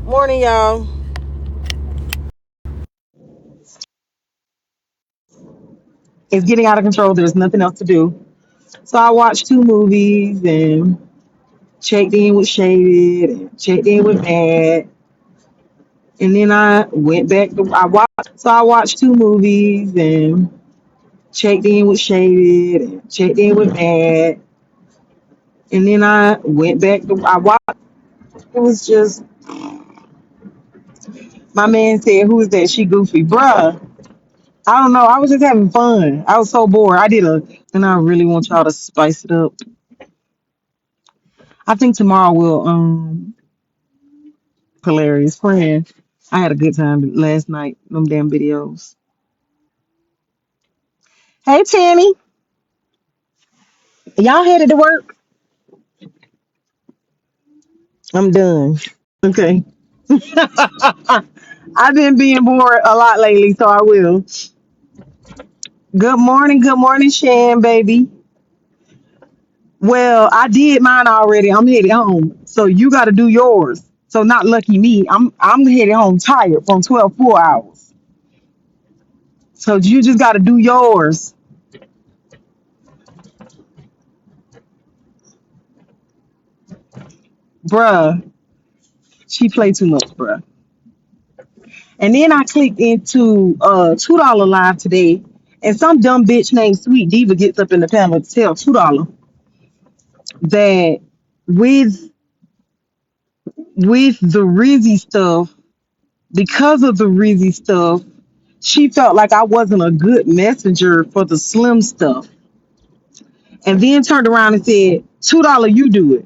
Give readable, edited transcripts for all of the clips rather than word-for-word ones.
Morning, y'all. It's getting out of control. There's nothing else to do. So I watched two movies and checked in with Shaded and checked in with Mad. And then I went back to I watched two movies and checked in with Shaded and checked in with Mad. And then I went back to I watched it was just my man said, "Who is that? She goofy." Bruh. I don't know. I was just having fun. I was so bored. And I really want y'all to spice it up. I think tomorrow will hilarious friend. I had a good time last night. Them damn videos. Hey Tammy, y'all headed to work? I'm done. Okay. I've been being bored a lot lately, so I will. Good morning, Shan, baby. Well, I did mine already. I'm headed home, so you got to do yours. So not lucky me. I'm headed home tired from 12 full hours. So you just got to do yours, bruh. She played too much, bruh. And then I clicked into $2 live today, and some dumb bitch named Sweet Diva gets up in the panel to tell $2 that with the Rizzy stuff, because of the Rizzy stuff, she felt like I wasn't a good messenger for the Slim stuff. And then turned around and said, $2, you do it.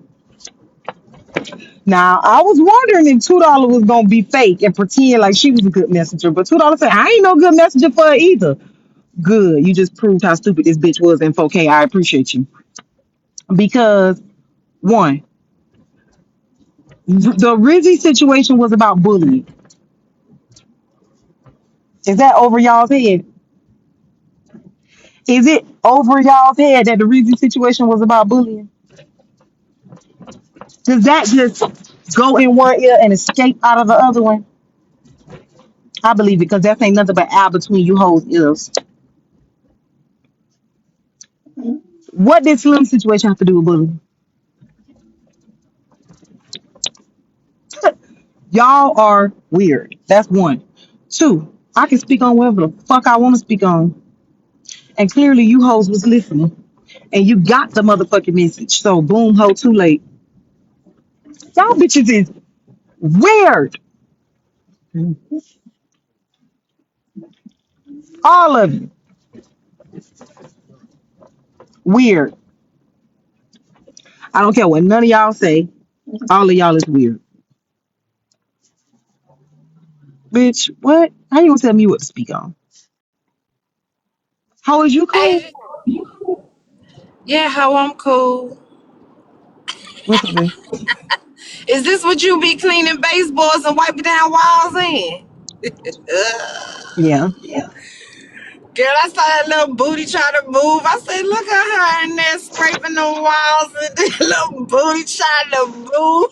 Now I was wondering if $2 was gonna be fake and pretend like she was a good messenger, but $2 said I ain't no good messenger for her either. Good. You just proved how stupid this bitch was in 4K. I appreciate you. Because one, the Rizzy situation was about bullying. Is that over y'all's head? Is it over y'all's head that the Rizzy situation was about bullying? Does that just go in one ear and escape out of the other one? I believe it because that ain't nothing but air between you hoes ears. What did Slim situation have to do with bullying? Y'all are weird. That's one. Two, I can speak on whatever the fuck I want to speak on. And clearly you hoes was listening. And you got the motherfucking message. So boom ho too late. Y'all bitches is weird. All of you. Weird. I don't care what none of y'all say. All of y'all is weird. Bitch, what? How you gonna tell me what to speak on? How is you cool? Hey, yeah, how I'm cool. What's up, babe? Is this what you be cleaning baseballs and wiping down walls in? Ugh. Yeah. Girl, I saw that little booty try to move. I said, look at her in there scraping the walls and the little booty trying to move.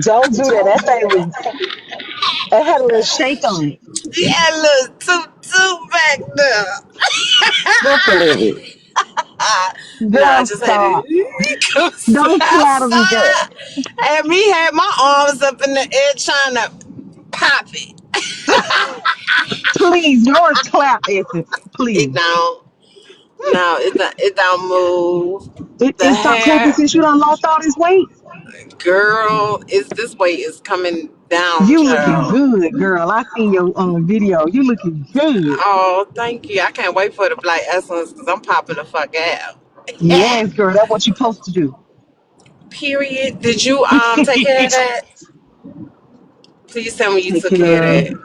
Don't do that. That thing was it had a little shake on it. Yeah, look, toot back there. Just a little bit. Nah, I Girl, just had stop. to come Don't flatter me, girl. outside. Had me had my arms up in the air trying to pop it. Please, yours clap, Essence. It Please. don't. No, it don't move. The It stopped clapping hair, since you done lost all this weight. girl, is this weight is coming down, You looking child. good, girl. I seen your video. You looking good. Oh, thank you. I can't wait for the black essence because I'm popping the fuck out. Yes, girl. That's what you supposed to do. Period. Did you take care of that? Please tell me you Take took care of care of. that.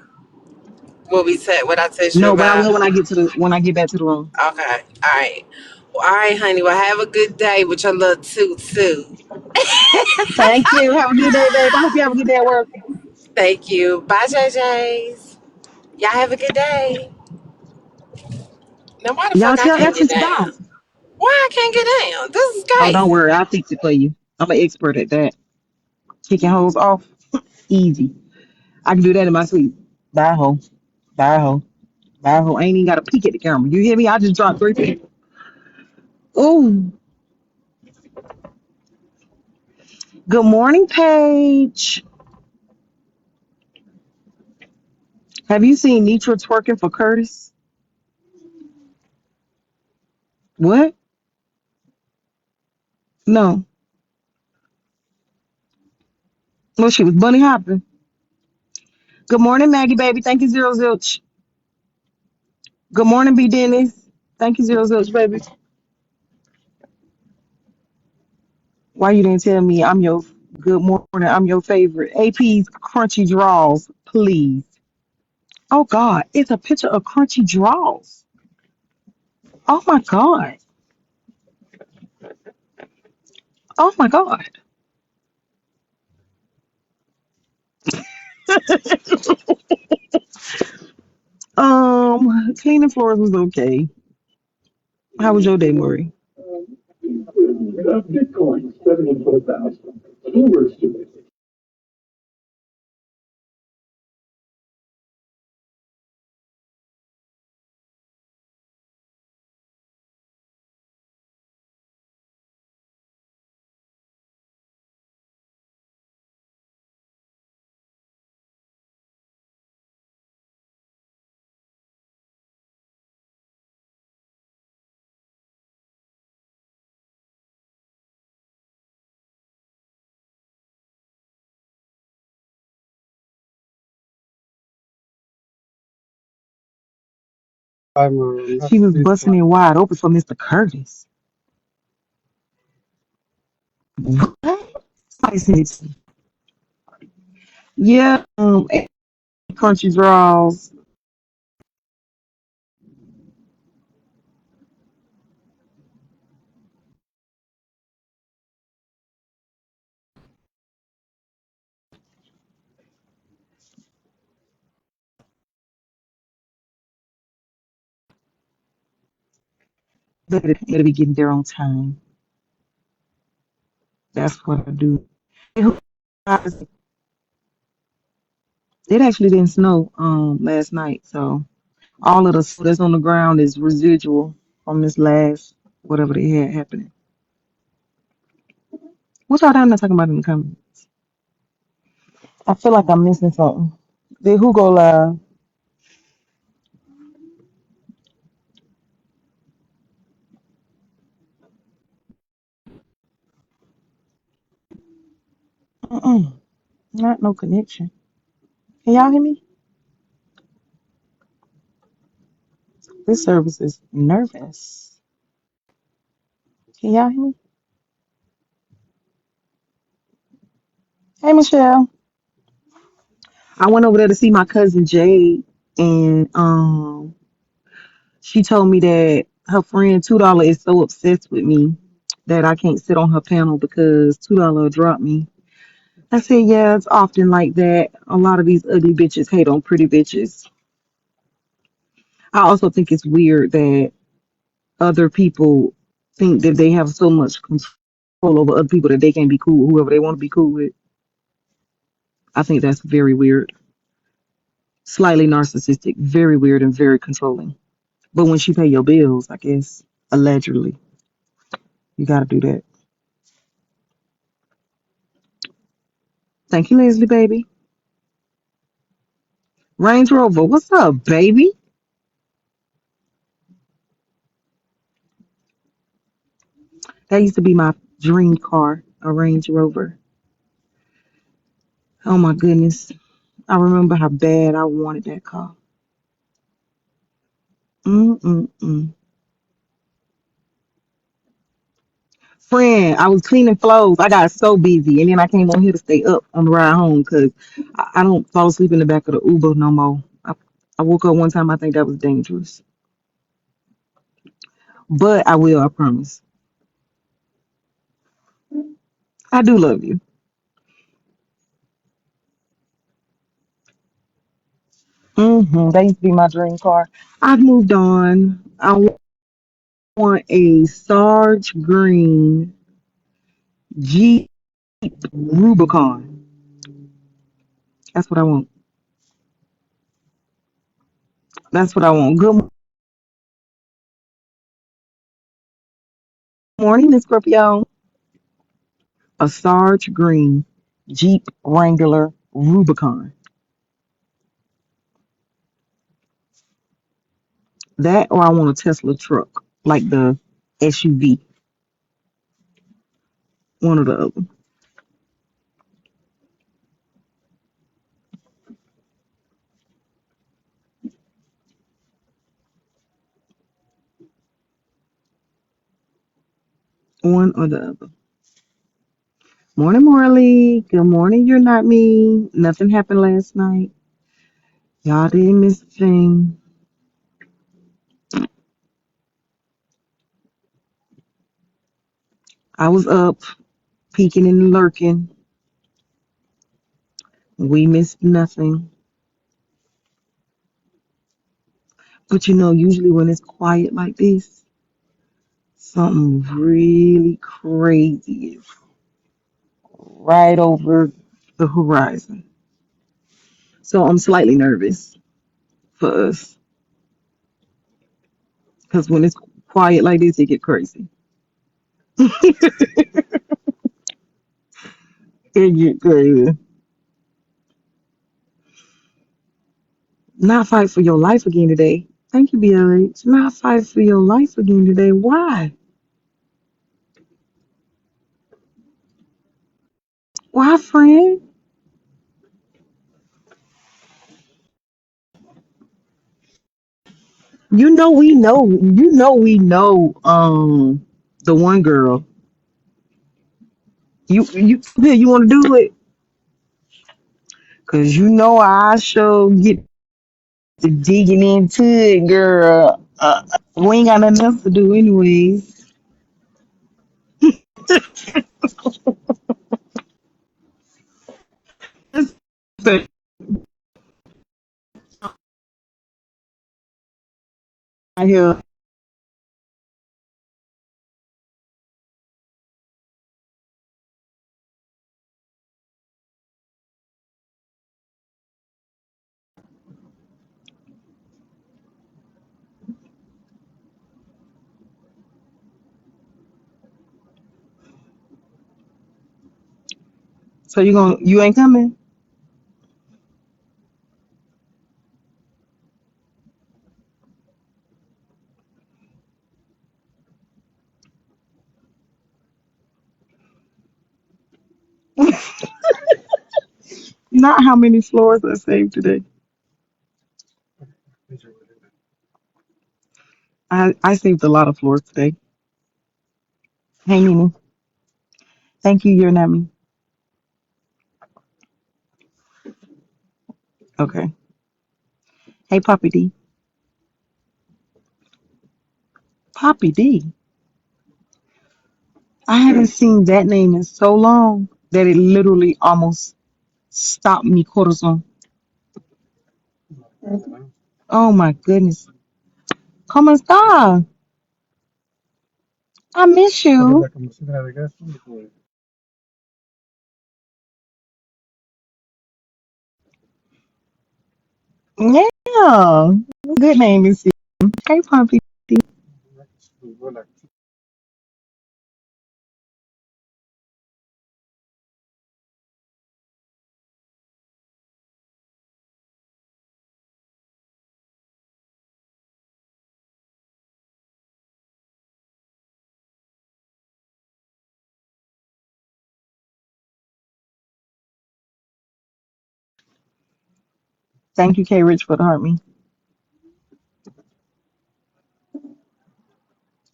What we said, what I text you No, but I about. will when I get back to the room. Okay. All right. Well, all right, honey. Well, have a good day with your little toot toot. Thank you. Have a good day, babe. I hope you have a good day at work. Thank you. Bye, JJ's. Y'all have a good day. Now, why the Y'all fuck I tell can't get Essence bye. down? Why I can't get down? This is Oh, don't crazy. worry. I'll fix it for you. I'm an expert at that. Kicking hoes off. Easy. I can do that in my sleep. Bye, ho. Bye, ho. Bye, ho. I ain't even got to peek at the camera. You hear me? I just dropped three people. Oh, good morning, Paige. Have you seen Nitra twerking for Curtis? What? No. Well, she was bunny hopping. Good morning, Maggie, baby. Thank you, Zero Zilch. Good morning, B. Dennis. Thank you, Zero Zilch, baby. Why you didn't tell me I'm your good morning? I'm your favorite. AP's crunchy draws, please. Oh God, it's a picture of crunchy draws. Oh my God. Oh my God. Cleaning floors was okay. How was your day, Marie? Bitcoin, 74,000. Keywords to it. She was busting it wide open for Mr. Curtis. What? I said, yeah, crunchy draws. Better be getting there on time. That's what I do. It actually didn't snow last night, so all of the snow that's on the ground is residual from this last whatever they had happening. What y'all down there talking about in the comments? I feel like I'm missing something. Did who go live? Mm-mm, not no connection. Can y'all hear me? This service is nervous. Can y'all hear me? Hey, Michelle. I went over there to see my cousin Jade, and she told me that her friend $2 is so obsessed with me that I can't sit on her panel because $2 dropped me. I said, yeah, it's often like that. A lot of these ugly bitches hate on pretty bitches. I also think it's weird that other people think that they have so much control over other people that they can be cool with whoever they want to be cool with. I think that's very weird, slightly narcissistic, very weird, and very controlling. But when she pay your bills, I guess allegedly, you got to do that. Thank you, Leslie, baby. Range Rover, what's up, baby? That used to be my dream car, a Range Rover. Oh my goodness, I remember how bad I wanted that car. Mm-mm-mm. Friend, I was cleaning floors. I got so busy, and then I came on here to stay up on the ride home because I don't fall asleep in the back of the Uber no more. I woke up one time. I think that was dangerous, but I will. I promise. I do love you. That used to be my dream car. I've moved on. I want a Sarge Green Jeep Rubicon. That's what I want. That's what I want. Good morning, Miss Scorpio. A Sarge Green Jeep Wrangler Rubicon. That or I want a Tesla truck, like the SUV. One or the other. One or the other. Morning, Morley. Good morning. You're not me. Nothing happened last night. Y'all didn't miss a thing. I was up, peeking and lurking. We missed nothing. But usually when it's quiet like this, something really crazy is right over the horizon. So I'm slightly nervous for us because when it's quiet like this, it get crazy. It get crazy. Not fight for your life again today. Thank you, BLH. Not fight for your life again today. Why? Why, friend? We know. The one girl. You want to do it? Cause I sure get to digging into it, girl. We ain't got nothing else to do anyways. I hear. So you ain't coming? Not how many floors I saved today. I saved a lot of floors today. Hey, Nene. Thank you. You're not me. Okay. Hey, Poppy D. Poppy D. I haven't seen that name in so long that it literally almost stopped me corazon. Oh my goodness. ¿Cómo está? I miss you. Yeah. Good name is you. Hey, Poppy D. Thank you, K Rich, for the heart me.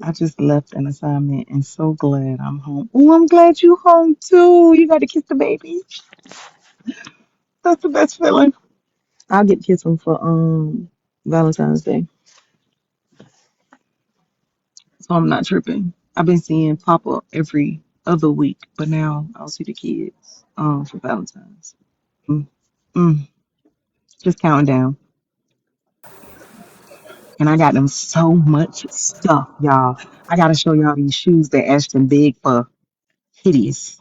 I just left an assignment and so glad I'm home. Oh, I'm glad you home too. You got to kiss the baby. That's the best feeling. I'll get to kiss him for Valentine's Day, so I'm not tripping. I've been seeing Papa every other week, but now I'll see the kids for Valentine's. Mm, mm, just counting down, and I got them so much stuff, y'all. I gotta show y'all these shoes that Ashton big for hideous.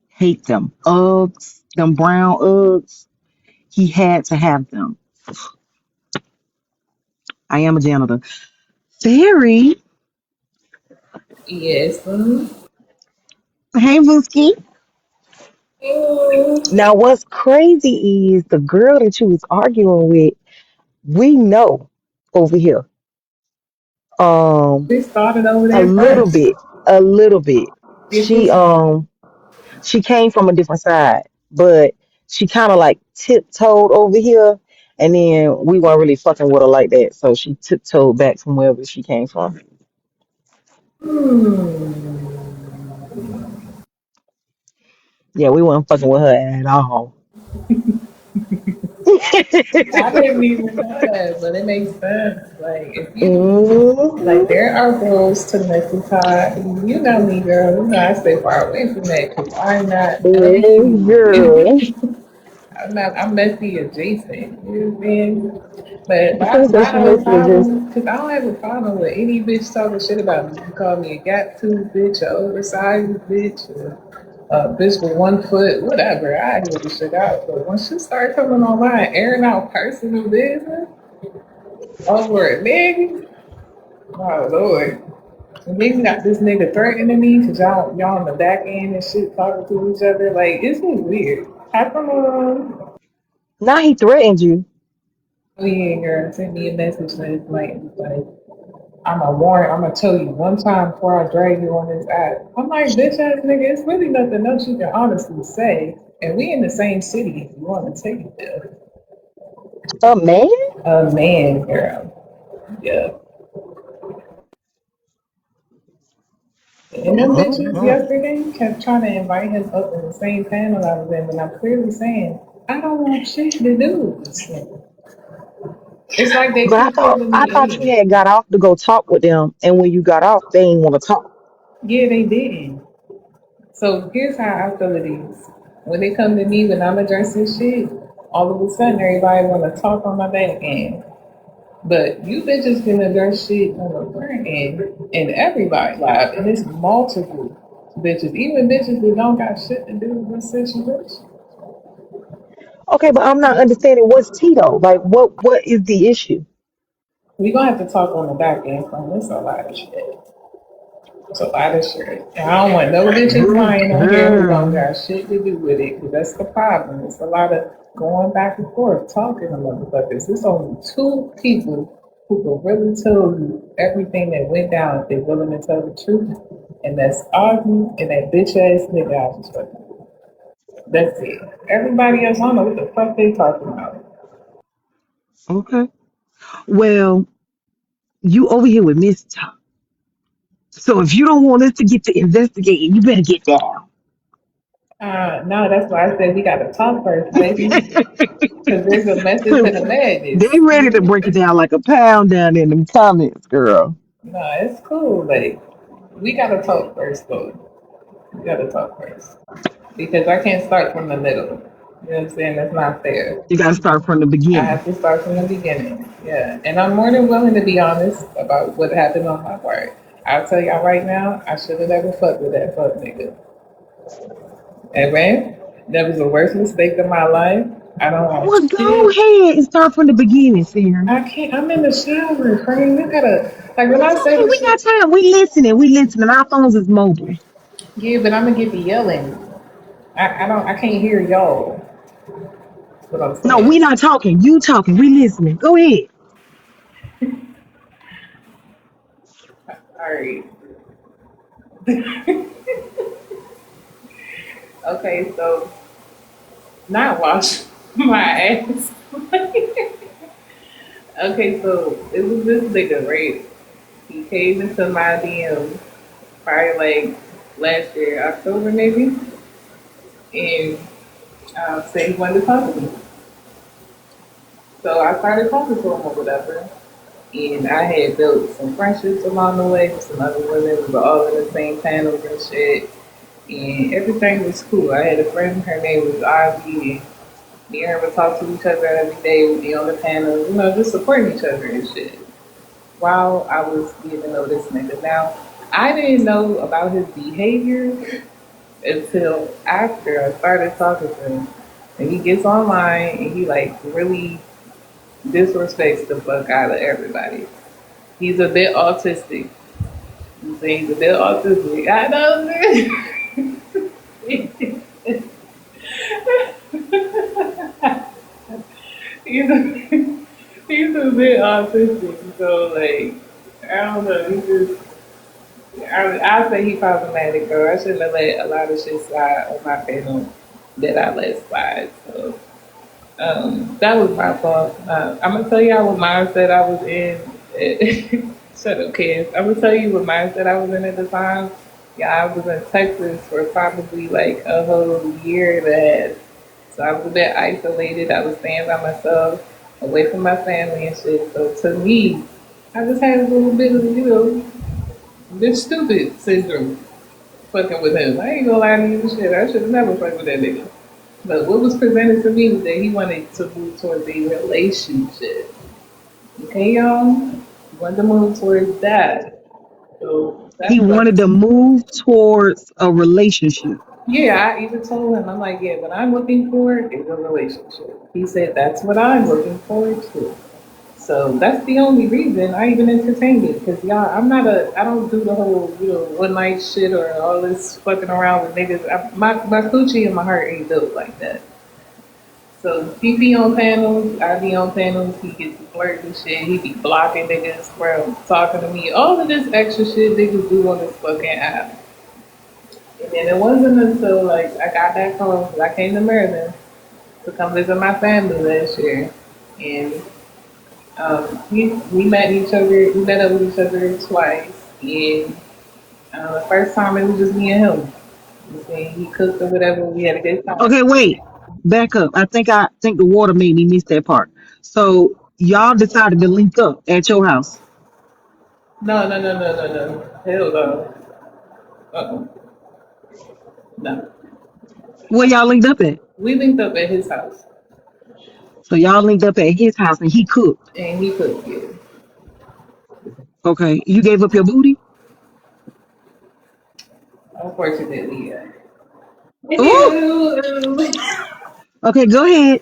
Hate them. Uggs. them brown Uggs. He had to have them. I am a janitor. Fairy, Yes. hey Booski. Mm. Now what's crazy is the girl that you was arguing with, we know over here. Um We started over a there little first. bit. A little bit. Get this She one. she came from a different side, but she kinda like tiptoed over here and then we weren't really fucking with her like that. So she tiptoed back from wherever she came from. Hmm. Yeah, we weren't fucking with her at all. I didn't even know that, but it makes sense. Like if you like, hmm there are rules to Mexico. You know me, girl. You know I stay far away from that because I'm not Yes, girl. messy. I'm not. I'm messy adjacent. You know what I mean? But She said my she whole messy adjacent. problem, because I don't have a problem with any bitch talking shit about me. You call me a gap tooth bitch, a oversized bitch, a bitch with 1 foot, whatever. I hear the shit out. But once you start coming online, airing out personal business over a nigga, oh lord. And then you got this nigga threatening me because y'all on the back end and shit talking to each other. Like, it's just weird. How come Now he threatened you. oh yeah, girl, send me a message last night. Like, I'm a warrant. I'm gonna tell you one time before I drag you on this app. I'm like, bitch ass nigga, it's really nothing else you can honestly say. And we in the same city if you want to take it there. A man? A man, girl. Yeah. And them bitches Mm-mm. yesterday kept trying to invite him up in the same panel I was in, and I'm clearly saying, I don't want shit to do with this nigga. It's like they But keep pulling I me thought you in. had got off to go talk with them, and when you got off, they ain't want to talk. Yeah, they didn't. So here's how I feel it is. When they come to me when I'm addressing shit, all of a sudden everybody wanna talk on my back end. But you bitches can address shit on the front end and everybody live and it's multiple bitches, even bitches that don't got shit to do with this situation. Okay, but I'm not understanding what's Tito. Like, what is the issue? We gonna have to talk on the back end from this a lot of shit. It's a lot of shit. And I don't want no bitches lying on here who don't Mhm. got shit to do with it, because that's the problem. It's a lot of going back and forth, talking to motherfuckers. There's only two people who can really tell you everything that went down if they're willing to tell the truth. And that's Augie and that bitch ass nigga I was fucking. That's it. Everybody else, I don't know what the fuck they talking about. Okay. Well, you over here with Miss Top. So if you don't want us to get to investigating, you better get down. No, that's why I said we gotta talk first, baby. Because there's a method to the They madness. ready to break it down like a pound down in them comments, girl. No, it's cool. Like, we gotta talk first, though. We gotta talk first because I can't start from the middle. You know what I'm saying? That's not fair. You got to start from the I beginning. have to start from the beginning. Yeah, and I'm more than willing to be honest about what happened on my part. I'll tell y'all right now, I should have never fucked with that fuck nigga. And man, that was the worst mistake of my life. I don't want Well, go shit. ahead and start from the beginning, Sarah. I can't. I'm in the shower, Frank. You gotta like when I It's say okay. the We got shit. time. We listening. We listening. Our phones is mobile. Yeah, but I'm gonna get the yelling. I don't. I can't hear y'all. That's what I'm No, saying. we not talking. You talking. We listening. Go ahead. All right. Okay, so not wash my ass. Okay, so it was this nigga, right? He came into my DM probably like last year, October maybe, and said he wanted to talk to me. So I started talking to him or whatever. And I had built some friendships along the way with some other women. We were all in the same panels and shit. And everything was cool. I had a friend, her name was Ivy, and me and her would talk to each other every day. We'd be on the panel, just supporting each other and shit. While I was getting to know this nigga. Now, I didn't know about his behavior until after I started talking to him. And he gets online and he like really disrespects the fuck out of everybody. He's a bit autistic. You say he's a bit autistic. I know. he's a, he's a bit autistic. So like, I don't know. He just I say he problematic, bro. I shouldn't have let a lot of shit slide on my panel that I let slide. So that was my fault. I'm gonna tell y'all what mindset I was in. Shut up, kids. I'm gonna tell you what mindset I was in at the time. Yeah, I was in Texas for probably like a whole year and a half. So I was a bit isolated. I was staying by myself, away from my family and shit. So to me, I just had a little bit of, this stupid syndrome fucking with him. I ain't gonna lie to you, shit. I should have never fucked with that nigga. But what was presented to me was that he wanted to move towards a relationship. Okay, y'all? He wanted to move towards that. So He that's wanted what. to move towards a relationship. Yeah, I even told him, I'm like, yeah, what I'm looking for is a relationship. He said, that's what I'm looking forward to. So that's the only reason I even entertained it. Cause y'all, I don't do the whole, one night shit or all this fucking around with niggas. My coochie and my heart ain't built like that. So he be on panels, I be on panels. He gets to flirt and shit. He be blocking niggas from talking to me. All of this extra shit niggas do on this fucking app. And then it wasn't until like I got back home, 'cause I came to Maryland to come visit my family last year, and we met each other. We met up with each other twice, and the first time it was just me and him. And he cooked or whatever. We had a good time. Okay, wait. Back up. I think the water made me miss that part. So y'all decided to link up at your house. No, no, no, no, no, no. Hell no. Uh-uh. No. Where y'all linked up at? We linked up at his house, So y'all linked up at his house and he cooked. and he cooked it. Okay. You gave up your booty? Unfortunately, yeah. Oh, Ew. okay, go ahead.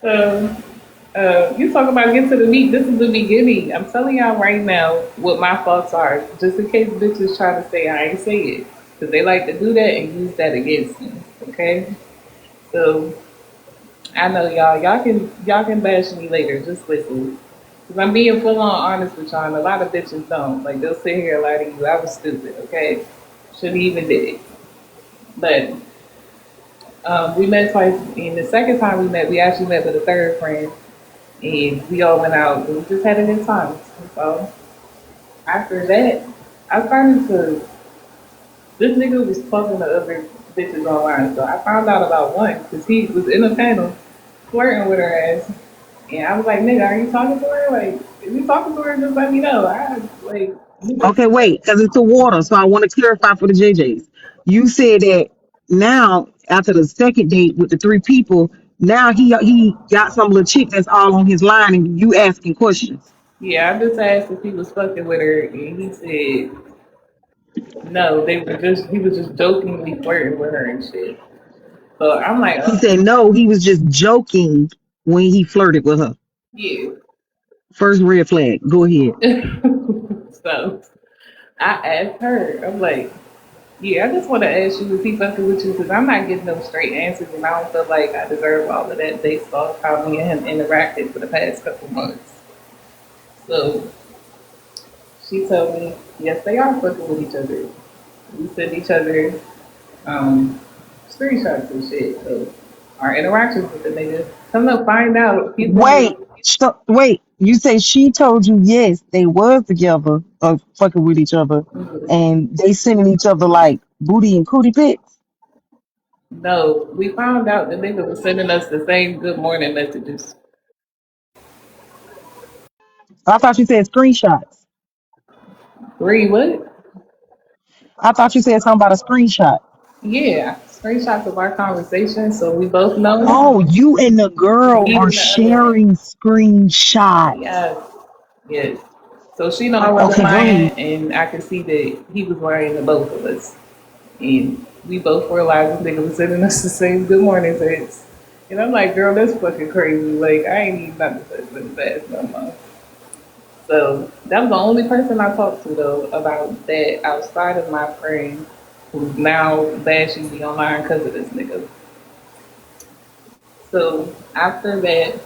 So, you talk about get to the meat. This is the beginning. I'm telling y'all right now what my thoughts are, just in case bitches try to say I ain't say it, because they like to do that and use that against me. Okay, so I know y'all can bash me later. Just listen, because I'm being full on honest with y'all, and a lot of bitches don't. Like they'll sit here and lie to you. I was stupid. Okay, shouldn't even did it. But we met twice, and the second time we met, we actually met with a third friend, and we all went out and we just had a good time. So after that, I started to this nigga was talking to other bitches online. So I found out about one because he was in a panel flirting with her ass, and I was like, nigga, are you talking to her? Like, if you talking to her, just let me know. I like, nigga, Okay, wait, because it's the water. So I want to clarify for the JJs. You said that now, after the second date with the three people, now he got some little chick that's all on his line and you asking questions. yeah, I just asked if he was fucking with her, and he said no. He was just jokingly flirting with her and shit. So I'm like, He said no, he was just joking when he flirted with her. yeah. First red flag. Go ahead. So I asked her, I'm like, yeah, I just want to ask you, is he fucking with you? Because I'm not getting no straight answers, and I don't feel like I deserve all of that based off how me and him interacted for the past couple months. So she told me, yes, they are fucking with each other. We send each other um, screenshots and shit. So our interactions with the nigga. Come to find out, he's Wait, been wait. You say she told you yes, they was together, fucking with each other, and they sending each other like booty and cootie pics. no. We found out the nigga was sending us the same good morning messages. I thought you said screenshots. Three what? I thought you said something about a screenshot. Yeah, screenshots of our conversation, so we both know Oh, you and the girl he are and the other one. sharing screenshots. Yes, yes. So she know I wasn't Okay, go ahead. lying, and I could see that he was lying to both of us. And we both realized this nigga was sending us the same good morning text. And I'm like, girl, that's fucking crazy. Like, I ain't even about to touch this ass no more. So that was the only person I talked to though about that outside of my friend who's now bashing me online because of this nigga. So after that,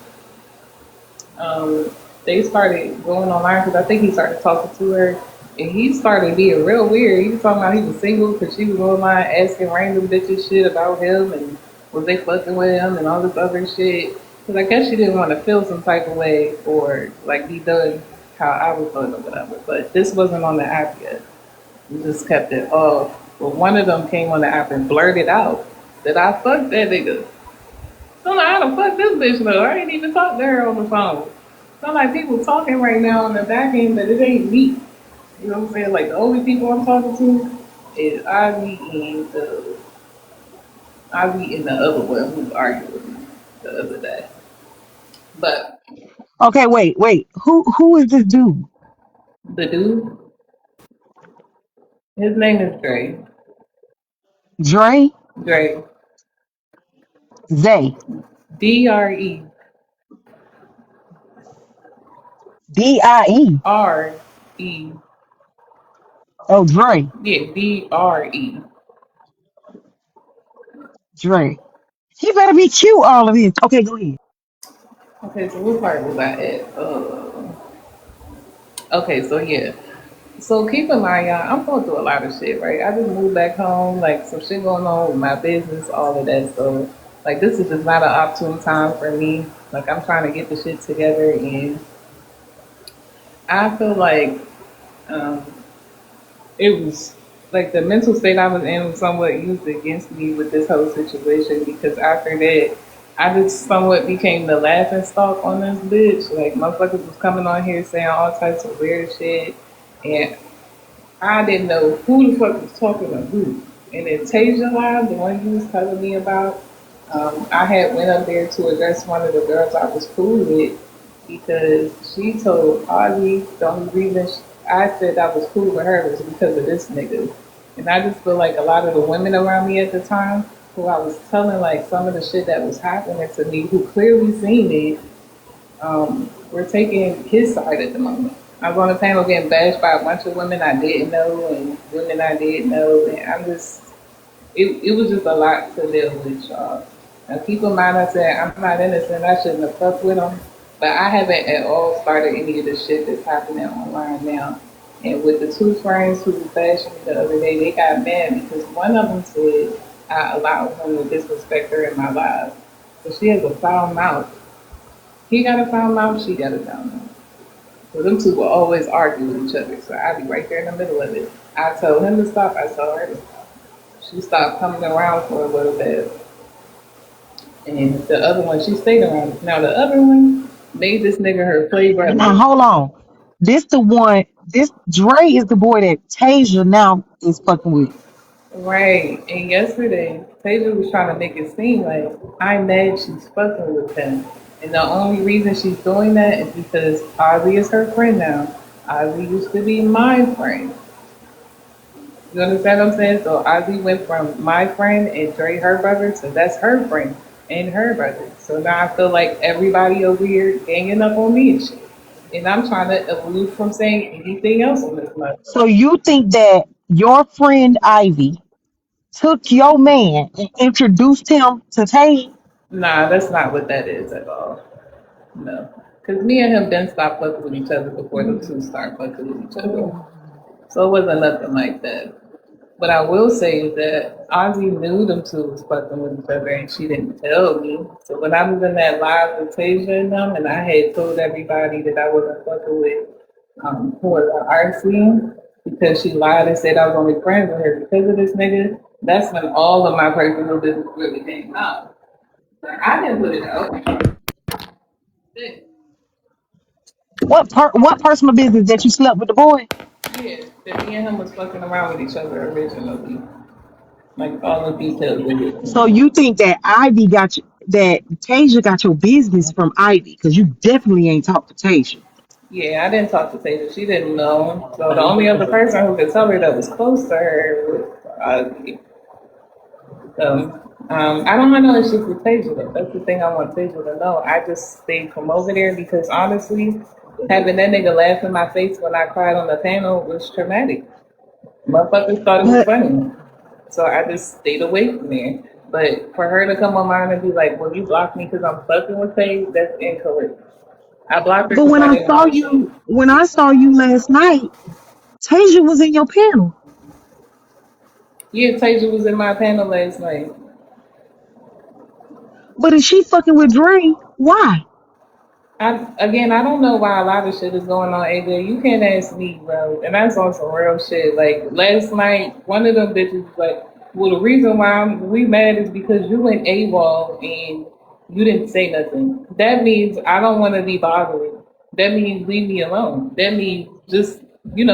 um, they started going online because I think he started talking to her, and he started being real weird. He was talking about he was single because she was online asking random bitches shit about him and was they fucking with him and all this other shit. Because I guess she didn't want to feel some type of way or like be done how I was doing or whatever. But this wasn't on the app yet. We just kept it off. But one of them came on the app and blurted out that I fucked that nigga. So I'm like, how the fuck this bitch know? I ain't even talked to her on the phone. So I'm like, people talking right now on the back end, but it ain't me. You know what I'm saying? Like the only people I'm talking to is Ivy and the other one who argued with me the other day. But Okay, wait. Who is this dude? the dude, his name is Dre. Dre? Dre. Zay. D-R-E. D-I-E. R-E. Oh, Dre. Yeah, D-R-E. Dre. He better be cute, all of this. Okay, go ahead. Okay, so what part was I at? Okay, so yeah. So keep in mind, y'all, I'm going through a lot of shit, right? I just moved back home, like some shit going on with my business, all of that. So, like, this is just not an opportune time for me. Like, I'm trying to get the shit together, and I feel like um, it was like the mental state I was in was somewhat used against me with this whole situation because after that, I just somewhat became the laughing stock on this bitch. Like, motherfuckers was coming on here saying all types of weird shit. And I didn't know who the fuck was talking to who. And then Tasia Live, the one you was telling me about, I had went up there to address one of the girls I was cool with because she told Ozzy the only reason I said I was cool with her was because of this nigga. And I just feel like a lot of the women around me at the time who I was telling like some of the shit that was happening to me who clearly seen it we're taking his side at the moment. I was on the panel getting bashed by a bunch of women I didn't know and women I did know, and it was just a lot to deal with, y'all. Now, keep in mind, I said I'm not innocent. I shouldn't have fucked with him, but I haven't at all started any of the shit that's happening online now. And with the two friends who was bashing me the other day, they got mad because one of them said I allowed him to disrespect her in my life. So she has a foul mouth. He got a foul mouth, she got a foul mouth. So them two will always argue with each other. So I'd be right there in the middle of it. I told him to stop, I told her to stop. She stopped coming around for a little bit. And the other one, she stayed around. Now the other one made this nigga her play Now, brother. hold on. This Dre is the boy that Tasia now is fucking with. Right. And yesterday, Tasia was trying to make it seem like I'm mad she's fucking with him. And the only reason she's doing that is because Ozzy is her friend now. Ozzy used to be my friend. You understand what I'm saying? So Ozzy went from my friend and Dre her brother to that's her friend and her brother. So now I feel like everybody over here ganging up on me and shit. And I'm trying to evolve from saying anything else on this motherfucker. So you think that your friend Ivy took your man and introduced him to Tay? Nah, that's not what that is at all. No. Because me and him then stopped fucking with each other before the two start fucking with each other. So it wasn't nothing like that. What I will say is that Ozzy knew them two was fucking with each other and she didn't tell me. So when I was in that live with Tasia and them and I had told everybody that I wasn't fucking with who was an art scene because she lied and said I was only friends with her because of this nigga, that's when all of my personal business really came out. Like, I didn't put it out. What personal business that you slept with the boy? Yeah, that me and him was fucking around with each other originally. Like all the details of it. So you think that Ivy got you, that Tasia got your business from Ivy? Because you definitely ain't talked to Tasia. Yeah, I didn't talk to Tasia. She didn't know. So the only other person who could tell her that was close to her was Ozzy. I don't have no issues with Tasia though. That's the thing I want Tasia to know. I just stayed from over there because honestly, having that nigga laugh in my face when I cried on the panel was traumatic. Motherfuckers thought it was But funny. So I just stayed away from there. But for her to come online and be like, well, you blocked me because I'm fucking with Tay, that's incorrect. I blocked her but because when I I didn't saw want shit. you when I saw you last night, Tasia was in your panel. Yeah, Tasia was in my panel last night. But if she fucking with Dre, why? I don't know why a lot of shit is going on, AJ. You can't ask me, bro. And that's on some real shit. Like last night, one of them bitches was like, "Well, the reason why we mad is because you went AWOL and you didn't say nothing. That means I don't want to be bothered. That means leave me alone. That means just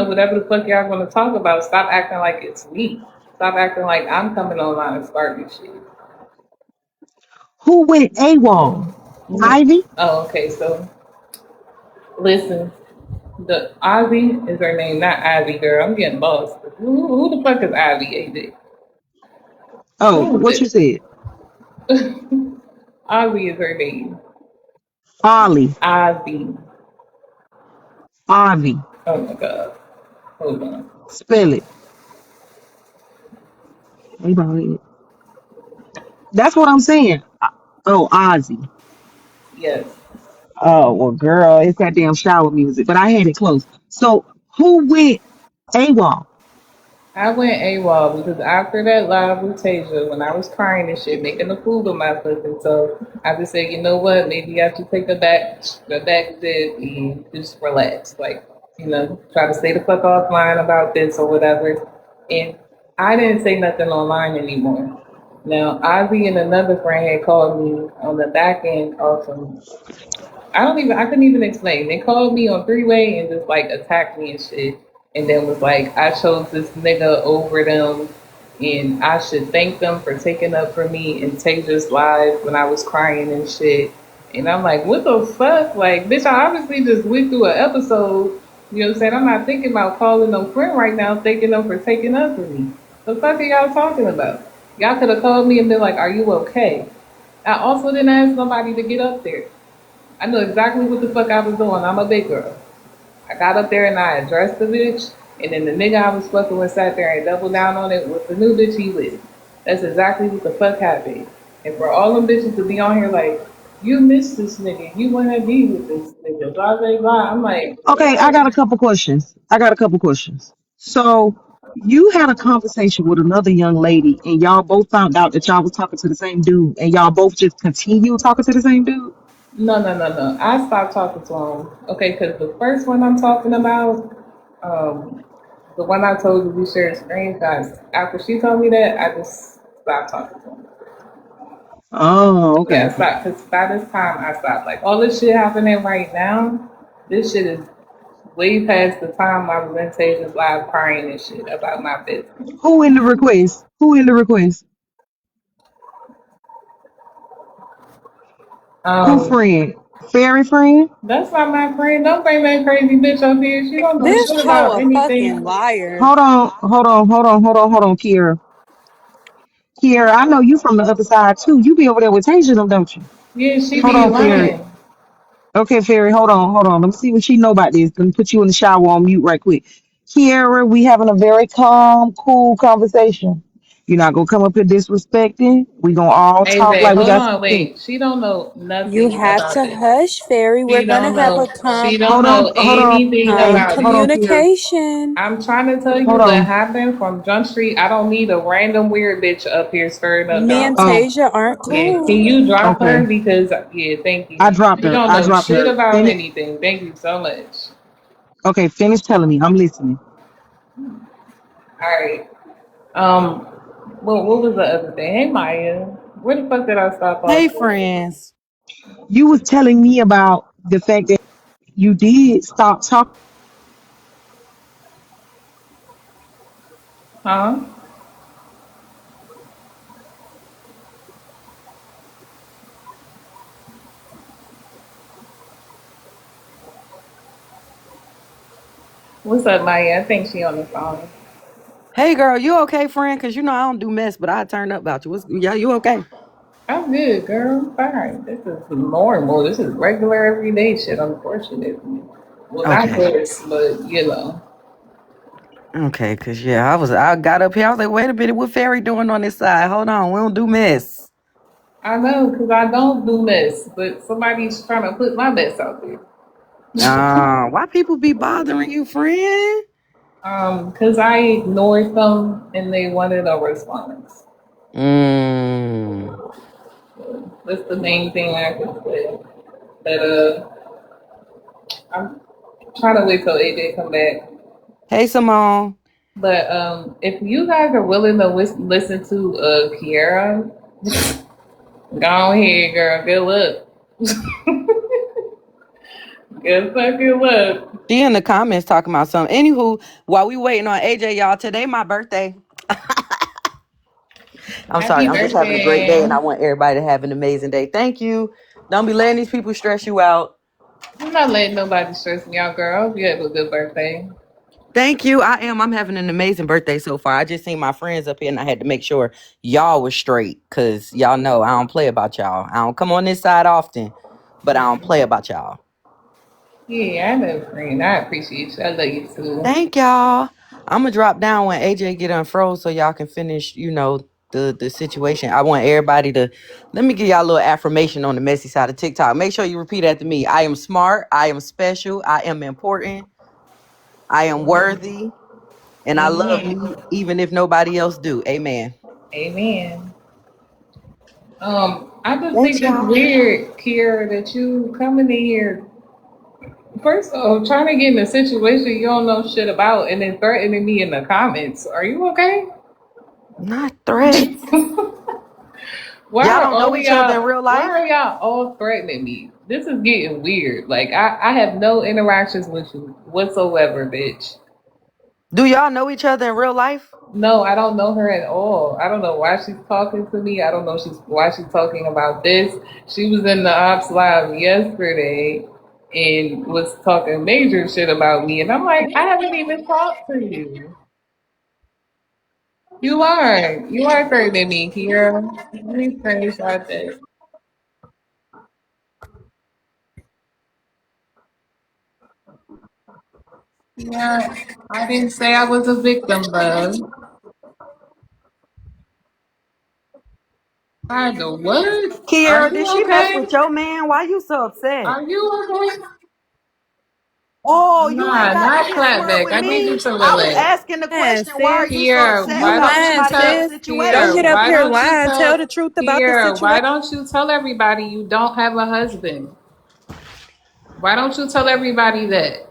whatever the fuck y'all gonna talk about. Stop acting like it's me. Stop acting like I'm coming online and starting shit." Who went AWOL? Ivy? Oh, okay. So listen. The Ivy is her name, not Ivy girl. I'm getting lost. Who the fuck is Ivy, AJ? Oh, Who is what you it? said? Ivy is her name. Ollie. Ivy. Ivy. Oh my god. Hold on. Spell it. Hey, Bobby. That's what I'm saying. Oh, Ozzy. Yes. Oh, well, girl, it's that damn shower music, but I had it close. So, who went AWOL? I went AWOL because after that live with Tasia, when I was crying and shit, making a fool of my fucking self, I just said, you know what? Maybe I should take the back step and just relax. Like, try to stay the fuck offline about this or whatever. And I didn't say nothing online anymore. Now, Ozzy and another friend had called me on the back end of some I couldn't even explain. They called me on three-way and just like attacked me and shit. And then was like, I chose this nigga over them and I should thank them for taking up for me and Tasia's live when I was crying and shit. And I'm like, what the fuck? Like, bitch, I obviously just went through an episode. You know what I'm saying? I'm not thinking about calling no friend right now, thanking them for taking up for me. The fuck are y'all talking about? Y'all could have called me and been like, are you okay? I also didn't ask nobody to get up there. I know exactly what the fuck I was doing. I'm a big girl. I got up there and I addressed the bitch, and then the nigga I was fucking with sat there and doubled down on it with the new bitch he with. That's exactly what the fuck happened. And for all them bitches to be on here like, you missed this nigga, you wanna be with this nigga, blah blah blah. I'm like, Okay, I what? got a couple questions. So, you had a conversation with another young lady, and y'all both found out that y'all was talking to the same dude, and y'all both just continue talking to the same dude? No, no, no, no. I stopped talking to him. Okay, because the first one I'm talking about, um, the one I told you we shared screenshots. After she told me that, I just stopped talking to him. Oh, Yeah, okay. I stopped because by this time I stopped. Like all this shit happening right now, this shit is way past the time I was in Tasia's live crying and shit about my business. Who in the request? Who in the request? Who Um, friend? Fairy friend? that's not my friend. Don't bring that crazy bitch up here. She don't know This shit hoe about a fucking anything. liar. Hold on, Kiera. Kiera, I know you from the other side too. You be over there with Tasia, them, don't you? Yeah, she Hold be on, Fairy. lying. Okay, Fairy, hold on. Let me see what she know about this. Let me put you in the shower on mute right quick. Kiera, we having a very calm, cool conversation. You're not gonna come up here disrespecting. We gonna all talk AJ, like we hold got some on, sense. wait. She don't know You nothing have about to this. hush, Fairy. We're She gonna don't have a know. She calm, don't Hold on, know hold on, anything Kiera. about Hold this. on, Kiera. communication. I'm trying to tell you Hold what on. happened from Jump Street. I don't need a random weird bitch up here stirring up Me and drama. Oh, Tasia aren't Yeah, can cool. you drop her? okay. Because yeah, thank I you. dropped She her. don't I know dropped shit her. about Finish. anything. Thank you so much. Okay, finish telling me. I'm listening. All right. Um, what was the other thing? Hey Maya, where the fuck did I stop Hey, off? friends. You was telling me about the fact that you did stop talking. Huh? What's up, Maya? I think she on the phone. Hey girl, you okay, friend? Cause you know I don't do mess, but I turn up about you. Yeah, you okay? I'm good, girl. I'm fine. This is normal. This is regular everyday shit, unfortunately. Well, not Okay. this, but you know. Okay, cause yeah, I got up here, I was like, wait a minute, what Fairy doing on this side? Hold on, we don't do mess. I know, because I don't do mess, but somebody's trying to put my mess out there. Why people be bothering you, friend? Because I ignored them and they wanted a response. Mm. That's the main thing I can say. But I'm trying to wait till AJ come back. Hey Simone. But if you guys are willing to listen to Kiara, go ahead, girl. Good luck. Good fucking luck. She in the comments talking about something. Anywho, while we waiting on AJ, y'all, today my birthday. I'm sorry, Happy I'm just having a great day birthday. and I want everybody to have an amazing day. Thank you. Don't be letting these people stress you out. I'm not letting nobody stress me out, girl. I hope you have a good birthday. Thank you. I am. I'm having an amazing birthday so far. I just seen my friends up here and I had to make sure y'all was straight because y'all know I don't play about y'all. I don't come on this side often, but I don't play about y'all. Yeah, I know, friend. I appreciate you. I love you too. Thank y'all. I'm gonna drop down when AJ get unfroze so y'all can finish, the situation. I want everybody to let me give y'all a little affirmation on the messy side of TikTok. Make sure you repeat after me. I am smart, I am special, I am important, I am worthy, and I love Amen. me even if nobody else do. Amen. Amen. I just Thanks, think it's y'all. weird, Kiera, that you coming in here first of all trying to get in a situation you don't know shit about and then threatening me in the comments. Are you okay? Not threats. Why Y'all are don't all know of each other in y'all real why life? are y'all all threatening me? This is getting weird. Like I have no interactions with you whatsoever, bitch. Do y'all know each other in real life? No, I don't know her at all. I don't know why she's talking to me. I don't know why she's talking about this. She was in the ops live yesterday and was talking major shit about me, and I'm like, I haven't even talked to you. You are threatening me, Kira. Let me screenshot this. Yeah, I didn't say I was a victim, love. I know what? Are Kiara, did you she mess okay? with your man? Why you so upset? Are you okay? Oh, you ain't Nah, got to not get smart clapback. with I need you me. to I was relax. asking the lying, question, why are sis. you so Kiera, upset You why about don't you lying, somebody tell else's sis. Don't get Kiera, up situation? why here don't you lying. Tell tell the truth about the Kiera, why situation. don't you tell everybody you don't have a husband? Why don't you tell everybody that?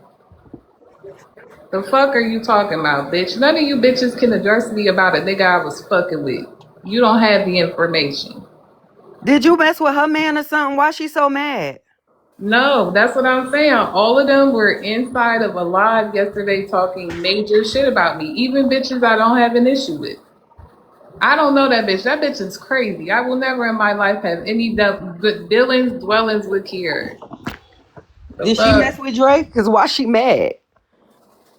The fuck are you talking about, bitch? None of you bitches can address me about a nigga I was fucking with. You don't have the information. Did you mess with her man or something? Why she so mad? No, that's what I'm saying. All of them were inside of a live yesterday talking major shit about me. Even bitches I don't have an issue with. I don't know that bitch. That bitch is crazy. I will never in my life have any good dealings, dwellings with Kiera. The Did she mess fuck? with Drake? Because why she mad?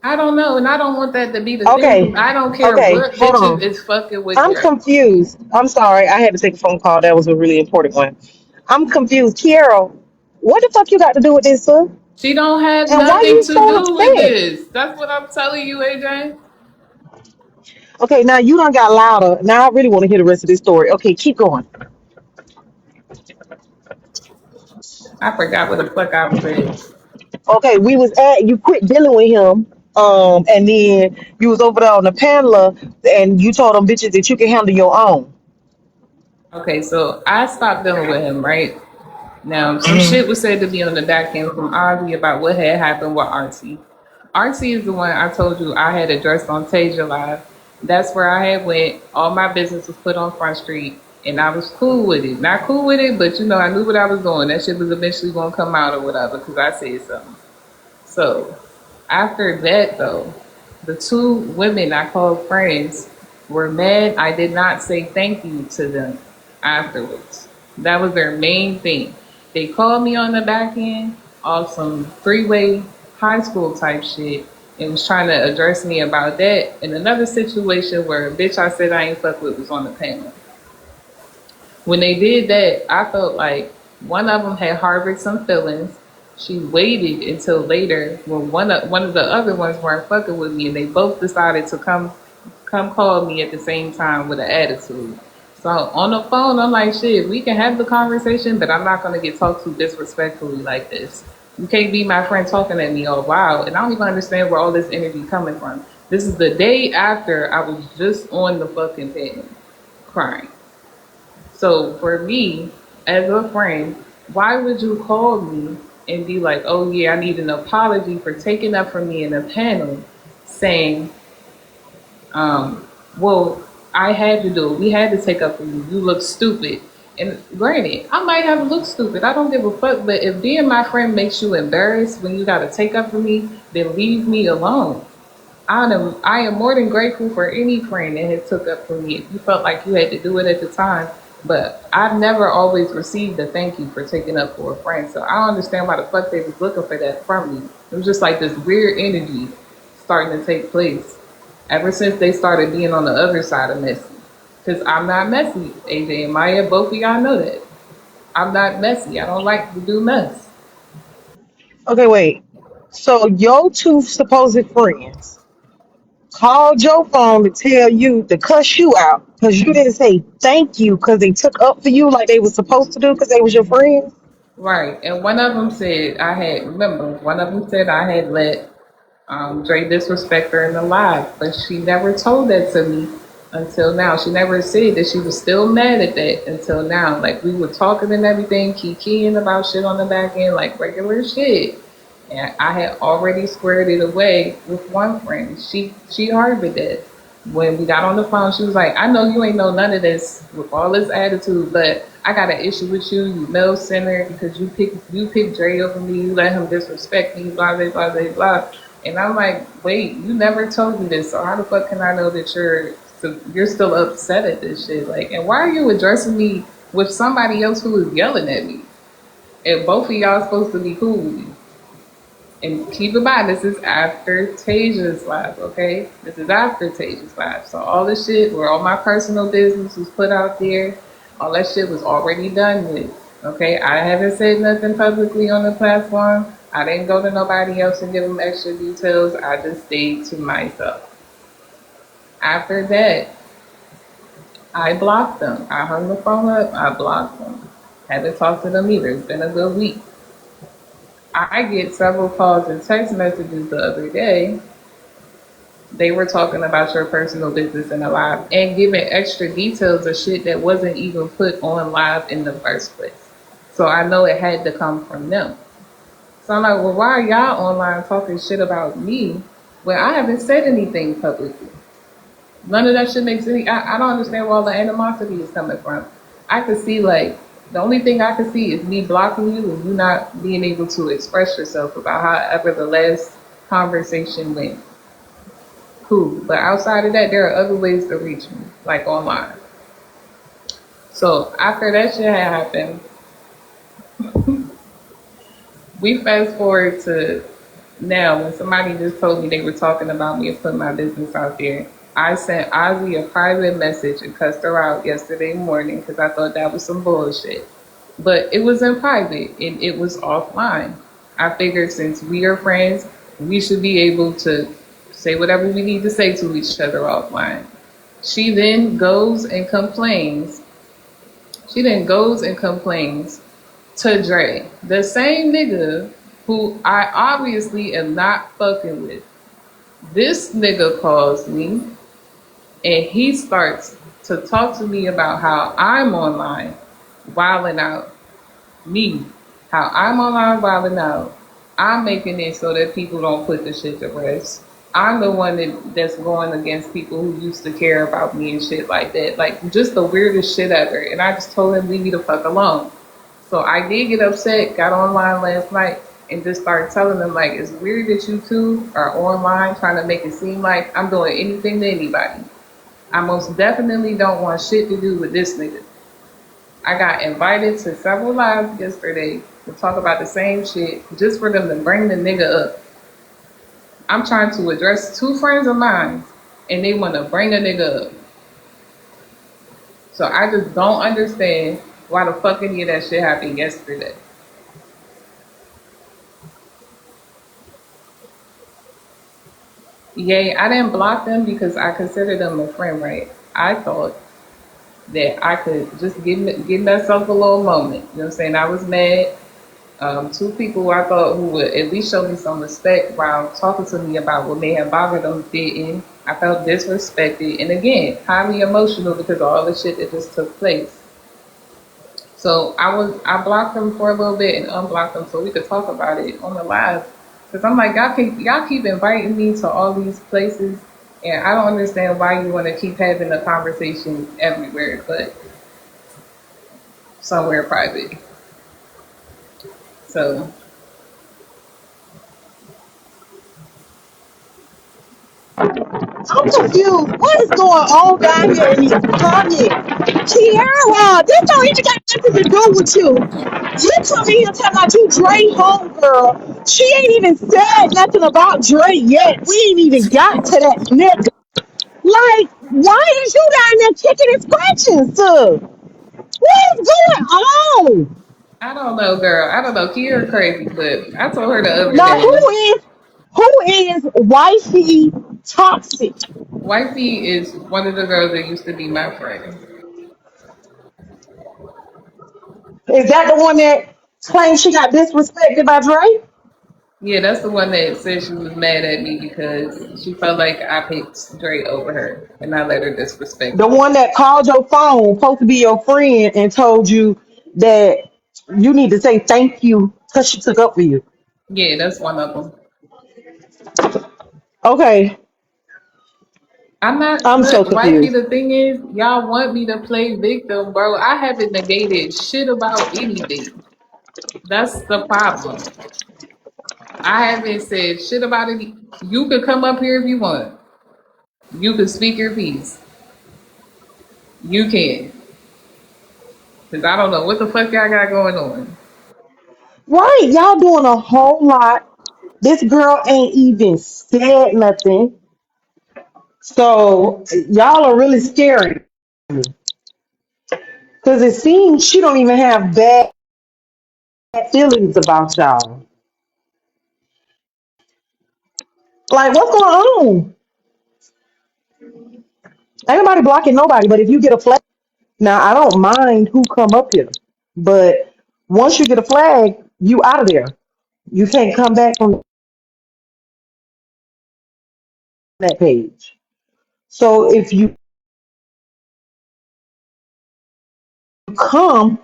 I don't know, and I don't want that to be the thing. Okay, 'Cause I don't care okay, what hold bitches on. is fucking with I'm her. confused. I'm sorry. I had to take a phone call. That was a really important one. I'm confused. Kiara, what the fuck you got to do with this, sir? She don't have And why nothing you to so do with upset? this. That's what I'm telling you, AJ. Okay, now you done got louder. Now I really want to hear the rest of this story. Okay, keep going. I forgot what the fuck I was saying. Okay, we was at you quit dealing with him. And then you was over there on the panel and you told them bitches that you can handle your own. Okay, so I stopped dealing with him, right? Now, some shit Mhm. was said to be on the back end from Ozzy about what had happened with RC. RC is the one I told you I had addressed on Tasia Live. That's where I had went. All my business was put on Front Street, and I was cool with it. Not cool with it, but I knew what I was doing. That shit was eventually gonna come out or whatever because I said something. So after that, though, the two women I called friends were mad. I did not say thank you to them afterwards. That was their main thing. They called me on the back end off some three-way high school type shit and was trying to address me about that. And another situation where a bitch I said I ain't fuck with was on the panel. When they did that, I felt like one of them had harbored some feelings. She waited until later when one of the other ones weren't fucking with me, and they both decided to come call me at the same time with an attitude. So on the phone, I'm like, shit, we can have the conversation, but I'm not gonna get talked to disrespectfully like this. You can't be my friend talking at me all wild, and I don't even understand where all this energy coming from. This is the day after I was just on the fucking panel, crying. So for me, as a friend, why would you call me and be like, oh yeah, I need an apology for taking up for me in a panel, saying, well, I had to do it. We had to take up for you. You look stupid. And granted, I might have looked stupid. I don't give a fuck. But if being my friend makes you embarrassed when you got to take up for me, then leave me alone. I am more than grateful for any friend that had took up for me if you felt like you had to do it at the time. But I've never always received a thank you for taking up for a friend. So I don't understand why the fuck they was looking for that from me. It was just like this weird energy starting to take place ever since they started being on the other side of messy. Because I'm not messy, AJ and Maya, both of y'all know that. I'm not messy. I don't like to do mess. Okay, wait. So your two supposed friends called your phone to tell you to cuss you out because you didn't say thank you because they took up for you like they were supposed to do because they was your friends. Right. And one of them said I had, remember, one of them said I had let Dre disrespect her in the live, but she never told that to me until now. She never said that she was still mad at that until now. Like we were talking and everything, kikiing about shit on the back end, like regular shit. And I had already squared it away with one friend. She harbored that. When we got on the phone, she was like, I know you ain't know none of this with all this attitude, but I got an issue with you, you male centered because you picked Dre over me, you let him disrespect me, blah blah blah blah blah. And I'm like, wait, you never told me this, so how the fuck can I know that you're still upset at this shit? Like, and why are you addressing me with somebody else who is yelling at me? And both of y'all supposed to be cool with me. And keep in mind, this is after Tasia's live, okay? This is after Tasia's live. So all the shit where all my personal business was put out there, all that shit was already done with, okay? I haven't said nothing publicly on the platform. I didn't go to nobody else and give them extra details. I just stayed to myself. After that, I blocked them. I hung the phone up. I blocked them. Haven't talked to them either. It's been a good week. I get several calls and text messages the other day. They were talking about your personal business in a live and giving extra details of shit that wasn't even put on live in the first place. So I know it had to come from them. So I'm like, well, why are y'all online talking shit about me when I haven't said anything publicly? None of that shit makes any. I don't understand where all the animosity is coming from. I could see like the only thing I could see is me blocking you and you not being able to express yourself about however the last conversation went. Cool, but outside of that, there are other ways to reach me, like online. So after that shit had happened, we fast forward to now when somebody just told me they were talking about me and putting my business out there. I sent Ozzy a private message and cussed her out yesterday morning because I thought that was some bullshit. But it was in private and it was offline. I figured since we are friends, we should be able to say whatever we need to say to each other offline. She then goes and complains. She then goes and complains to Dre, the same nigga who I obviously am not fucking with. This nigga calls me and he starts to talk to me about how I'm online wilding out. Me, how I'm online wilding out. I'm making it so that people don't put the shit to rest. I'm the one that's going against people who used to care about me and shit like that. Like just the weirdest shit ever. And I just told him leave me the fuck alone. So I did get upset, got online last night, and just started telling them like it's weird that you two are online trying to make it seem like I'm doing anything to anybody. I most definitely don't want shit to do with this nigga. I got invited to several lives yesterday to talk about the same shit just for them to bring the nigga up. I'm trying to address two friends of mine, and they want to bring a nigga up. So I just don't understand why the fuck any of that shit happened yesterday. Yay, I didn't block them because I consider them a friend, right? I thought that I could just give myself a little moment. You know what I'm saying? I was mad. Two people I thought who would at least show me some respect while talking to me about what may have bothered them didn't. I felt disrespected and again, highly emotional because of all the shit that just took place. So I blocked them for a little bit and unblocked them so we could talk about it on the live. Cause I'm like y'all keep inviting me to all these places, and I don't understand why you want to keep having a conversation everywhere, but somewhere private. So I'm confused. What is going on down here in these comments? Tiara, this don't even got nothing to do with you. You come in here talking about you Dre home girl. She ain't even said nothing about Dre yet. We ain't even got to that nigga. Like, why is you down there kicking and scratching, sir? What is going on? I don't know, girl. I don't know. Kiera crazy, but I told her the other Now, day. who is wifey toxic? Wifey is one of the girls that used to be my friend. Is that the one that claims she got disrespected by Dre? Yeah, that's the one that said she was mad at me because she felt like I picked Dre over her and I let her disrespect The me. one that called your phone, supposed to be your friend, and told you that you need to say thank you because she took up for you. Yeah, that's one of them. Okay, I'm not, I'm so look, wifey, confused. the thing is, y'all want me to play victim, bro. I haven't negated shit about anything. That's the problem. I haven't said shit about it. You could come up here if you want. You could speak your piece. You can. Because I don't know what the fuck y'all got going on. Right, y'all doing a whole lot. This girl ain't even said nothing. So y'all are really scary. Because it seems she don't even have bad feelings about y'all. Like, what's going on? Ain't nobody blocking nobody, but if you get a flag, now I don't mind who come up here. But once you get a flag, you out of there. You can't come back from that page. So if you come,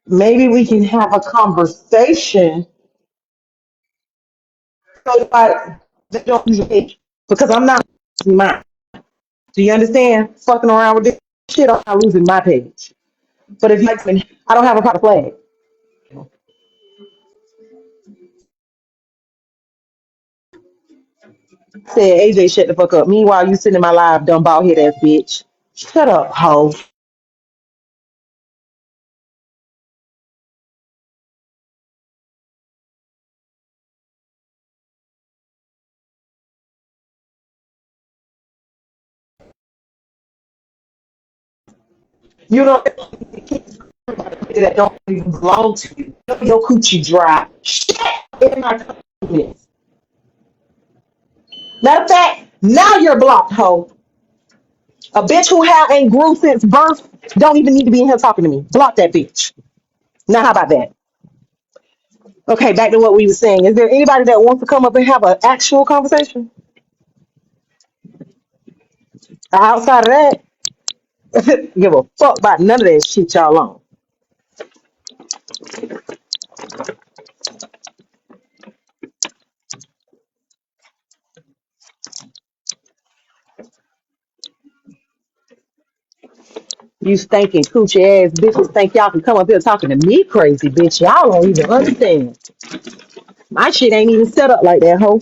maybe we can have a conversation. So they don't use your page because I'm not losing mine. Do you understand? Fucking around with this shit, I'm not losing my page. But if you like me, I don't have a proper flag. I said AJ, shut the fuck up. Meanwhile, you sitting in my live, dumb bald head ass bitch. Shut up, hoe. You don't that don't even belong to you. Your coochie dry. Shit in my comments. Matter of fact, now you're blocked, hoe. A bitch who ain't grew since birth don't even need to be in here talking to me. Block that bitch. Now how about that? Okay, back to what we were saying. Is there anybody that wants to come up and have an actual conversation? Outside of that, give a fuck about none of that shit y'all on. You stinking coochie ass bitches think y'all can come up here talking to me crazy, bitch. Y'all don't even understand. My shit ain't even set up like that, hoe.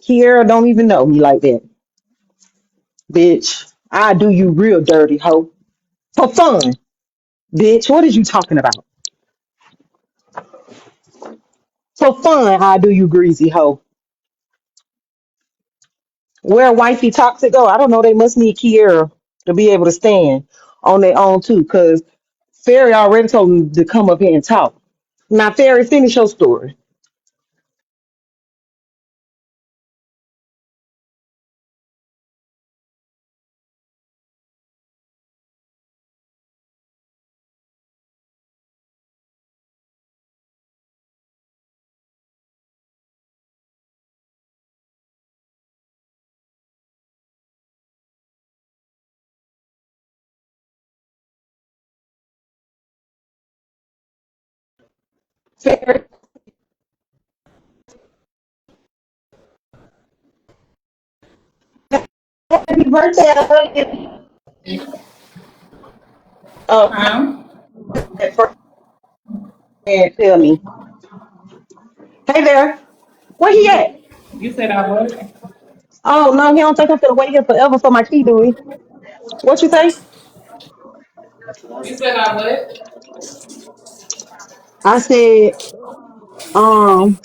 Kiera don't even know me like that, bitch. I do you real dirty, hoe. For fun. Bitch, what is you talking about? So fun, I do you greasy hoe. Where wifey toxic go? I don't know. They must need Kiera to be able to stand on their own too, because Fairy already told them to come up here and talk. Now, Fairy, finish your story. Fairy, happy birthday. I love you. Huh? That first man tell me, hey there, where he at? You said I would. Oh no, he don't think I'm gonna wait here forever for my key, do he? What you say? You said I would. I said, um,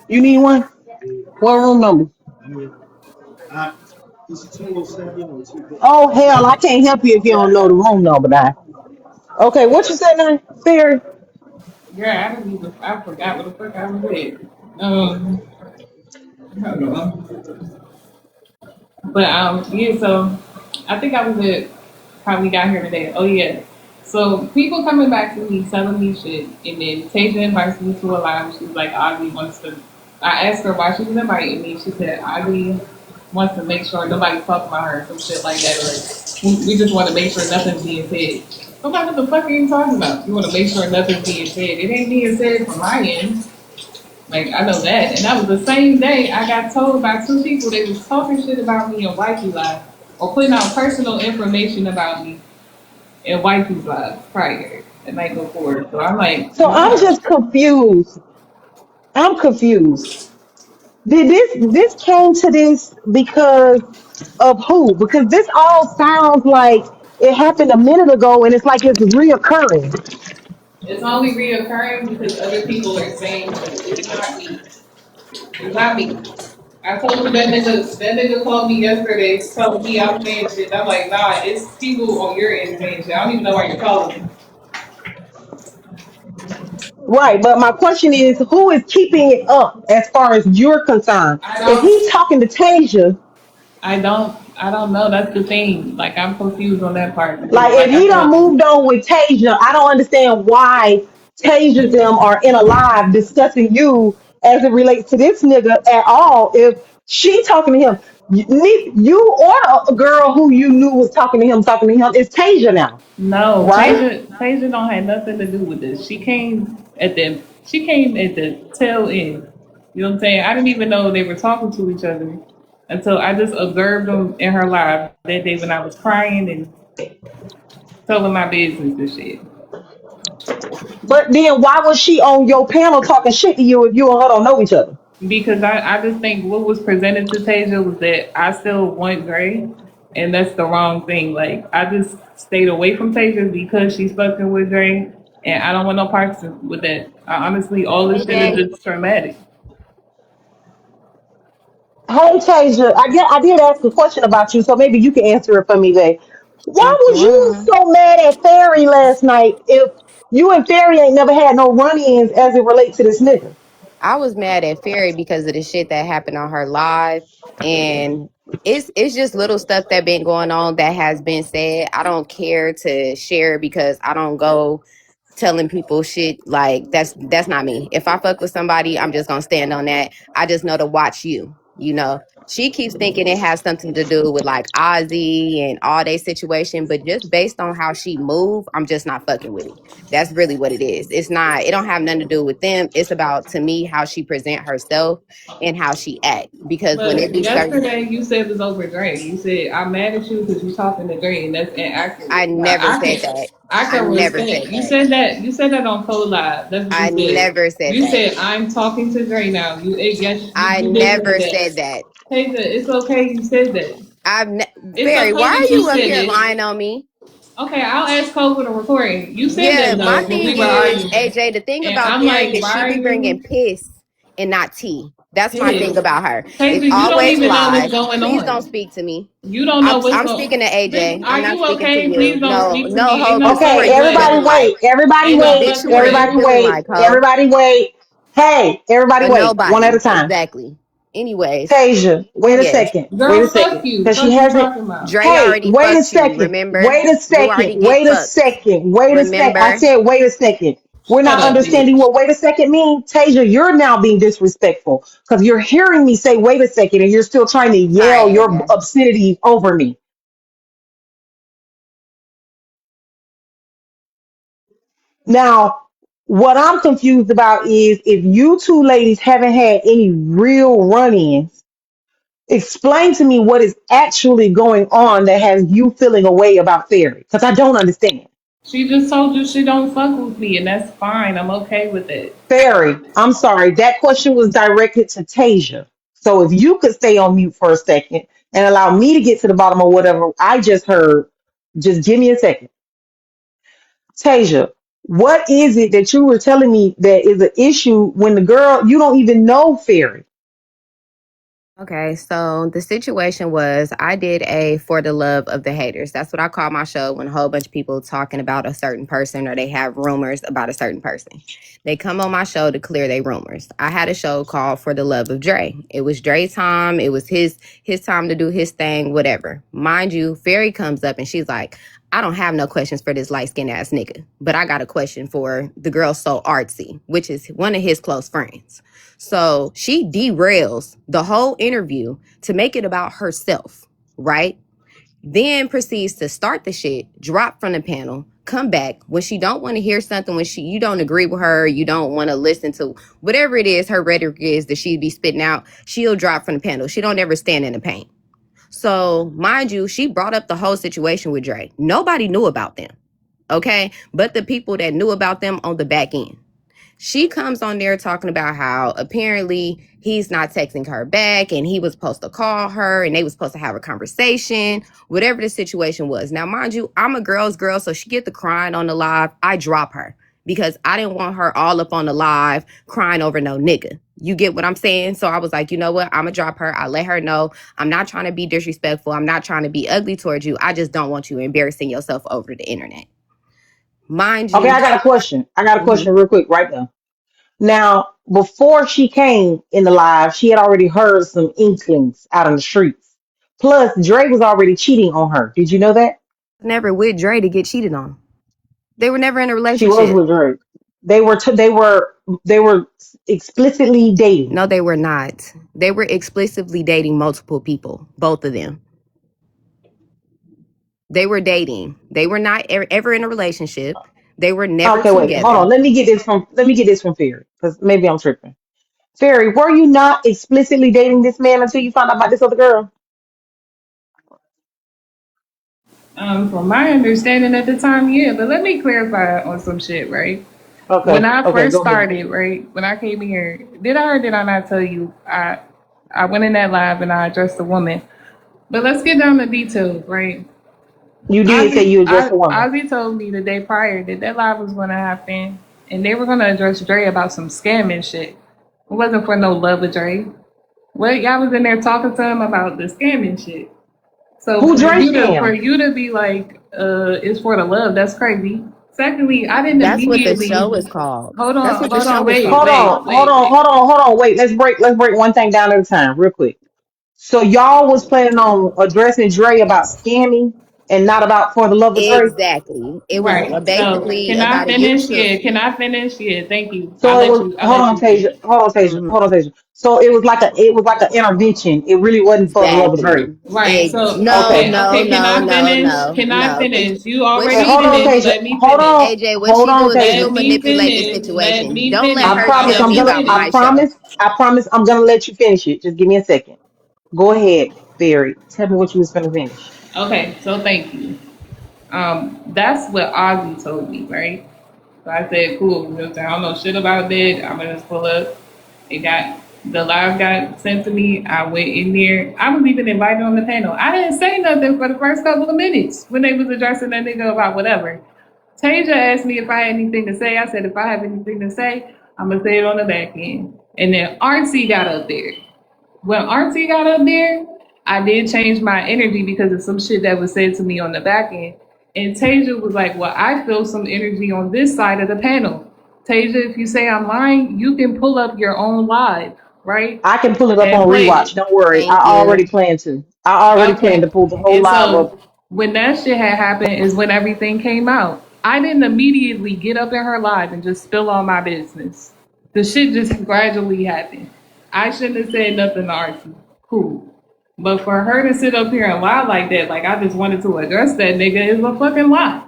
you need one? What room number? Oh hell, I can't help you if you don't know the room number now. Okay, what you say now, Fairy? Yeah, I didn't even. I forgot what the fuck I was with. Um, hold on. But yeah. So I think I was at how we got here today. Oh yeah. So people coming back to me telling me shit, and then Tasia invites me to a live. She's like, Ivy wants to. I asked her why she was inviting me. She said Ivy wants to make sure nobody's talking about her, some shit like that. Like we just want to make sure nothing's being said. I'm like, what the fuck are you talking about? You want to make sure nothing's being said. It ain't being said from my end. Like I know that, and that was the same day I got told by two people they was talking shit about me on Wifey Live or putting out personal information about me in Wifey's Live prior the night before. So I'm like, So I'm nah, just confused. I'm confused. Did this came to this because of who? Because this all sounds like it happened a minute ago, and it's like it's reoccurring. it's only reoccurring because other people are saying shit. It's not me. It's not me. I told him that nigga. That nigga called me yesterday, telling me I'm saying shit. I'm like, nah, it's people on your end saying shit. I don't even know why you're calling me. Right, but my question is, who is keeping it up as far as you're concerned? I If don't. he's talking to Tasia, I don't know. That's the thing. Like I'm confused on that part because, like if like I he done said, moved on with Tasia, I don't understand why Tasia them are in a live discussing you as it relates to this nigga at all. If she talking to him, you or a girl who you knew was talking to him, is Tasia now, no, right? Tasia don't have nothing to do with this. She came at the tail end. You know what I'm saying? I didn't even know they were talking to each other until I just observed them in her live that day when I was crying and telling my business and shit. But then why was she on your panel talking shit to you if you and her don't know each other? Because I just think what was presented to Tasia was that I still want Gray, and that's the wrong thing. Like I just stayed away from Tasia because she's fucking with Gray, and I don't want no parts with that. Honestly, all this shit is Hey, just traumatic Hey Tasia, I did ask a question about you, so maybe you can answer it for me, babe. Why which was you one? so mad at Fairy last night if you and Fairy ain't never had no run-ins as it relates to this nigga? I was mad at Fairy because of the shit that happened on her live, and it's just little stuff that been going on that has been said. I don't care to share because I don't go telling people shit like that's not me. If I fuck with somebody, I'm just gonna stand on that. I just know to watch you. You know, she keeps thinking it has something to do with like Ozzy and all they situation, but just based on how she move, I'm just not fucking with it. That's really what it is. It's not. It don't have nothing to do with them. It's about to me how she present herself and how she act. Because when it But be certain, yesterday you said it was over Gray. You said I'm mad at you because you're talking to Gray, and that's I inaccurate. never said that. I I can never respect. said You that. said that. You said that on Code Live. That's what you I said. never said You that. said I'm talking to Gray now. You yes, I you did say never that. said that. Hey, it's okay. You said that. It's Barry, why okay that are you you up said here this. lying on me? Okay, I'll ask Cole for the recording. You said Yeah, that my though when we thing were is, arguing, AJ, the thing and about I'm Barry like, is she why are be bringing you piss and not tea. That's my thing pissed? about her. It's Tasia, you don't always even know what's lies. going Please don't on. speak to me. You don't know I'm what's I'm going. speaking to Bitch, AJ. are I'm not you speaking to okay? you. Please don't No, speak to no, me. Ain't ho, no because this Okay, what fucking you everybody feeling way. like. wait. Everybody Ain't no wait. This is fucking what you way. Everybody feeling wait. like, ho. Everybody wait. Hey, everybody A wait. One at nobody. a time. Exactly. Anyways, Tasia, wait a yes. second. Wait a Girl, fuck second. you. Because she Fuck you hasn't. talking about. Dre Hey, already wait a fucked you, second. remember? Wait a You second. already get Wait a fucked. second. Wait a sec. I Remember? said, wait a second. We're Shut not up, understanding bitch. what wait a second means. Tasia, you're now being disrespectful because you're hearing me say wait a second and you're still trying to yell Sorry, your AJ. obscenities over me. Now, what I'm confused about is if you two ladies haven't had any real run ins, explain to me what is actually going on that has you feeling a way about Fairy because I don't understand. She just told you she don't fuck with me, and that's fine. I'm okay with it. Fairy, I'm sorry, that question was directed to Tasia. So if you could stay on mute for a second and allow me to get to the bottom of whatever I just heard, just give me a second. Tasia, what is it that you were telling me that is an issue when the girl, you don't even know Fairy? Okay, so the situation was I did a For the Love of the Haters. That's what I call my show when a whole bunch of people talking about a certain person or they have rumors about a certain person. They come on my show to clear their rumors. I had a show called For the Love of Dre. It was Dre's time. It was his time to do his thing, whatever. Mind you, Fairy comes up and she's like, I don't have no questions for this light skinned ass nigga, but I got a question for the girl so artsy, which is one of his close friends. So she derails the whole interview to make it about herself, right? Then proceeds to start the shit, drop from the panel, come back when she don't want to hear something, when you don't agree with her, you don't want to listen to whatever it is her rhetoric is that she'd be spitting out, she'll drop from the panel. She don't ever stand in the paint. So mind you, she brought up the whole situation with Dre. Nobody knew about them, okay? But the people that knew about them on the back end. She comes on there talking about how apparently he's not texting her back and he was supposed to call her and they was supposed to have a conversation, whatever the situation was. Now, mind you, I'm a girl's girl, so she get the crying on the live. I drop her because I didn't want her all up on the live crying over no nigga. You get what I'm saying? So I was like, you know what? I'm going to drop her. I let her know I'm not trying to be disrespectful. I'm not trying to be ugly towards you. I just don't want you embarrassing yourself over the internet. Mind Okay, you, I got a question. I got a mhm, question real quick right now. Now, before she came in the live, she had already heard some inklings out in the streets. Plus, Dre was already cheating on her. Did you know that? never with Dre to get cheated on. They were never in a She was relationship. with Dre. They were explicitly dating. No, they were not. They were explicitly dating multiple people, both of them. They were dating. They were not ever in a relationship. They were never Okay, wait, hold together. on. Let me get this from Fairy, because maybe I'm tripping. Fairy, were you not explicitly dating this man until you found out about this other girl? From my understanding at the time, yeah. But let me clarify on some shit, right? When Okay, I okay, first go ahead. started, right, when I came here, did I or did I not tell you I went in that live and I addressed a woman. But let's get down to details, right? You did say you addressed a woman. Ozzy told me the day prior that that live was going to happen, and they were going to address Dre about some scamming shit. It wasn't for no love of Dre. Well, y'all was in there talking to him about the scamming shit. So Who for Dre you to scammed? be like, it's for the love, that's crazy. Secondly, I didn't That's what the immediately show is called. That's what the hold on, show is wait, Hold called. on, wait, hold wait, on, wait. hold on, hold on. Wait, let's break one thing down at a time, real quick. So y'all was planning on addressing Dre about scamming and not about for the love of Dre. Exactly. It was Right. So basically can I about a finish? YouTube. Yeah, can I finish? Yeah, thank you. So it was I'll let you finish. Mhm. Hold on, Tasia. So it was like an intervention. It really wasn't for the love of Dre. Exactly. Right. So No, Okay. no, can no, I no, finish? no, Can I no. Because finish? You what Wait, already she hold on, do, finished. Tasia. Let me Hold finish. on, AJ, what hold she do on, is she'll Let Tasia. me manipulate the finish. Let situation. me Don't let finish. I her promise Let tell I'm me me gonna about finish. I my show. promise I promise I'm gonna let you finish it. Just give me a second. Go ahead, Barry. Tell me what you was gonna finish. Okay. So thank you. That's what Ozzy told me, right? So I said, cool. You know what I'm saying? I don't know shit about that. I'm gonna just pull up. It got The live got sent to me. I went in there. I was even invited on the panel. I didn't say nothing for the first couple of minutes when they was addressing that nigga about whatever. Tasia asked me if I had anything to say. I said if I have anything to say, I'm gonna say it on the back end. And then RC got up there. When RC got up there, I did change my energy because of some shit that was said to me on the back end. And Tasia was like, well, I feel some energy on this side of the panel. Tasia, if you say I'm lying, you can pull up your own live, right? I can pull it up And on play rewatch. it. Don't worry. I Thank already you. plan to. I already plan to Okay. pull the whole And live up. so when that shit had happened is when everything came out. I didn't immediately get up in her live and just spill all my business. The shit just gradually happened. I shouldn't have said nothing to Archie. Cool. But for her to sit up here and lie like that, like I just wanted to address that nigga is a fucking lie.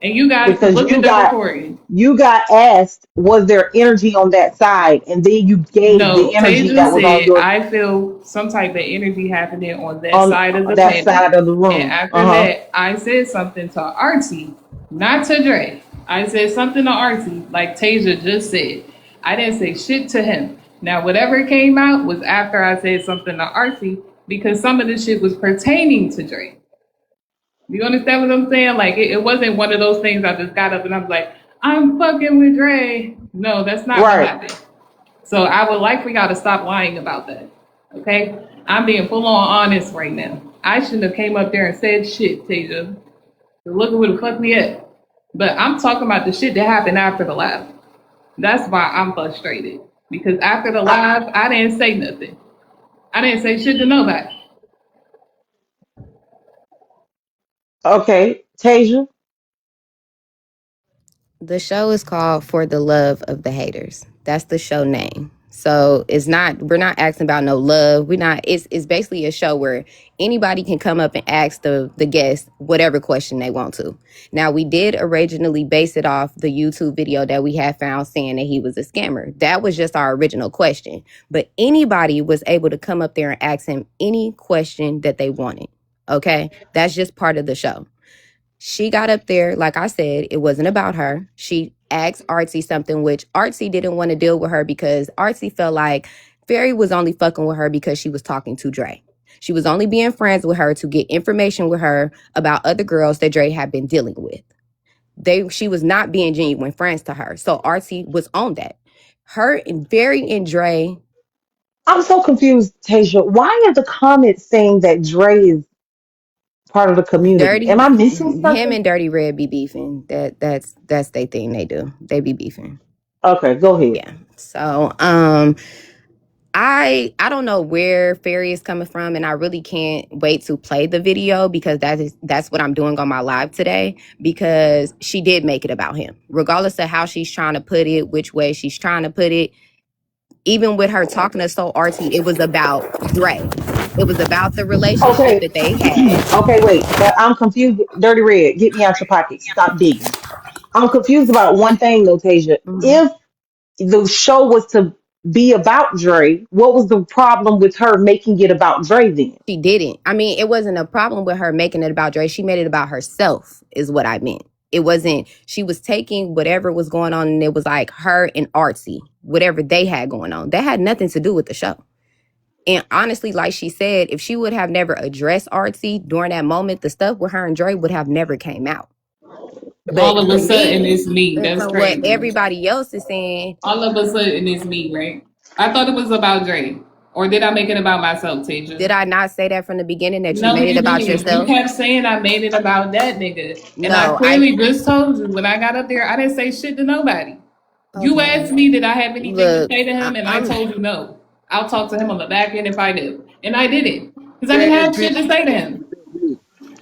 And you guys can Because look at the recording. you got asked, was there energy on that side? And then you gave No, the energy Tasia that was on said, your I feel some type of energy happening on that on side of the that panel. side of the And room. after Uh-huh. that, I said something to Artsy, not to Dre. I said something to Artsy, like Tasia just said. I didn't say shit to him. Now, whatever came out was after I said something to Artsy because some of the shit was pertaining to Dre. You understand what I'm saying? Like, it wasn't one of those things I just got up and I was like, I'm fucking with Dre. No, that's not what Right. happened. So I would like for y'all to stop lying about that. Okay? I'm being full on honest right now. I shouldn't have came up there and said shit, Tasia. Look at what the fuck me up. But I'm talking about the shit that happened after the live. That's why I'm frustrated. Because after the I, live, I didn't say nothing. I didn't say shit to nobody. okay, Tasia. The show is called For the Love of the Haters. That's the show name. So it's not, we're not asking about no love. We're not, it's basically a show where anybody can come up and ask the guest whatever question they want to. Now we did originally base it off the YouTube video that we had found saying that he was a scammer. That was just our original question. But anybody was able to come up there and ask him any question that they wanted. Okay? That's just part of the show. She got up there, like I said, it wasn't about her. She asked Artsy something, which Artsy didn't want to deal with her because Artsy felt like Fairy was only fucking with her because she was talking to Dre. She was only being friends with her to get information with her about other girls that Dre had been dealing with. She was not being genuine friends to her. So Artsy was on that. Her and Fairy and Dre, I'm so confused, Tasia. Why are the comments saying that Dre is part of the community? Am Dirty, I missing him something? and Dirty Red be beefing. That's their thing they do. They be beefing. Okay, go ahead. Yeah. So I don't know where Fairy is coming from, and I really can't wait to play the video because that's what I'm doing on my live today. Because she did make it about him, regardless of how she's trying to put it, which way she's trying to put it. Even with her talking to So Artsy, it was about Dre. It was about the relationship Okay, that they had. okay, wait. But I'm confused. Dirty Red, get me out your pocket. Stop digging. I'm confused about one thing, though, Tasia. Mhm. If the show was to be about Dre, what was the problem with her making it about Dre then? She didn't. I mean, it wasn't a problem with her making it about Dre. She made it about herself, is what I meant. It wasn't, she was taking whatever was going on, and it was like her and Artsy, whatever they had going on. That had nothing to do with the show. And honestly, like she said, if she would have never addressed Artsy during that moment, the stuff with her and Dre would have never came out. But All of a from sudden, me, it's me. and That's from what crazy. everybody else is saying, All of a sudden, it's me, right? I thought it was about Drake. Or did I make it about myself, did Tasia? I not say that from the beginning that you No, made it you about didn't. You yourself? kept saying I made it about that nigga. And I No, I, clearly just told you when I got up there, I didn't say shit to nobody. You okay. asked me, did I have anything to Look, say to him? And I I'm told you no. I'll talk to him on the back end if I do. And I didn't. Because I didn't have shit to say to him.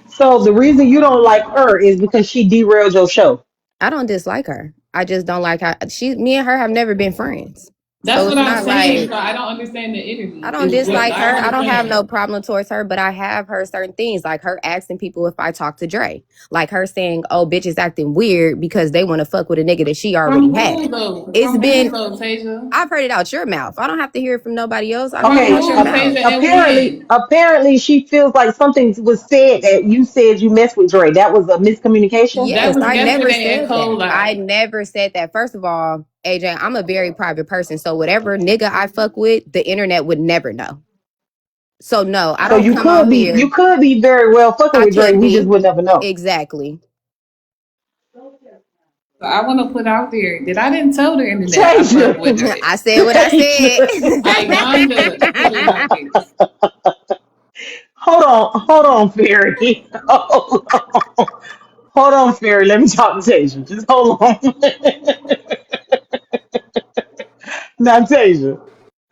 So the reason you don't like her is because she derailed your show. I don't dislike her. I just don't like how me and her have never been friends. That's So what it's I'm not saying. like So I don't understand the I energy. don't Is what dislike I don't her. I don't have no understand. problem towards her, but I have heard certain things, like her asking people if I talk to Dre. Like her saying, oh, bitch is acting weird because they want to fuck with a nigga that she already From who had. though? It's From who been, though, Tasia? I've heard it out your mouth. I don't have to hear it from nobody else. I heard it From out Okay, your who, mouth. Tasia, and when? apparently she feels like something was said that you said you messed with Dre. That was a miscommunication. That Yes, was I never yesterday at said that. Cold I Live. never said that. First of all, AJ, I'm a very private person, so whatever nigga I fuck with, the internet would never know. So no, I So don't come on you here. could be very well fucking I with Dre. could We just be. would never know. Exactly. So I want to put out there that I didn't tell the internet I fuck Tasia, with Dre. I said what I said. Tasia. I ain't gonna put it out there. Hold on, Fairy. Hold on, Fairy. Let me talk to Tasia. Just hold on. Now, Tasia,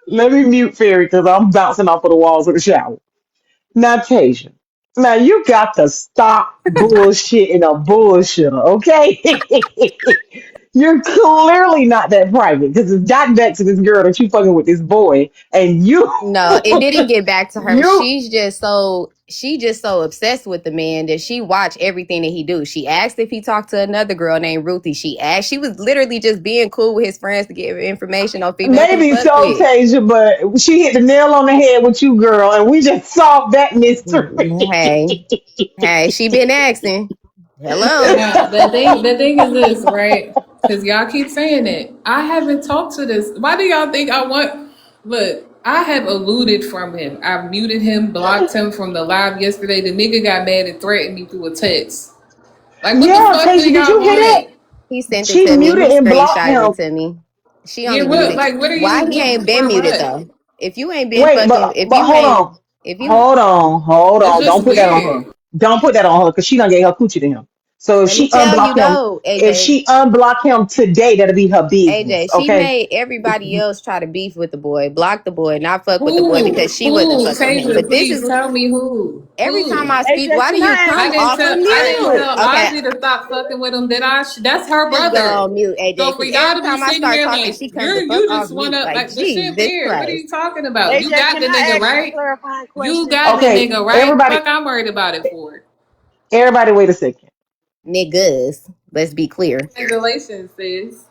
let me mute Fairy because I'm bouncing off of the walls of the shower. Now, Tasia, now you got to stop bullshitting a bullshitter, okay? You're clearly not that private because it's gotten back to this girl that you fucking with this boy, and you, No, it didn't get back to her. you She just so obsessed with the man that she watched everything that he do. She asked if he talked to another girl named Ruthie. She was literally just being cool with his friends to get information on females he maybe fucked so, with. Tasia, but she hit the nail on the head with you, girl, and we just solved that mystery. Hey, hey, she been asking. Hello. Now the thing is this, right? Because y'all keep saying it. I haven't talked to this. Why do y'all think I want? Look, I have eluded from him. I've muted him, blocked him from the live yesterday. The nigga got mad and threatened me through a text. Like, what the Yeah, fuck do Tasia, did y'all you hear that? want? He sent it She to me. muted He and blocked screenshotted him. it to me. She Yeah, only what? muted. Like, what are Why you? he What ain't been for? muted What? though? If you ain't been Wait, fucking, if but you hold ain't, on, if you, hold It's on. just Don't put that on her. weird. Don't put that on her because she done gave her coochie to him. So let me tell you though, if AJ, she unblock him today, that'll be her business. AJ, she Okay. made everybody else try to beef with the boy, block the boy, not fuck with the boy Who? because she wasn't Who? fucking with him. Tasia, But this please is tell me who. every time I Who? speak. AJ, Why do can you I ask come you? off of I didn't mute? tell Okay, Ozzy to stop fucking with him. Did I? That's her just go brother. on mute, So AJ, for because y'all every to be time I sitting start here talking, like she comes the fuck you off just mute. wanna Like like the shit Jesus weird. What are Christ, you talking about? You AJ, got can the I nigga ask you a right. clarifying You question? got the Okay, nigga right. everybody, Fuck, I'm worried about it for. wait a second. niggas. Let's be clear. Congratulations, sis.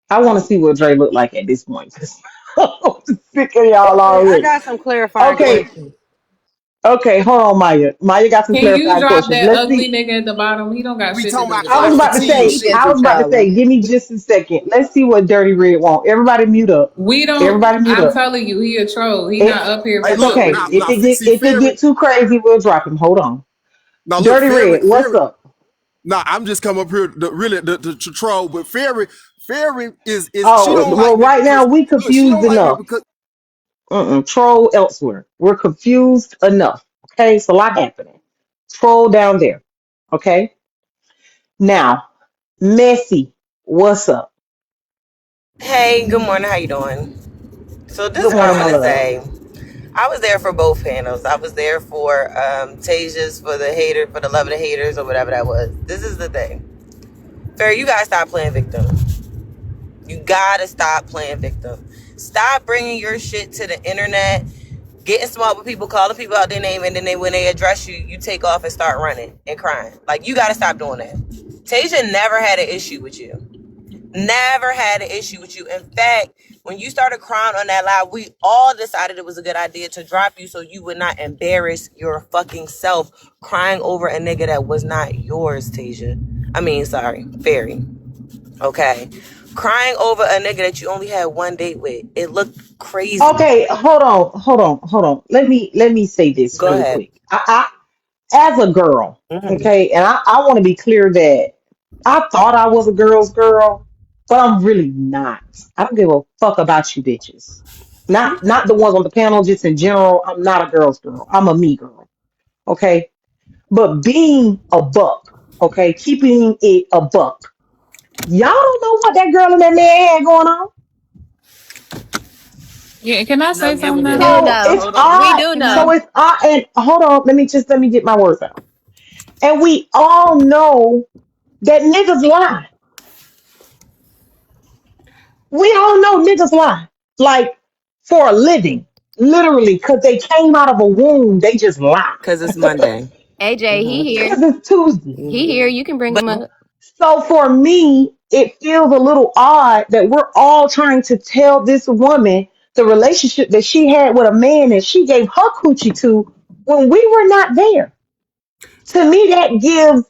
I want to see what Dre look like at this point. 'Cause I'm sick of y'all Okay, I already. got some clarifying Okay, questions. okay, hold on, Maya. Maya got some Can you clarifying drop questions. that Let's ugly see. nigga at the bottom? He don't got We shit to talking do about with this. He just I be was about to trolling. say, give me just a second. Let's see what Dirty Red want. Everybody mute up. We don't. Everybody mute I'm up. telling you, he a troll. He not It up here hey, for it's look, no okay. now, If now, reason. see, it Ferry, get too crazy, we'll drop him. Hold on. now look, Dirty Red, what's Ferry, up? now I'm just come up here to really to troll, but Ferry is she Oh, don't like well, me right now because we look, she confused don't like me enough. because Troll elsewhere. We're confused enough. Okay, it's a lot happening. Troll down there. Okay. Now, Messy, what's up? Hey, good morning. How you doing? So this Good is what morning, I'm my gonna love. say. I was there for both panels. I was there for Tasia's for the hater, for the love of the haters, or whatever that was. This is the thing. Fair, you gotta stop playing victim. You gotta stop playing victim. Stop bringing your shit to the internet, getting smart with people, calling people out their name, and then when they address you, you take off and start running and crying. Like, you gotta stop doing that. Tasia never had an issue with you. Never had an issue with you. In fact, when you started crying on that live, we all decided it was a good idea to drop you so you would not embarrass your fucking self crying over a nigga that was not yours, Tasia. I mean, sorry, Fairy. Okay. Crying over a nigga that you only had one date with. It looked crazy. Okay, hold on. Let me say this Go really ahead. quick. As a girl, Mm-hmm. okay, and I want to be clear that I thought I was a girl's girl, but I'm really not. I don't give a fuck about you bitches. Not the ones on the panel, just in general. I'm not a girl's girl. I'm a me girl. Okay. But being a buck, okay, keeping it a buck. Y'all don't know what that girl and that man had going on. Yeah, can I No, say yeah, something we We now? do did. So know. it's Hold on. We odd. do Can I? So know. it's odd. And hold on, let me get my words out. And we all know that niggas lie. We all know niggas lie. Like for a living. Literally, because they came out of a womb, they just lie. Because it's Monday. AJ, he Mm-hmm. here. Because it's Tuesday. He here. You can bring But him up. So for me, it feels a little odd that we're all trying to tell this woman the relationship that she had with a man that she gave her coochie to when we were not there. To me, that gives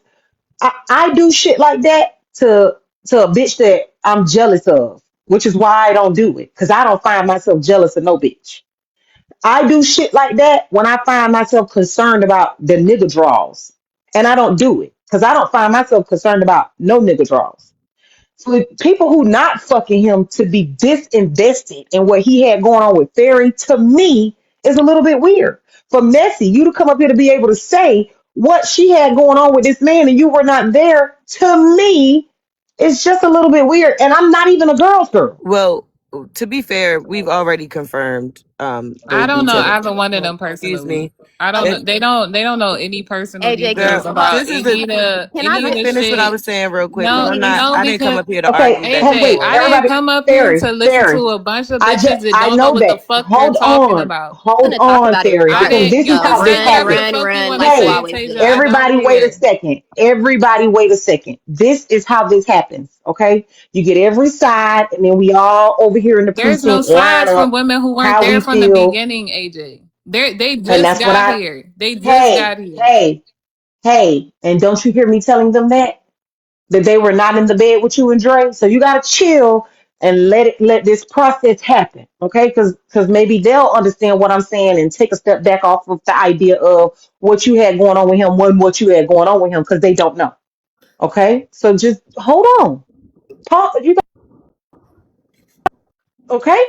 I do shit like that to a bitch that I'm jealous of, which is why I don't do it. Cause I don't find myself jealous of no bitch. I do shit like that when I find myself concerned about the nigga draws. And I don't do it. Cause I don't find myself concerned about no nigga draws. For people who not fucking him to be disinvested in what he had going on with Ferry, to me, is a little bit weird. For Messy, you to come up here to be able to say what she had going on with this man and you were not there, to me, it's just a little bit weird. And I'm not even a girl's girl. Well, to be fair, we've already confirmed I the don't know details. either one of them Excuse personally. me. I don't know. It, They don't know any personal AJ, can details you girl, come up? about this is a. Can I any Let of me say? the finish what I shit. was saying real quick because No, I'm not. no, I didn't come because up here to Okay, argue back and AJ, wait, I forth. didn't everybody, come up here Fairy, to listen Fairy. to a bunch of bitches that I don't know know what the that. fuck they're talking about. Hold Gonna talk on, about it Fairy, real I because quick. didn't. this You is can how this say whatever happened. the Run, fuck you run, want to like you say, Hey, always Tasia. do. I don't everybody, do wait a that. second. Everybody, wait a second. This is how this happens. Okay, you get every side, and then we all over here in the There's no precinct line sides from up women who weren't how there we from the feel, beginning, AJ. They and just that's what got I. here. They just Hey, got here. hey, hey, and don't you hear me telling them that they were not in the bed with you and Dre? So you gotta chill and let this process happen, okay? Because maybe they'll understand what I'm saying and take a step back off of the idea of what you had going on with him, what you had going on with him, because they don't know. Okay, so just hold on. Paul, okay?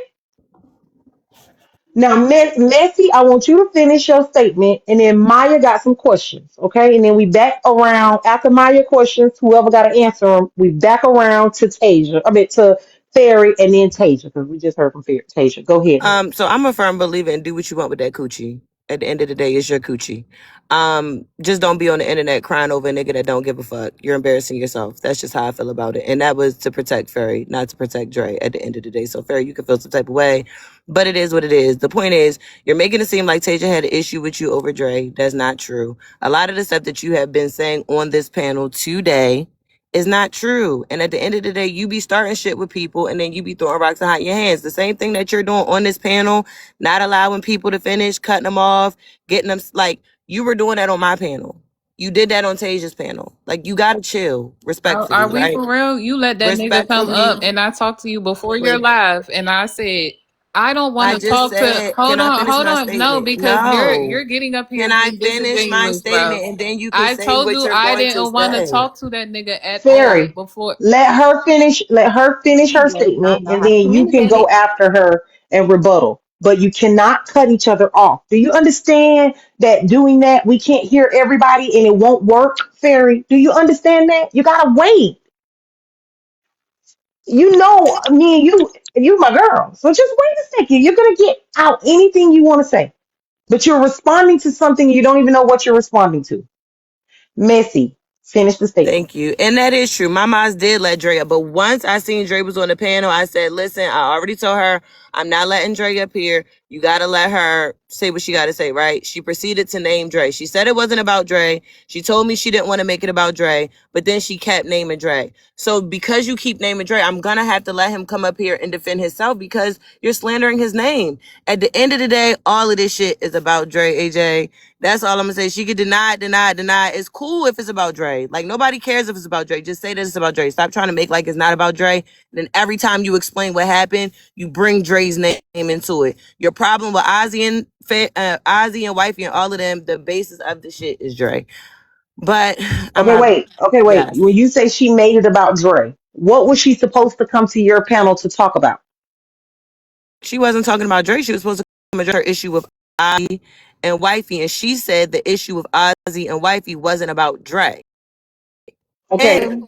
Now, Messy, I want you to finish your statement, and then Maya got some questions, okay? And then we back around after Maya questions. Whoever got to answer them, we back around to Tasia. I mean to Fairy, and then Tasia because we just heard from Tasia. Go ahead, honey. So I'm a firm believer in do what you want with that coochie. At the end of the day, it's your coochie. Just don't be on the internet crying over a nigga that don't give a fuck. You're embarrassing yourself. That's just how I feel about it. And that was to protect Ferry, not to protect Dre at the end of the day. So Ferry, you can feel some type of way, but it is what it is. The point is, you're making it seem like Tasia had an issue with you over Dre. That's not true. A lot of the stuff that you have been saying on this panel today is not true. And at the end of the day, you be starting shit with people and then you be throwing rocks and hiding your hands. The same thing that you're doing on this panel, not allowing people to finish, cutting them off, getting them like you were doing that on my panel. You did that on Tasia's panel. Like you gotta chill, Are respectfully, we right? for real? You let that nigga come up Respectfully. and I talked to you before your Wait, live and I said, I don't want I to just talk to said, can I finish hold my on. No, statement? because you're No. getting up here Can I being finish my disingenuous, bro. statement and then you can I say told what you you're I going to didn't want to say? talk to that nigga at all Fairy, before. let her finish. Let her finish He her does not statement, know and how to then you can communicate. go after her and rebuttal. But you cannot cut each other off. Do you understand that doing that we can't hear everybody and it won't work, Fairy? Do you understand that? You gotta wait. You know, me and you my girl. So just wait a second. You're gonna get out anything you want to say, but you're responding to something you don't even know what you're responding to. Messy. Finish the statement. Thank you. And that is true. My moms did let Dre up. But once I seen Dre was on the panel, I said, listen, I already told her I'm not letting Dre up here. You got to let her say what she got to say, right? She proceeded to name Dre. She said it wasn't about Dre. She told me she didn't want to make it about Dre, but then she kept naming Dre. So because you keep naming Dre, I'm going to have to let him come up here and defend himself because you're slandering his name. At the end of the day, all of this shit is about Dre, AJ. That's all I'm gonna say. She could deny. It's cool if it's about Dre. Like nobody cares if it's about Dre. Just say that it's about Dre. Stop trying to make like it's not about Dre. Then every time you explain what happened, you bring Dre's name into it. Your problem with Ozzy and Wifey and all of them, the basis of the shit is Dre. But I'm Okay, not. wait. Okay, wait. Yes, When you say she made it about Dre, what was she supposed to come to your panel to talk about? she wasn't talking about Dre. She was supposed to come address her issue with Ozzy and Wifey, and she said the issue with Ozzy and Wifey wasn't about Dre. Okay, And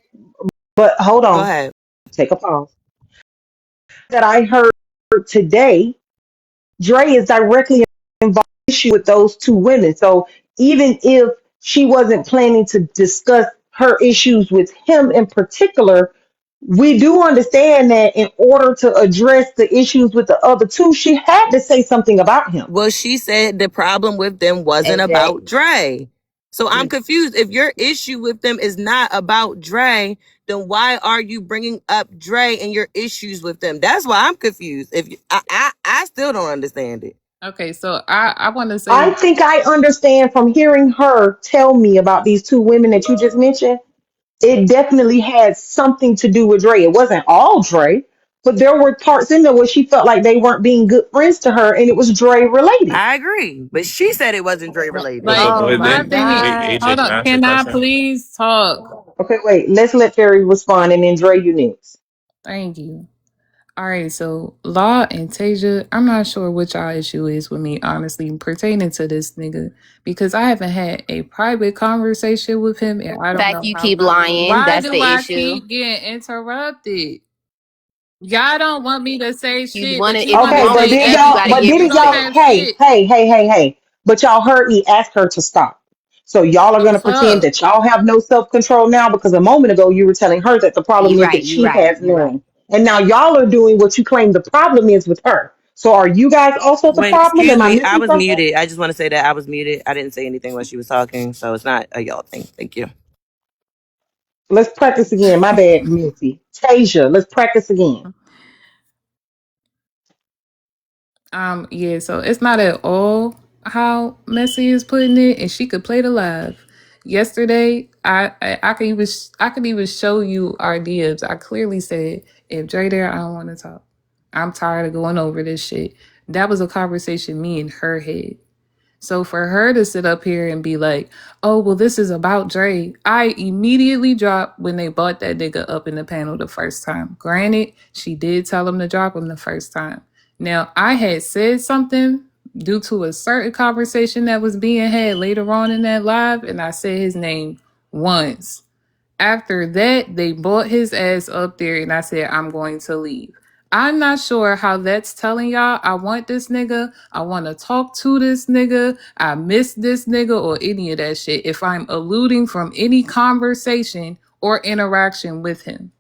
but hold go on. ahead. Take a pause. That I heard today, Dre is directly involved in the issue with those two women. So even if she wasn't planning to discuss her issues with him in particular, we do understand that in order to address the issues with the other two, she had to say something about him. Well, she said the problem with them wasn't AJ. about Dre. So I'm confused. If your issue with them is not about Dre, then why are you bringing up Dre and your issues with them? That's why I'm confused. If you, I still don't understand it. Okay, so I want to I say think I understand from hearing her tell me about these two women that you just mentioned. it definitely had something to do with Dre. It wasn't all Dre, but there were parts in there where she felt like they weren't being good friends to her, and it was Dre related. I agree, but she said it wasn't Dre related. So, Like but my then, thing is, wait, God. AJ, hold can I on, ask you a can I question? please talk? Okay, wait. Let's let Ferry respond, and then Dre, you next. Thank you. All right, so Law and Tasia, I'm not sure what y'all issue is with me, honestly, pertaining to this nigga, because I haven't had a private conversation with him, and I don't Fact, know you how. keep lying. Why That's do the I issue. keep getting interrupted? Y'all don't want me to say You shit, want but to, you if want you to Okay, but always say then speak, you y'all, got to but everything. give You didn't don't y'all? yourself. have Hey, shit. hey, hey, hey, hey! But y'all heard me ask her to stop. So y'all are The gonna pretend fuck? that y'all have no self control now because a moment ago you were telling her that the problem You is right, that you she right, has you right. none, and now y'all are doing what you claim the problem is with her. So are you guys also the Wait, problem? excuse Am I me. I missing was something? muted. I just want to say that I was muted. I didn't say anything when she was talking, so it's not a y'all thing. Thank you. Let's practice again. My bad, Missy. Tasia, let's practice again. Yeah, so it's not at all how Messi is putting it, and she could play the live. Yesterday, I could even show you our DMs. I clearly said, if Dre there, I don't want to talk. I'm tired of going over this shit. That was a conversation me and her had. So for her to sit up here and be like, oh, well, this is about Dre, I immediately dropped when they bought that nigga up in the panel the first time. Granted, she did tell him to drop him the first time. Now, I had said something due to a certain conversation that was being had later on in that live, and I said his name once. After that, they brought his ass up there, and I said, I'm going to leave. I'm not sure how that's telling y'all. I want this nigga. I want to talk to this nigga. I miss this nigga or any of that shit if I'm alluding from any conversation or interaction with him.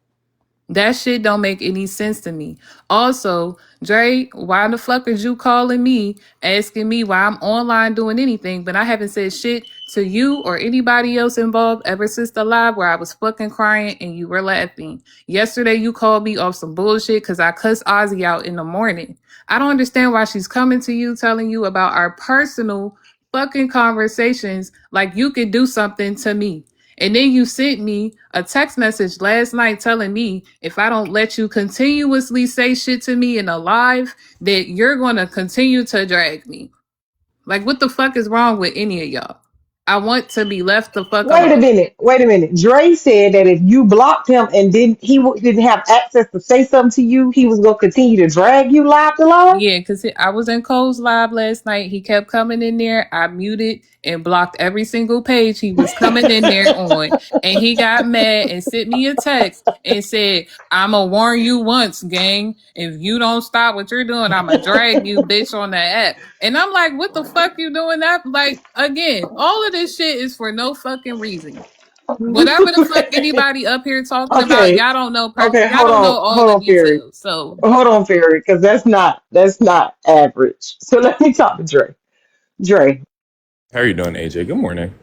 That shit don't make any sense to me. Also, Dre, why the fuck is you calling me, asking me why I'm online doing anything, but I haven't said shit to you or anybody else involved ever since the live where I was fucking crying and you were laughing. Yesterday, you called me off some bullshit because I cussed Ozzy out in the morning. I don't understand why she's coming to you, telling you about our personal fucking conversations like you could do something to me. And then you sent me a text message last night telling me if I don't let you continuously say shit to me in a live, that you're going to continue to drag me. Like, what the fuck is wrong with any of y'all? I want to be left the fuck Wait a alone. minute. Wait a minute. Dre said that if you blocked him and didn't have access to say something to you, he was gonna continue to drag you live to live. Yeah, because I was in Cole's live last night. He kept coming in there. I muted and blocked every single page he was coming in there on. And he got mad and sent me a text and said, I'ma warn you once, gang. If you don't stop what you're doing, I'ma drag you, bitch, on the app. And I'm like, what the fuck you doing that? Like, again, all of this shit is for no fucking reason. Whatever the fuck anybody up here talking about, Okay. y'all don't know Okay. y'all don't know all Hold the on, Fury. details. So Hold on, Fury, because that's not average. So let me talk to Dre. Dre, How are you doing, AJ? Good morning.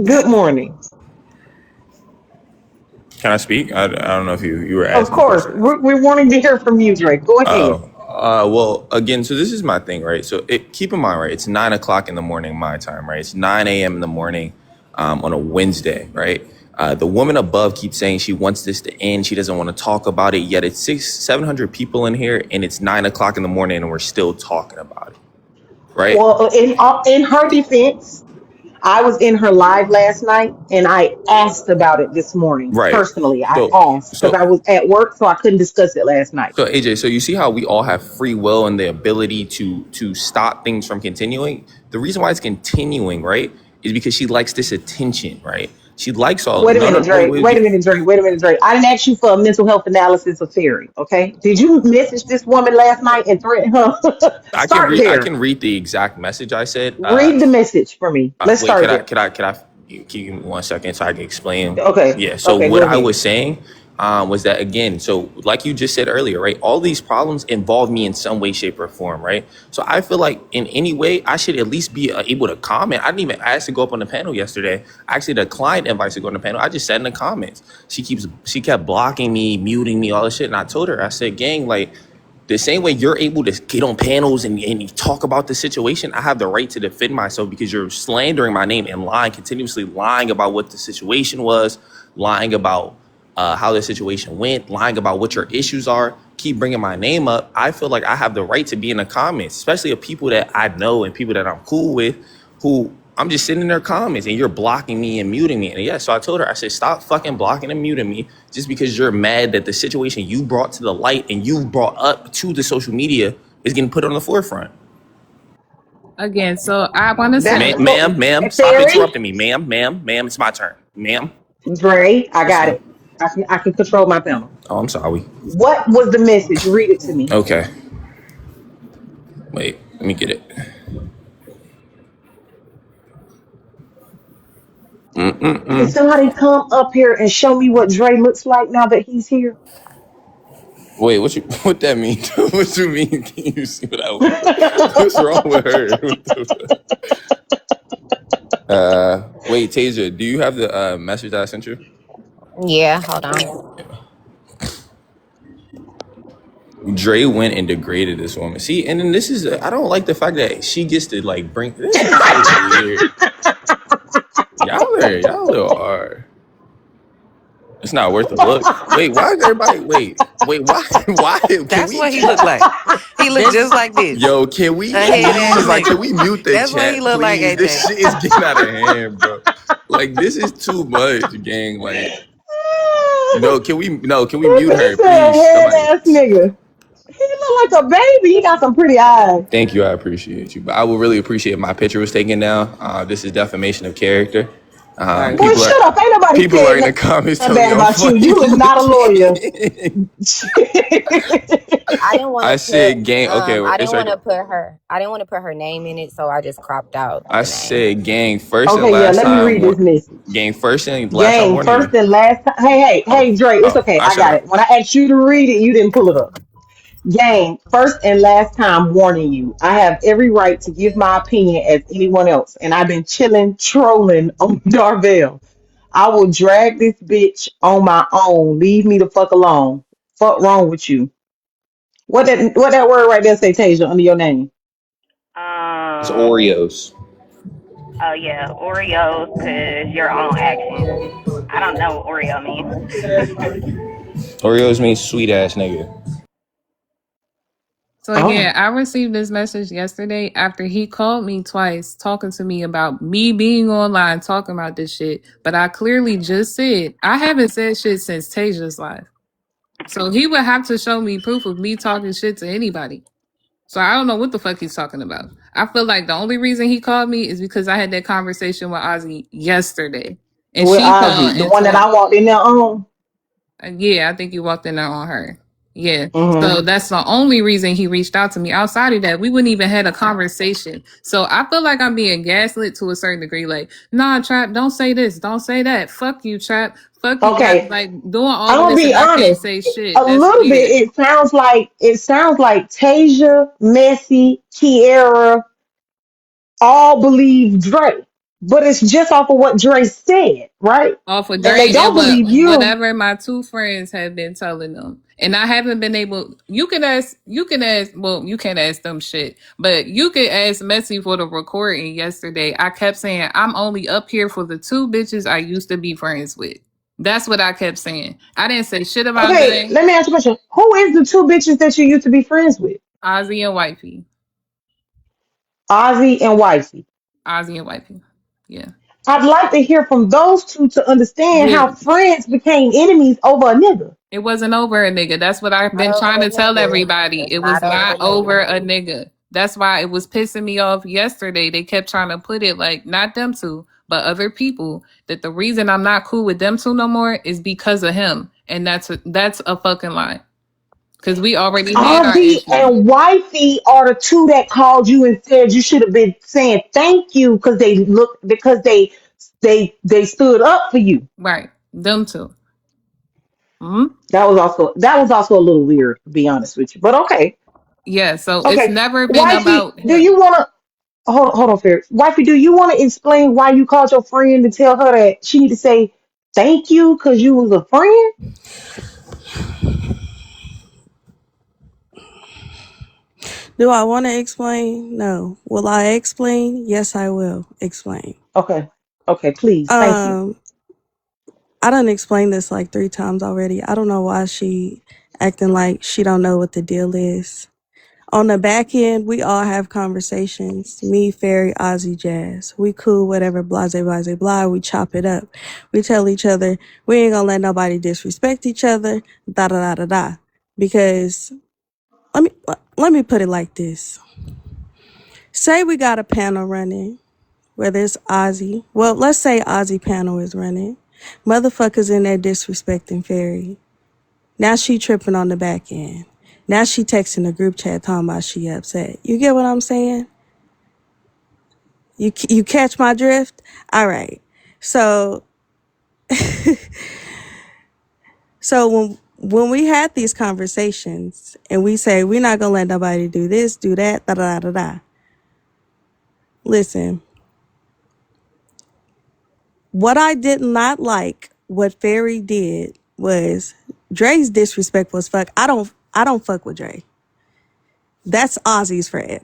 good morning. Can I speak? I don't know if you were Of asking a course, question. we're wanting to hear from you, Dre. Go ahead. Well, again, so this is my thing, right? So keep in mind, right? It's 9 o'clock in the morning, my time, right? It's 9 a.m. in the morning on a Wednesday, right? The woman above keeps saying she wants this to end. She doesn't want to talk about it yet. It's 700 people in here, and it's 9 o'clock in the morning, and we're still talking about it, right? Well, in her defense, I was in her live last night and I asked about it this morning. Right. Personally, I So, asked because I so was at work, so I couldn't discuss it last night. So AJ, so you see how we all have free will and the ability to stop things from continuing. The reason why it's continuing, right, is because she likes this attention, right? She likes all. Wait a No, no, minute, wait, Dre. wait. Wait a minute, Dre. Wait a minute, Dre. I didn't ask you for a mental health analysis of Ferry. Okay? Did you message this woman last night and threaten her? Start I there. can read the exact message I said. Read the message for me. Let's Wait, start there. could I give me 1 second so I can explain? Okay. Yeah. So Okay. what Go I ahead. was saying was that again. So like you just said earlier, right? All these problems involve me in some way, shape, or form, right? So I feel like in any way I should at least be able to comment. I didn't even ask to go up on the panel yesterday. Actually, the client invites to go on the panel. I just said in the comments. She kept blocking me, muting me, all this shit, and I told her, I said, gang, like, the same way you're able to get on panels and talk about the situation, I have the right to defend myself because you're slandering my name and lying, continuously lying about what the situation was, lying about how the situation went, lying about what your issues are, keep bringing my name up, I feel like I have the right to be in the comments, especially of people that I know and people that I'm cool with, who I'm just sitting in their comments and you're blocking me and muting me. And yeah, so I told her, I said, stop fucking blocking and muting me just because you're mad that the situation you brought to the light and you brought up to the social media is getting put on the forefront. Again, so I want to That say, so Ma'am, stop Fairy, interrupting me. Ma'am, it's my turn. Ma'am. Dre, I Yes, got ma'am. it. I can control my panel. Oh, I'm sorry. What was the message? Read it to me. Okay. Wait, let me get it. Can somebody come up here and show me what Dre looks like now that he's here? Wait, what that mean? What you mean? Can you see what I look like? What's wrong with her? Wait, Tasia, do you have the message that I sent you? Yeah, hold on. Dre went and degraded this woman. See, and then this is I don't like the fact that she gets to like bring this is like weird. Y'all a little hard. It's not worth the look. Wait, why is everybody wait, why can That's we what he looked like. He looked this just like this. yo, can we A head ass please can nigga. we mute the That's what he chat, looked like, please? This AJ. shit is getting out of hand, bro. Like this is too much, gang. Like, can we mute He her, said please? head Somebody. ass nigga. He look like a baby. He got some pretty eyes. Thank you, I appreciate you. But I would really appreciate if my picture was taken down. This is defamation of character. Right. Boy, shut up. Ain't nobody People are said in the comments nothing telling me bad I'm about you. funny You is not a lawyer. looking. I didn't want I to put said gang. Okay, I didn't it's right want to there. put her her name in it, so I just cropped out I the name. said gang first and Okay, yeah, last let me time. read this message. Gang first and last time Gang, warning first you. and last time. Hey, Dre, it's okay. I I shut got up. it. When I asked you to read it, you didn't pull it up. Gang, first and last time warning you. I have every right to give my opinion as anyone else, and I've been chilling, trolling on Darvell. I will drag this bitch on my own. Leave me the fuck alone. Fuck wrong with you? What that word right there say, Tasia, under your name? It's Um. Oreos. Oh yeah, Oreos, cause your own actions. I don't know what Oreo means. Oreos means sweet ass nigga. so Oh, again, I received this message yesterday after he called me twice talking to me about me being online talking about this shit. But I clearly just said, I haven't said shit since Tasia's live. So he would have to show me proof of me talking shit to anybody. So I don't know what the fuck he's talking about. I feel like the only reason he called me is because I had that conversation with Ozzy yesterday. And with she called Ozzy, the and one that told, I walked in there on. yeah, I think you walked in there on her. Yeah. Hmm. So that's the only reason he reached out to me. Outside of that, we wouldn't even had a conversation. So I feel like I'm being gaslit to a certain degree. Like, nah, Trap, don't say this, don't say that. Fuck you, Trap. Fuck you. That Okay, like doing all I'm of gonna this be and I can't honest. say shit. A That's little bit. weird. It sounds like Tasia, Messi, Kiera all believe Drake, but it's just off of what Drake said, right? Off of And they Dre don't and believe you. whatever my two friends have been telling them. And I haven't been able you can ask well, you can't ask them shit, but you can ask Messi for the recording yesterday. I kept saying I'm only up here for the two bitches I used to be friends with. That's what I kept saying. I didn't say shit about Okay, nothing. let me ask you a question. Who is the two bitches that you used to be friends with? Ozzy and Wifey. Ozzy and Wifey. Ozzy and Wifey. Yeah. I'd like to hear from those two to understand Yeah. how friends became enemies over a nigga. It wasn't over a nigga. That's what I've Not been trying over a to tell nigga. everybody. It's It was not over not a over nigga. a nigga. That's why it was pissing me off yesterday. They kept trying to put it like not them two, but other people. That the reason I'm not cool with them two no more is because of him, and that's a fucking lie. Because we already had our Ozzy issue. and Wifey are the two that called you and said you should have been saying thank you because they stood up for you. Right, them 2. Hmm. That was also a little weird, to be honest with you. But okay. Yeah. So it's Okay. never been Wifey, about do him. you wanna hold on, Ferris. Wifey, do you wanna explain why you called your friend to tell her that she need to say thank you because you was a friend? Do I want to explain? No. Will I explain? Yes, I will explain. Okay. Okay, please. Thank you. Um, I done explained this like 3 times already. I don't know why she acting like she don't know what the deal is. On the back end, we all have conversations. Me, Fairy, Ozzy, Jazz. We cool, whatever, blase, blase, blah. We chop it up. We tell each other we ain't gonna let nobody disrespect each other. Da da da da da. Because let me put it like this. Say we got a panel running, whether it's Ozzy. Well, let's say Ozzy panel is running. Motherfuckers in there disrespecting Fairy. Now she tripping on the back end. Now she texting the group chat talking about she upset. You get what I'm saying? You catch my drift? All right. So when we had these conversations and we say we're not gonna let nobody do this, do that, da da da da. Listen, what I did not like, what Fairy did was Dre's disrespectful as fuck. I don't fuck with Dre. That's Ozzy's friend.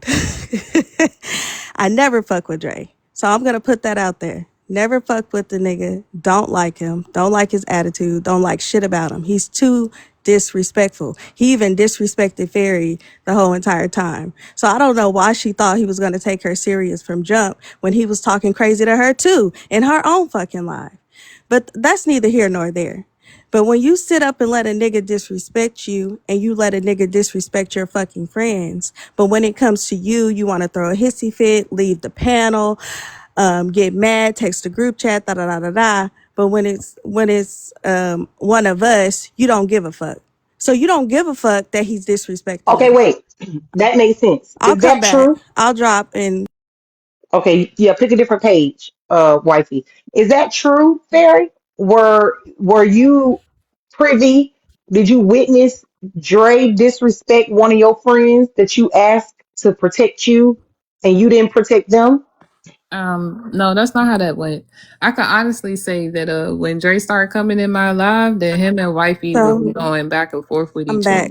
I never fuck with Dre. So I'm going to put that out there. Never fuck with the nigga. Don't like him. Don't like his attitude. Don't like shit about him. He's too disrespectful. He even disrespected Fairy the whole entire time. So I don't know why she thought he was going to take her serious from jump when he was talking crazy to her too in her own fucking life. But that's neither here nor there. But when you sit up and let a nigga disrespect you and you let a nigga disrespect your fucking friends, but when it comes to you, you want to throw a hissy fit, leave the panel, get mad, text the group chat, da da da da da. But when it's one of us, you don't give a fuck. So you don't give a fuck that he's disrespecting Okay, you. wait. That makes sense. I'll Is come that back. true? I'll drop and Okay, yeah, pick a different page, wifey. Is that true, Fairy? Were you privy? Did you witness Dre disrespect one of your friends that you asked to protect you and you didn't protect them? No, that's not how that went. I can honestly say that when Dre started coming in my life, that him and wifey will so be going back and forth with I'm each other. back.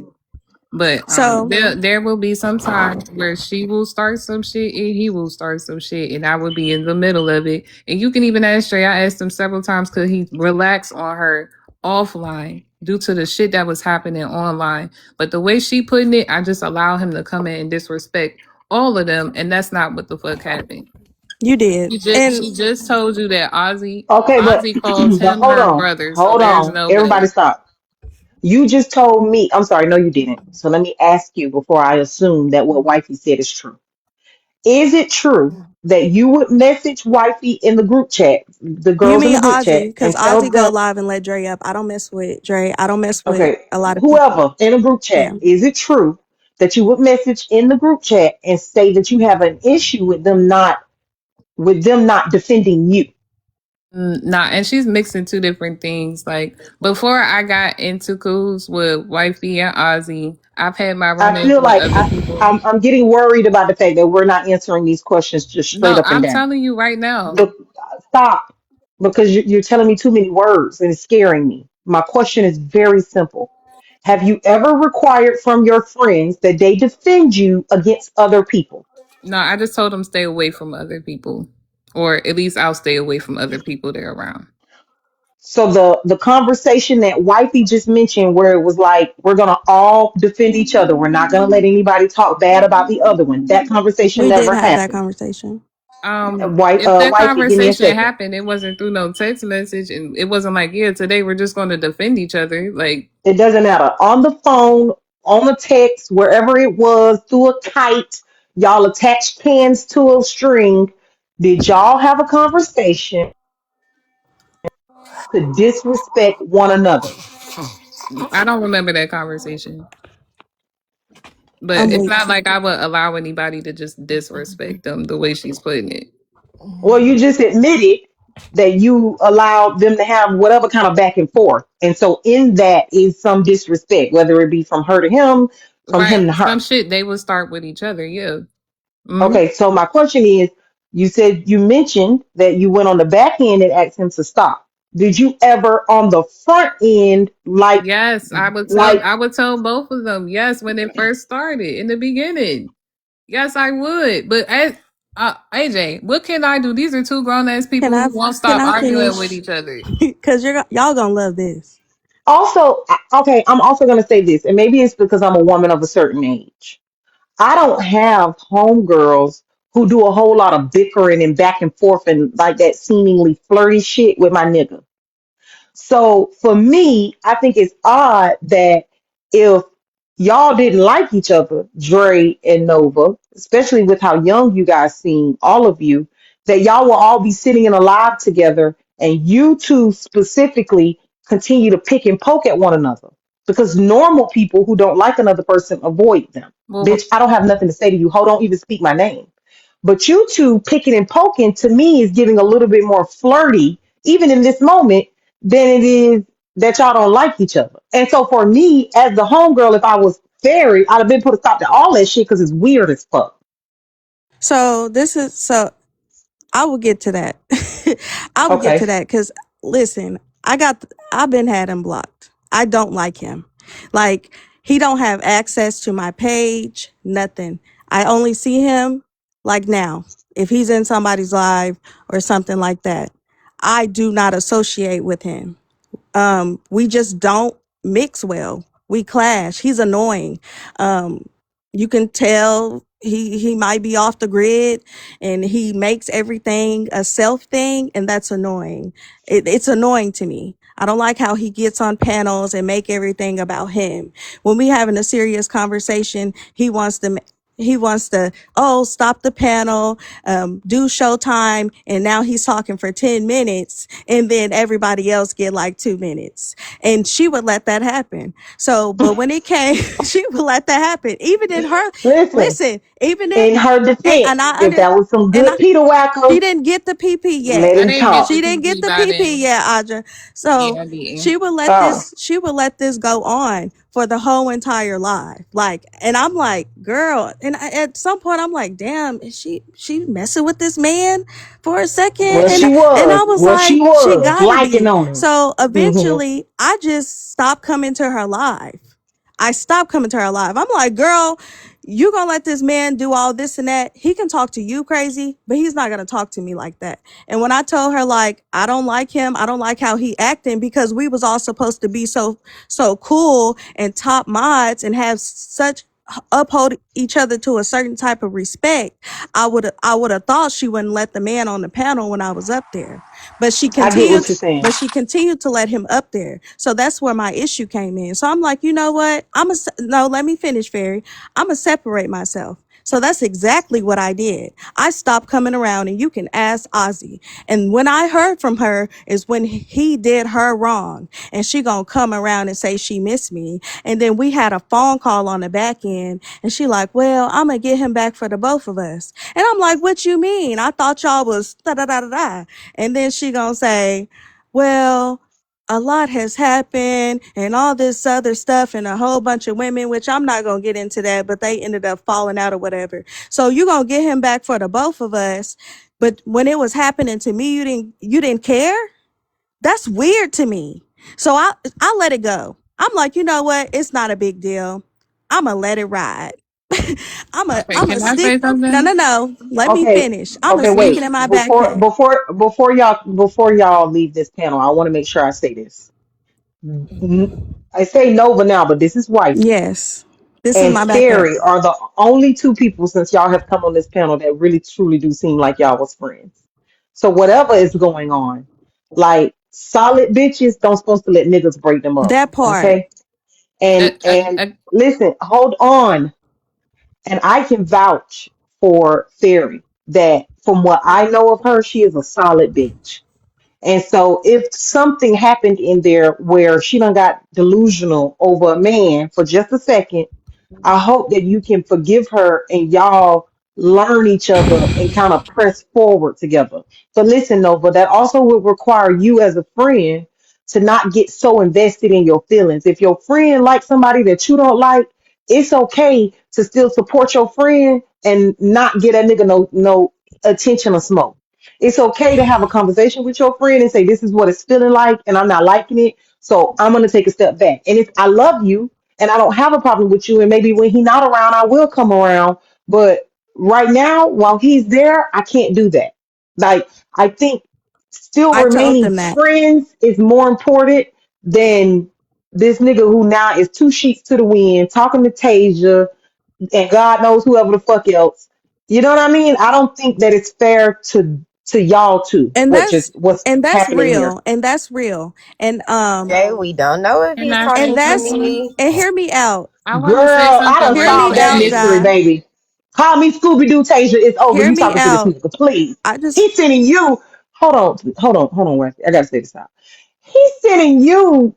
But So there will be some times where she will start some shit and he will start some shit, and I will be in the middle of it. And you can even ask Dre. I asked him several times because he relaxed on her offline due to the shit that was happening online. But the way she putting it, I just allow him to come in and disrespect all of them, and that's not what the fuck happened. you did. And She just told you that Okay, but Ozzy calls but him hold her on, brother, so hold there's on. no Everybody way. stop. You just told me. I'm sorry, no, you didn't. So let me ask you before I assume that what wifey said is true. Is it true that you would message wifey in the group chat, the you girls in mean the group Ozzy? chat, Because and tell Ozzy go them, live and let Dre up. I don't mess with Dre. I don't mess with okay, a lot of people. whoever in a group chat, Yeah. is it true that you would message in the group chat and say that you have an issue with them not defending you? Nah, and she's mixing two different things. Like before I got into cools with wifey and Ozzy, I've had my I run-ins feel with like other people. I'm getting worried about the fact that we're not answering these questions just straight No, up and I'm down. telling you right now. The, stop, because you're telling me too many words and it's scaring me. My question is very simple. Have you ever required from your friends that they defend you against other people? No, I just told them stay away from other people, or at least I'll stay away from other people they're around. So the conversation that wifey just mentioned, where it was like we're gonna all defend each other, we're not gonna let anybody talk bad about the other one. That conversation We did never have that happened. conversation. If that Wifey, give me a conversation second. happened, it wasn't through no text message, and it wasn't like, yeah, today we're just going to defend each other. Like, It doesn't matter. On the phone, on the text, wherever it was, through a kite, y'all attached cans to a string. Did y'all have a conversation to disrespect one another? I don't remember that conversation. But I'm it's weak. not like I would allow anybody to just disrespect them the way she's putting it. Well, you just admitted that you allowed them to have whatever kind of back and forth. And so in that is some disrespect, whether it be from her to him, from Right? him to Some her. shit they would start with each other. Yeah. Hmm. Okay, so my question is, you said you mentioned that you went on the back end and asked him to stop. Did you ever on the front end Yes, like I would tell both of them. Yes, when it first started in the beginning. Yes, I would. But AJ, what can I do? These are two grown ass Can people I who won't can stop I arguing with finish? each other. Because y'all gonna love this. Also, okay, I'm also going to say this, and maybe it's because I'm a woman of a certain age. I don't have homegirls who do a whole lot of bickering and back and forth and like that seemingly flirty shit with my nigga. So for me, I think it's odd that if y'all didn't like each other, Dre and Nova, especially with how young you guys seem, all of you, that y'all will all be sitting in a live together and you two specifically continue to pick and poke at one another. Because normal people who don't like another person avoid them. Well, Bitch, I don't have nothing to say to you. Hold on, even speak my name. But you two picking and poking to me is giving a little bit more flirty, even in this moment, than it is that y'all don't like each other. And so for me, as the homegirl, if I was fairy, I'd have been put a stop to all that shit because it's weird as fuck. So I will get to that. I will get to Okay. that because listen, I've been had him blocked. I don't like him. Like he don't have access to my page, nothing. I only see him like now if he's in somebody's live or something like that. I do not associate with him. We just don't mix well. We clash. He's annoying. Um, you can tell he might be off the grid and he makes everything a self thing, and that's annoying. It's annoying to me. I don't like how he gets on panels and make everything about him. When we having a serious conversation, he wants to oh stop the panel, do showtime, and now he's talking for 10 minutes and then everybody else get like 2 minutes, and she would let that happen. So but when it came she would let that happen even in her, Listen, listen, even in, in her defense, and I if under that was some and good Peter she Whacker, didn't get the PP yet. let I him didn't get talk. the She didn't get PP the by PP then. yet, Audra. So Yeah, I did. Oh, she would let this go on for the whole entire life. Like, and I'm like, girl, and at some point I'm like, damn, is she messing with this man for a second? well, And she I was. was Well, she like, she was gotta liking be. on him. So Mhm. eventually I just stopped coming to her live. I stopped coming to her live. I'm like, girl, you gonna let this man do all this and that? He can talk to you crazy, but he's not gonna talk to me like that. And when I told her like I don't like him, I don't like how he acting because we was all supposed to be so cool and top mods and have such uphold each other to a certain type of respect, I would have thought she wouldn't let the man on the panel when I was up there. But she I get continued what you're saying. but she continued to let him up there. So that's where my issue came in. So I'm like, you know what? No, let me finish, Fairy. I'm gonna separate myself. So that's exactly what I did. I stopped coming around, and you can ask Ozzy. And when I heard from her is when he did her wrong, and she gonna come around and say she missed me. And then we had a phone call on the back end, and she like, well, I'm gonna get him back for the both of us. And I'm like, what you mean? I thought y'all was da da da da da. And then she gonna say, well, a lot has happened and all this other stuff and a whole bunch of women, which I'm not going to get into that, but they ended up falling out or whatever. So you going to get him back for the both of us. But when it was happening to me, you didn't care. That's weird to me. So I let it go. I'm like, you know what? It's not a big deal. I'm going to let it ride. Okay, I'm a can I say stick. No, something? no, no. Let me Okay, finish. I'm going to okay, stick it wait. in my Before backpack. before before y'all leave this panel, I want to make sure I say this. I say Nova now, but this is wifey Yes. This is and my backpack. Fairy are the only two people since y'all have come on this panel that really truly do seem like y'all was friends. So whatever is going on, like solid bitches don't supposed to let niggas break them up. That part. Okay? And I, listen, hold on. And I can vouch for Fairy that from what I know of her, she is a solid bitch. And so if something happened in there where she done got delusional over a man for just a second, I hope that you can forgive her and y'all learn each other and kind of press forward together. But listen, Nova, that also would require you as a friend to not get so invested in your feelings. If your friend likes somebody that you don't like, it's okay to still support your friend and not get that nigga no attention or smoke. It's okay to have a conversation with your friend and say, this is what it's feeling like, and I'm not liking it. So I'm gonna take a step back. And if I love you and I don't have a problem with you, and maybe when he's not around, I will come around. But right now, while he's there, I can't do that. Like, I think still I told remaining them that. friends is more important than this nigga who now is two sheets to the wind talking to Tasia and God knows whoever the fuck else. You know what I mean? I don't think that it's fair to y'all too. And What just what's that's happening here? real. And that's real. Jay, we don't know if Can he's I say talking to something? Mimi. and hear me out. I want to say Girl, I something done Hear really me solved that out, quick. mystery, Jai. baby. Call me Scooby Doo Tasia. It's over. Hear You me talking to this out. nigga, please. I just He's sending you. Hold on, Wesley. I gotta say this out. He's sending you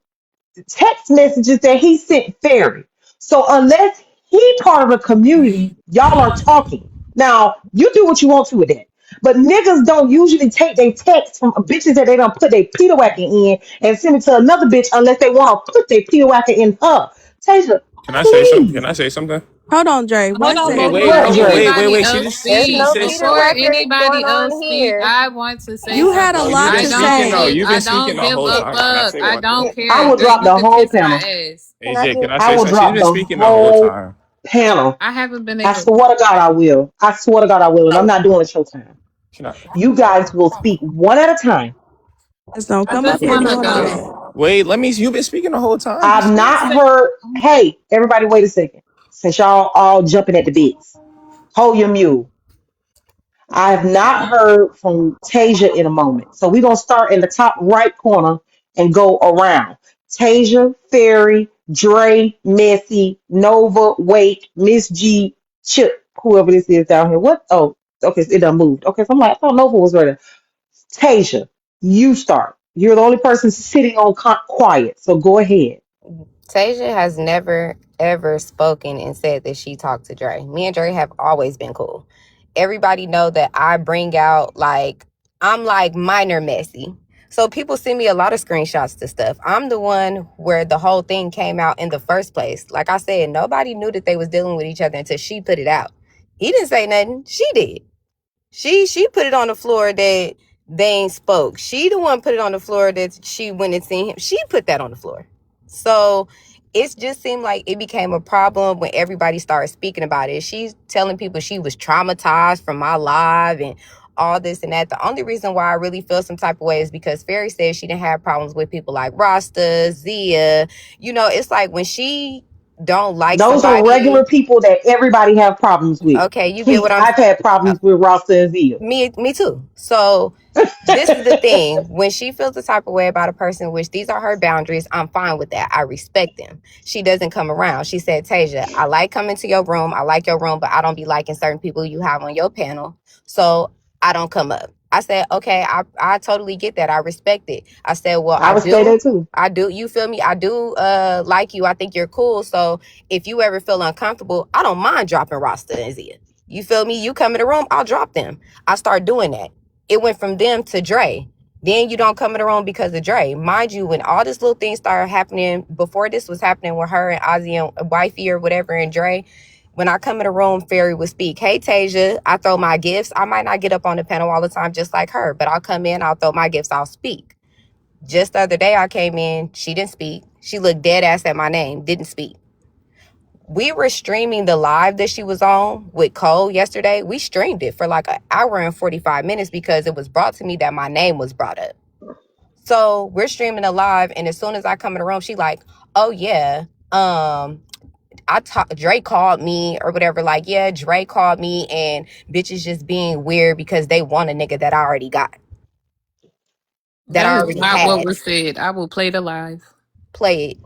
text messages that he sent Fairy. So unless he part of a community, y'all are talking. Now, you do what you want to with that. But niggas don't usually take their text from bitches that they don't put their Peter Wacker in and send it to another bitch unless they want to put their Peter Wacker in her. Tasia, Can I say something? please. Can I say something? hold on, Dre. Hold One on, Wait, second. wait, before What, hold on, Dre? wait, anybody wait. She else just There's she speak, no said Peter something. before Weckers anybody going else on speak, here. I want to say You had a No, something. you've lot been I to don't speaking. No, say. give, you've I been don't speaking the give whole a Can, time. Can I fuck. say I one thing? don't I care. will Girl, drop you the can whole kiss my panel. ass. can I AJ, can get? I I say will something? She's drop been the speaking the whole whole time. panel. I haven't been I able. swear to God, I will. I swear to God, I will. And I'm No. not doing it showtime. She not. You guys will speak one at a time. Just don't I come up just here want to doing all go. that. Wait, let me. You've been speaking the whole time. Be I've I'm quiet. gonna not say. heard. Hey, everybody, wait a second. Since y'all all jumping at the bits, hold your mule. I have not heard from Tasia in a moment. So we're going to start in the top right corner and go around. Tasia, Fairy, Dre, Messy, Nova, Wake, Miss G, Chip, whoever this is down here. What? Oh, okay, it done moved. Okay, so I'm like, I thought Nova was ready. Tasia, you start. You're the only person sitting on quiet, so go ahead. Tasia has never ever spoken and said that she talked to Dre. Me and Dre have always been cool. Everybody know that I bring out like I'm like minor messy. So people send me a lot of screenshots to stuff. I'm the one where the whole thing came out in the first place. Like I said, nobody knew that they was dealing with each other until she put it out. He didn't say nothing. She did. She put it on the floor that they ain't spoke. She the one put it on the floor that she went and seen him. She put that on the floor. So it just seemed like it became a problem when everybody started speaking about it. She's telling people she was traumatized from my live and all this and that. The only reason why I really feel some type of way is because Fairy said she didn't have problems with people like Rasta, Zia. You know, it's like when she don't like Those are somebody. regular people that everybody have problems with. Okay, you get what Please, I'm. I've had problems with Rasta and Zia. Me too. So this is the thing. When she feels the type of way about a person, which these are her boundaries, I'm fine with that. I respect them. She doesn't come around. She said, Tasia, I like coming to your room. I like your room, but I don't be liking certain people you have on your panel. So I don't come up. I said, okay, I totally get that. I respect it. I said, well, I I would say do. that too. I do. You feel me? I do like you. I think you're cool. So if you ever feel uncomfortable, I don't mind dropping Rasta and Zia. You feel me? You come in the room, I'll drop them. I start doing that. It went from them to Dre. Then you don't come in the room because of Dre. Mind you, when all this little thing started happening, before this was happening with her and Ozzy and Wifey or whatever and Dre, when I come in the room, Fairy would speak. Hey, Tasia, I throw my gifts. I might not get up on the panel all the time just like her, but I'll come in, I'll throw my gifts, I'll speak. Just the other day I came in, she didn't speak. She looked dead ass at my name, didn't speak. We were streaming the live that she was on with Cole yesterday. We streamed it for like an hour and 45 minutes because it was brought to me that my name was brought up. So we're streaming a live, and as soon as I come in the room, she like, oh yeah, Dre called me or whatever. Like, yeah, Dre called me, and bitches just being weird because they want a nigga that I already got, that That I is already not what had. was said. I will play the live. Play it,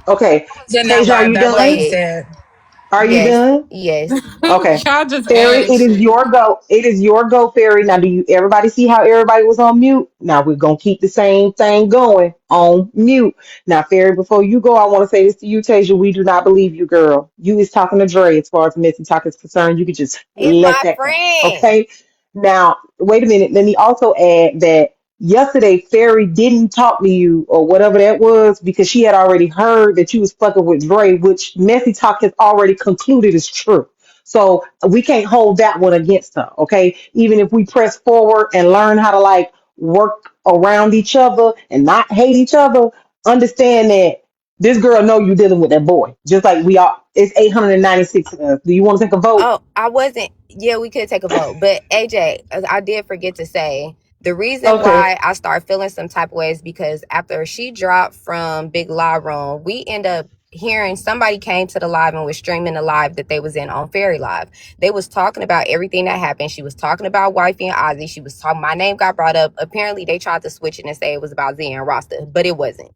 Okay, Was in that Tasia, are live you that play wasn't done? it. said. Are you Yes, done? yes. Okay. Y'all just Fairy, adding it is shit. your go. It is your go, Fairy. Now, do you everybody see how everybody was on mute? Now we're gonna keep the same thing going on mute. Now, Fairy, before you go, I want to say this to you, Tasia. We do not believe you, girl. You is talking to Dre as far as Missy Talk is concerned. You could just It's let my that go. friend. Okay. Now, wait a minute. Let me also add that yesterday Fairy didn't talk to you or whatever that was because she had already heard that you was fucking with Dre, which Messy Talk has already concluded is true. So we can't hold that one against her, okay? Even if we press forward and learn how to like work around each other and not hate each other, understand that This girl know you dealing with that boy. Just like we are. It's 896 of us. Do you want to take a vote? Oh, I wasn't. Yeah, we could take a vote, but AJ, I did forget to say the reason Okay. why I start feeling some type of ways because after she dropped from Big Live Room, we end up hearing somebody came to the live and was streaming the live that they was in on Fairy Live. They was talking about everything that happened. She was talking about Wifey and Ozzy. She was talking. My name got brought up. Apparently, they tried to switch it and say it was about Zia and Rasta, but it wasn't.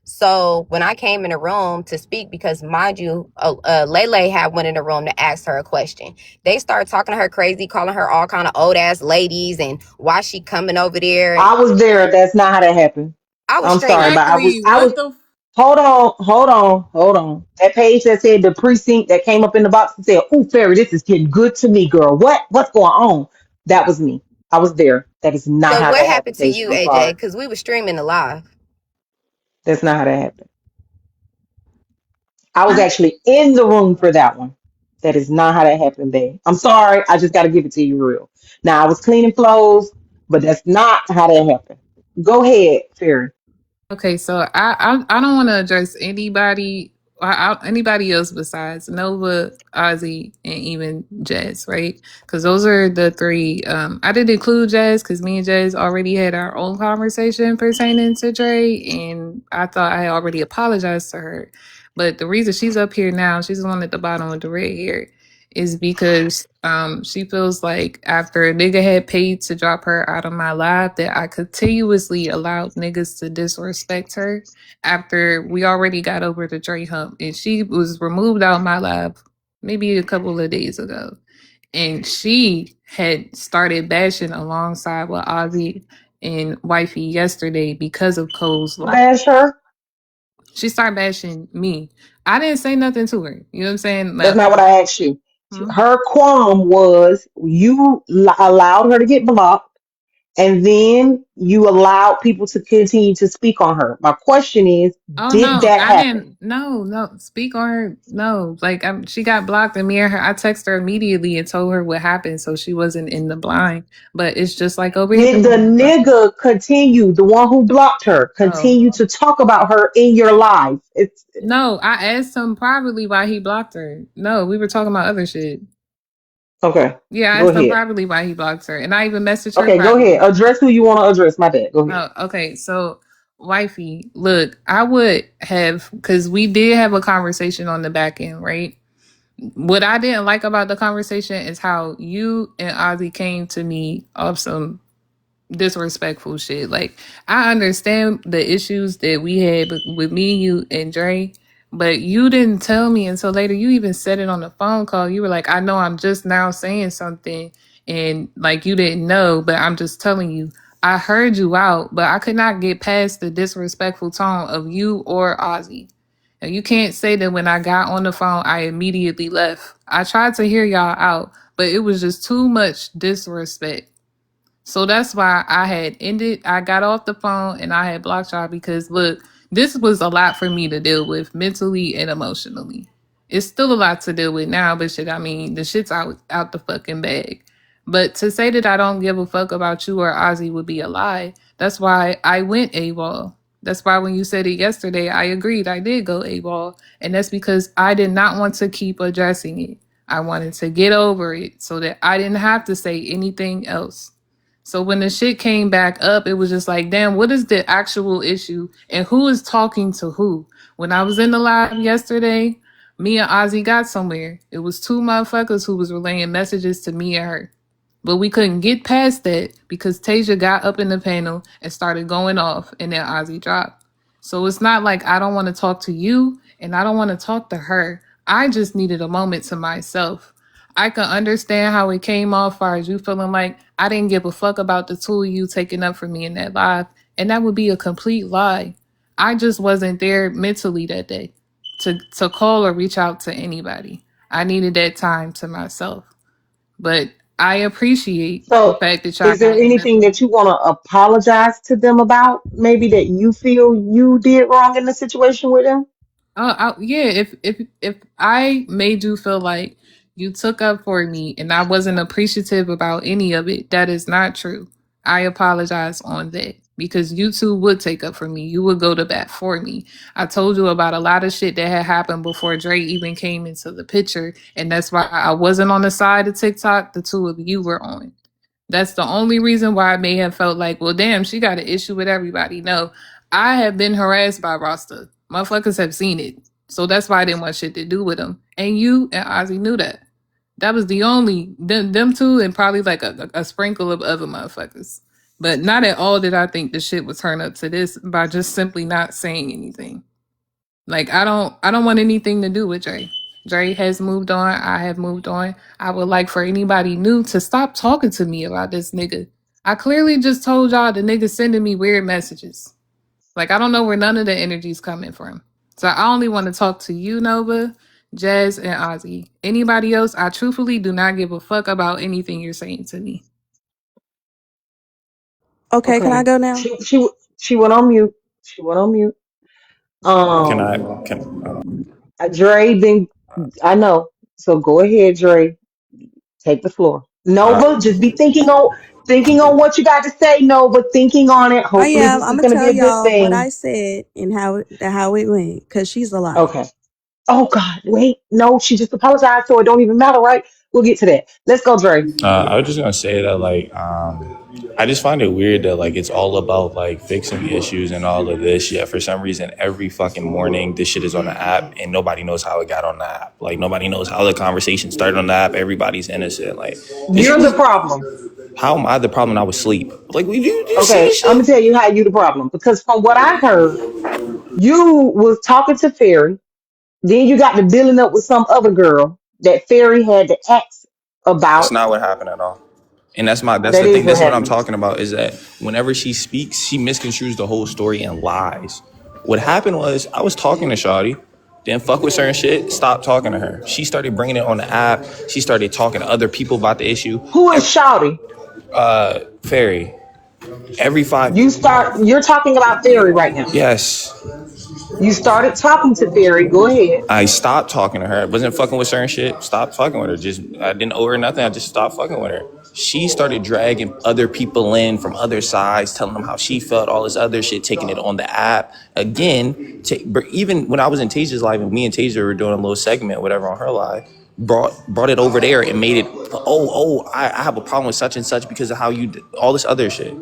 So when I came in the room to speak, because mind you, Lele had went in the room to ask her a question. They started talking to her crazy, calling her all kind of old ass ladies and why she coming over there. And I was there. That's not how that happened. I was I'm straight. sorry, but I was. Exactly. I was. What the? Hold on. That page that said the precinct that came up in the box and said, "Ooh, Fairy, this is getting good to me, girl. What's going on?" That was me. I was there. That is not So how what that happened happened, to Tasia. you, I'm AJ? sorry. Because we were streaming the live. That's not how that happened. I was actually in the room for that one. That is not how that happened, babe. I'm sorry. I just got to give it to you real. Now I was cleaning clothes, but that's not how that happened. Go ahead, Fairy. Okay, so I don't want to address anybody else besides Nova, Ozzy, and even Jazz, right? Because those are the three. I didn't include Jazz because me and Jazz already had our own conversation pertaining to Dre, and I thought I already apologized to her. But the reason she's up here now, she's the one at the bottom with the red hair, is because she feels like after a nigga had paid to drop her out of my life that I continuously allowed niggas to disrespect her after we already got over the Dre hump and she was removed out of my life maybe a couple of days ago. And she had started bashing alongside with Ozzy and Wifey yesterday because of Cole's life. Bash her. She started bashing me. I didn't say nothing to her. You know what I'm saying? That's not what I asked you. Hmm? Her qualm was you allowed her to get blocked, and then you allowed people to continue to speak on her. My question is, Oh did no, that I didn't. happen? No. Speak on her. No, like she got blocked, and me and her. I texted her immediately and told her what happened, so she wasn't in the blind. But it's just like over here. Did the nigga continue, the one who blocked her, Oh continue to talk about her in your life? It's no, I asked him privately why he blocked her. No, we were talking about other shit. okay. Yeah, I Go asked him ahead. privately why he blocked her, and I even messaged her Okay, go ahead. privately. Address who you want to address. My bad. Go ahead. Oh, okay. So, wifey, look, I would have because we did have a conversation on the back end, right? What I didn't like about the conversation is how you and Ozzy came to me of some disrespectful shit. Like, I understand the issues that we had with me, you, and Dre, but you didn't tell me until later. You even said it on the phone call. You were like, I know I'm just now saying something, and like you didn't know, but I'm just telling you. I heard you out, but I could not get past the disrespectful tone of you or Ozzy. And you can't say that when I got on the phone, I immediately left. I tried to hear y'all out, but it was just too much disrespect. So that's why I had ended. I got off the phone and I had blocked y'all because look, this was a lot for me to deal with mentally and emotionally. It's still a lot to deal with now, but shit, I mean, the shit's out the fucking bag. But to say that I don't give a fuck about you or Ozzy would be a lie. That's why I went AWOL. That's why when you said it yesterday, I agreed. I did go AWOL. And that's because I did not want to keep addressing it. I wanted to get over it so that I didn't have to say anything else. So when the shit came back up, it was just like, damn, what is the actual issue and who is talking to who? When I was in the live yesterday, me and Ozzy got somewhere. It was two motherfuckers who was relaying messages to me and her. But we couldn't get past that because Tasia got up in the panel and started going off and then Ozzy dropped. So it's not like I don't want to talk to you and I don't want to talk to her. I just needed a moment to myself. I can understand how it came off far as you feeling like I didn't give a fuck about the two of you taking up for me in that live. And that would be a complete lie. I just wasn't there mentally that day to call or reach out to anybody. I needed that time to myself. But I appreciate the So, fact that y'all is there got in it. anything that you want to apologize to them about? Maybe that you feel you did wrong in the situation with them? Yeah, if I made you feel like you took up for me and I wasn't appreciative about any of it, that is not true. I apologize on that. because you two would take up for me. You would go to bat for me. I told you about a lot of shit that had happened before Dre even came into the picture, and that's why I wasn't on the side of TikTok. The two of you were on. That's the only reason why I may have felt like, well, damn, she got an issue with everybody. No, I have been harassed by Rasta. Motherfuckers have seen it. So that's why I didn't want shit to do with him. And you and Ozzy knew that. That was the only, them two and probably like a sprinkle of other motherfuckers. But not at all did I think the shit would turn up to this by just simply not saying anything. Like I don't want anything to do with Dre. Dre has moved on. I have moved on. I would like for anybody new to stop talking to me about this nigga. I clearly just told y'all the nigga sending me weird messages. Like I don't know where none of the energy's coming from. So I only want to talk to you, Nova, Jazz, and Ozzy. Anybody else, I truthfully do not give a fuck about anything you're saying to me. Okay, can I Okay. go now? She went on mute. She went on mute. Can Um, I? Can Dre been. I know. So go ahead, Dre. Take the floor. Nova, just be thinking on what you got to say, Nova. Thinking on it. I Hopefully, am. this I'm is gonna gonna be tell a good y'all what thing. I said and how it went, cause she's a liar. Okay. Oh God, wait. No, she just apologized, so it don't even matter, right? We'll get to that. Let's go, Dre. I was just gonna say that like I just find it weird that like it's all about like fixing issues and all of this. Yet for some reason, every fucking morning this shit is on the app and nobody knows how it got on the app. Like nobody knows how the conversation started on the app. Everybody's innocent. Like this shit You're the was. problem. How am I the problem? I was asleep. Like we you see Okay, this I'm gonna shit? tell you how you the problem because from what I heard, you was talking to Fairy. Then you got to dealing up with some other girl that Fairy had to ask That's about. not what happened at all. And that's That the is thing. what This is what I'm happened. talking about is that whenever she speaks, she misconstrues the whole story and lies. What happened was I was talking to Shawty, then fuck with certain shit, stopped talking to her. She started bringing it on the app. She started talking to other people about the issue. Who is Shouty? Fairy, every five, You're talking about Fairy right now. yes, You started talking to Fairy. Go ahead. I stopped talking to her. I wasn't fucking with certain shit. Stopped fucking with her. Just I didn't owe her nothing. I just stopped fucking with her. She started dragging other people in from other sides, telling them how she felt, all this other shit, taking it on the app. Again, even when I was in Tasia's live and me and Tasia were doing a little segment, whatever, on her live, brought it over there and made it, I have a problem with such and such because of how you did all this other shit.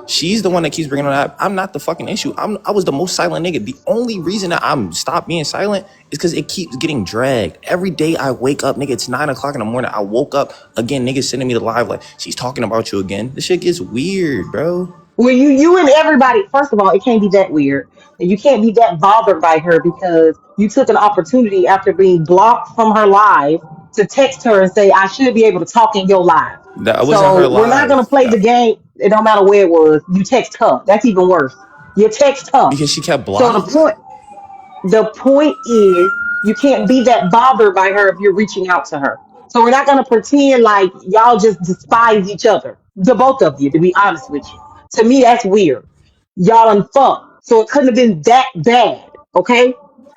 She's the one that keeps bringing on that. I'm not the fucking issue. I was the most silent nigga. The only reason that I'm stopped being silent is because it keeps getting dragged. Every day I wake up, nigga, it's 9 o'clock in the morning. I woke up again, niggas sending me the live like, she's talking about you again. This shit gets weird, bro. Well, you and everybody. First of all, it can't be that weird, and you can't be that bothered by her because you took an opportunity after being blocked from her live to text her and say, "I should be able to talk in your live." That wasn't her So we're not gonna live. play the game. It don't matter where it was. You text her. That's even worse. You text her. Because she kept So blocking me? the point is you can't be that bothered by her if you're reaching out to her. So we're not gonna pretend like y'all just despise each other. The both of you, to be honest with you. To me, that's weird. Y'all done fucked. So it couldn't have been that bad. Okay?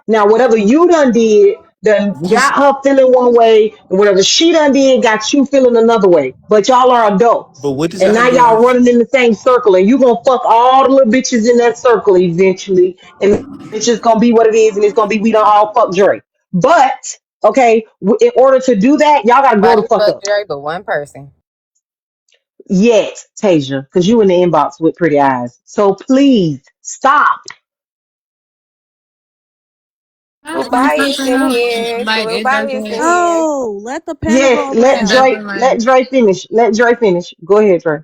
Now whatever you done did done Because, got her feeling one way, and whatever she done did got you feeling another way. But y'all are adults. but what does And that now have to do? y'all running in the same circle, and you gonna fuck all the little bitches in that circle eventually. And it's just gonna be what it is, and it's gonna be we don't all fuck Drake. But okay, in order to do that, y'all gotta grow the Nobody fuck fuck up. Dre but one person. Yet, Tasia, because you in the inbox with pretty eyes. So please stop. Rubai is in here. Like it Rubai is in doesn't. here. No, let the panel Yes, go It doesn't around. like. Let Dre finish. Let Dre finish. Go ahead, Dre.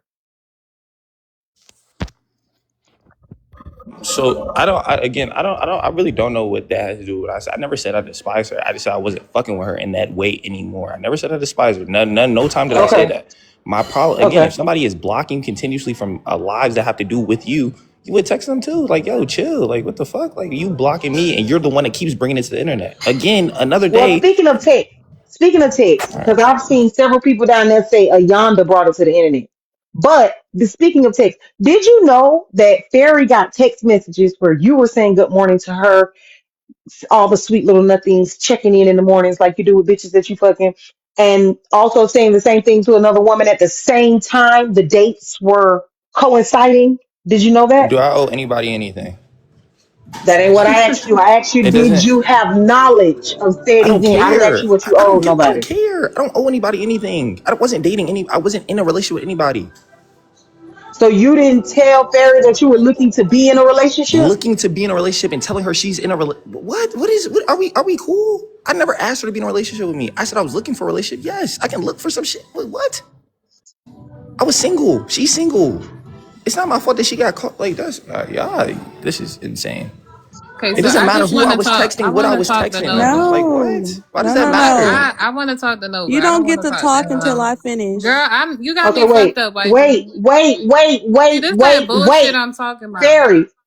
So I really don't know what that has to do with what I said. I never said I despise her. I just said I wasn't fucking with her in that way anymore. I never said I despise her. No time did I say Okay. that. My problem, again, Okay. if somebody is blocking continuously from lives that have to do with you, you would text them too. Like, yo, chill. Like, what the fuck? Like, you blocking me and you're the one that keeps bringing it to the internet. Again, another Well, day. speaking of text, because I've seen several people down there say a Yonda brought it to the internet. But speaking of text, did you know that Fairy got text messages where you were saying good morning to her, all the sweet little nothings, checking in the mornings like you do with bitches that you fucking, and also saying the same thing to another woman at the same time? The dates were coinciding. Did you know that? Do I owe anybody anything? That ain't what I asked you. I asked you, It did doesn't. you have knowledge of said I don't event? I didn't ask care. you what you owed I don't nobody. care. I don't owe anybody anything. Wasn't dating any. I wasn't in a relationship with anybody. So you didn't tell Ferry that you were looking to be in a relationship? Looking to be in a relationship and telling her she's in a what? What is? What, are we cool? I never asked her to be in a relationship with me. I said I was looking for a relationship. Yes, I can look for some shit. What? I was single. She's single. It's not my fault that she got caught. Like that's yeah. This is insane. Okay, It so doesn't I matter just who want I to was talk. I texting, what want I to was talk to texting. Nova. Like what? No, Why does no, that no, matter? no. I want to talk to Nova. You I don't don't want get to to talk to talk until him. I finish. Girl, you got Okay, me fucked wait, up, wait, wifey. wait, wait, See, wait, this that wait, bullshit wait. I'm talking about.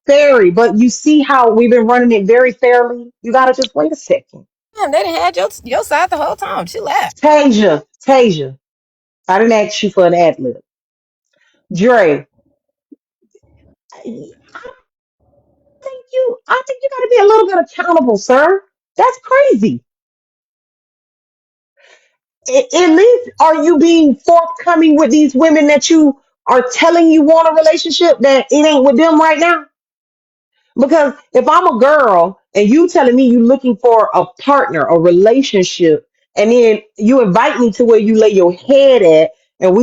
Fairy, but you see how we've been running it very fairly? You gotta just wait a second. Damn, they done had your side the whole time. She left. Tasia, I didn't ask you for an ad lib. Dre, I think you gotta be a little bit accountable, sir. That's crazy. At least are you being forthcoming with these women that you are telling you want a relationship that it ain't with them right now? Because if I'm a girl and you telling me you looking for a partner, a relationship, and then you invite me to where you lay your head at, and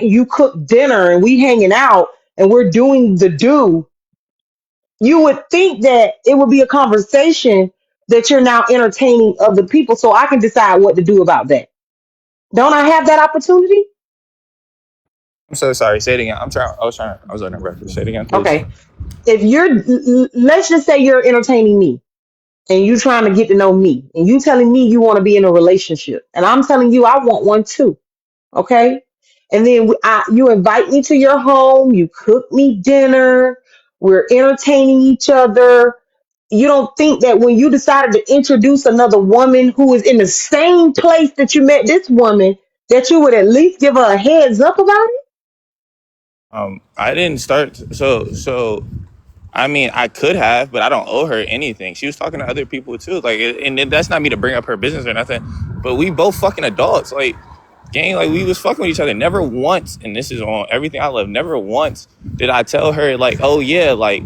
you cook dinner and we hanging out and we're doing the do, you would think that it would be a conversation that you're now entertaining other people, so I can decide what to do about that. Don't I have that opportunity? I'm so sorry. Say it again. I'm trying. I was trying. I was on a breakfast. Say it again, please. Okay. If let's just say you're entertaining me and you trying to get to know me and you telling me you want to be in a relationship and I'm telling you I want one too. Okay. And then you invite me to your home, you cook me dinner, we're entertaining each other. You don't think that when you decided to introduce another woman who is in the same place that you met this woman, that you would at least give her a heads up about it? I didn't start. So I mean, I could have, but I don't owe her anything. She was talking to other people too. Like, and that's not me to bring up her business or nothing. But we both fucking adults. Like, gang, like we was fucking with each other. Never once, and this is on everything I love. Never once did I tell her like, oh yeah, like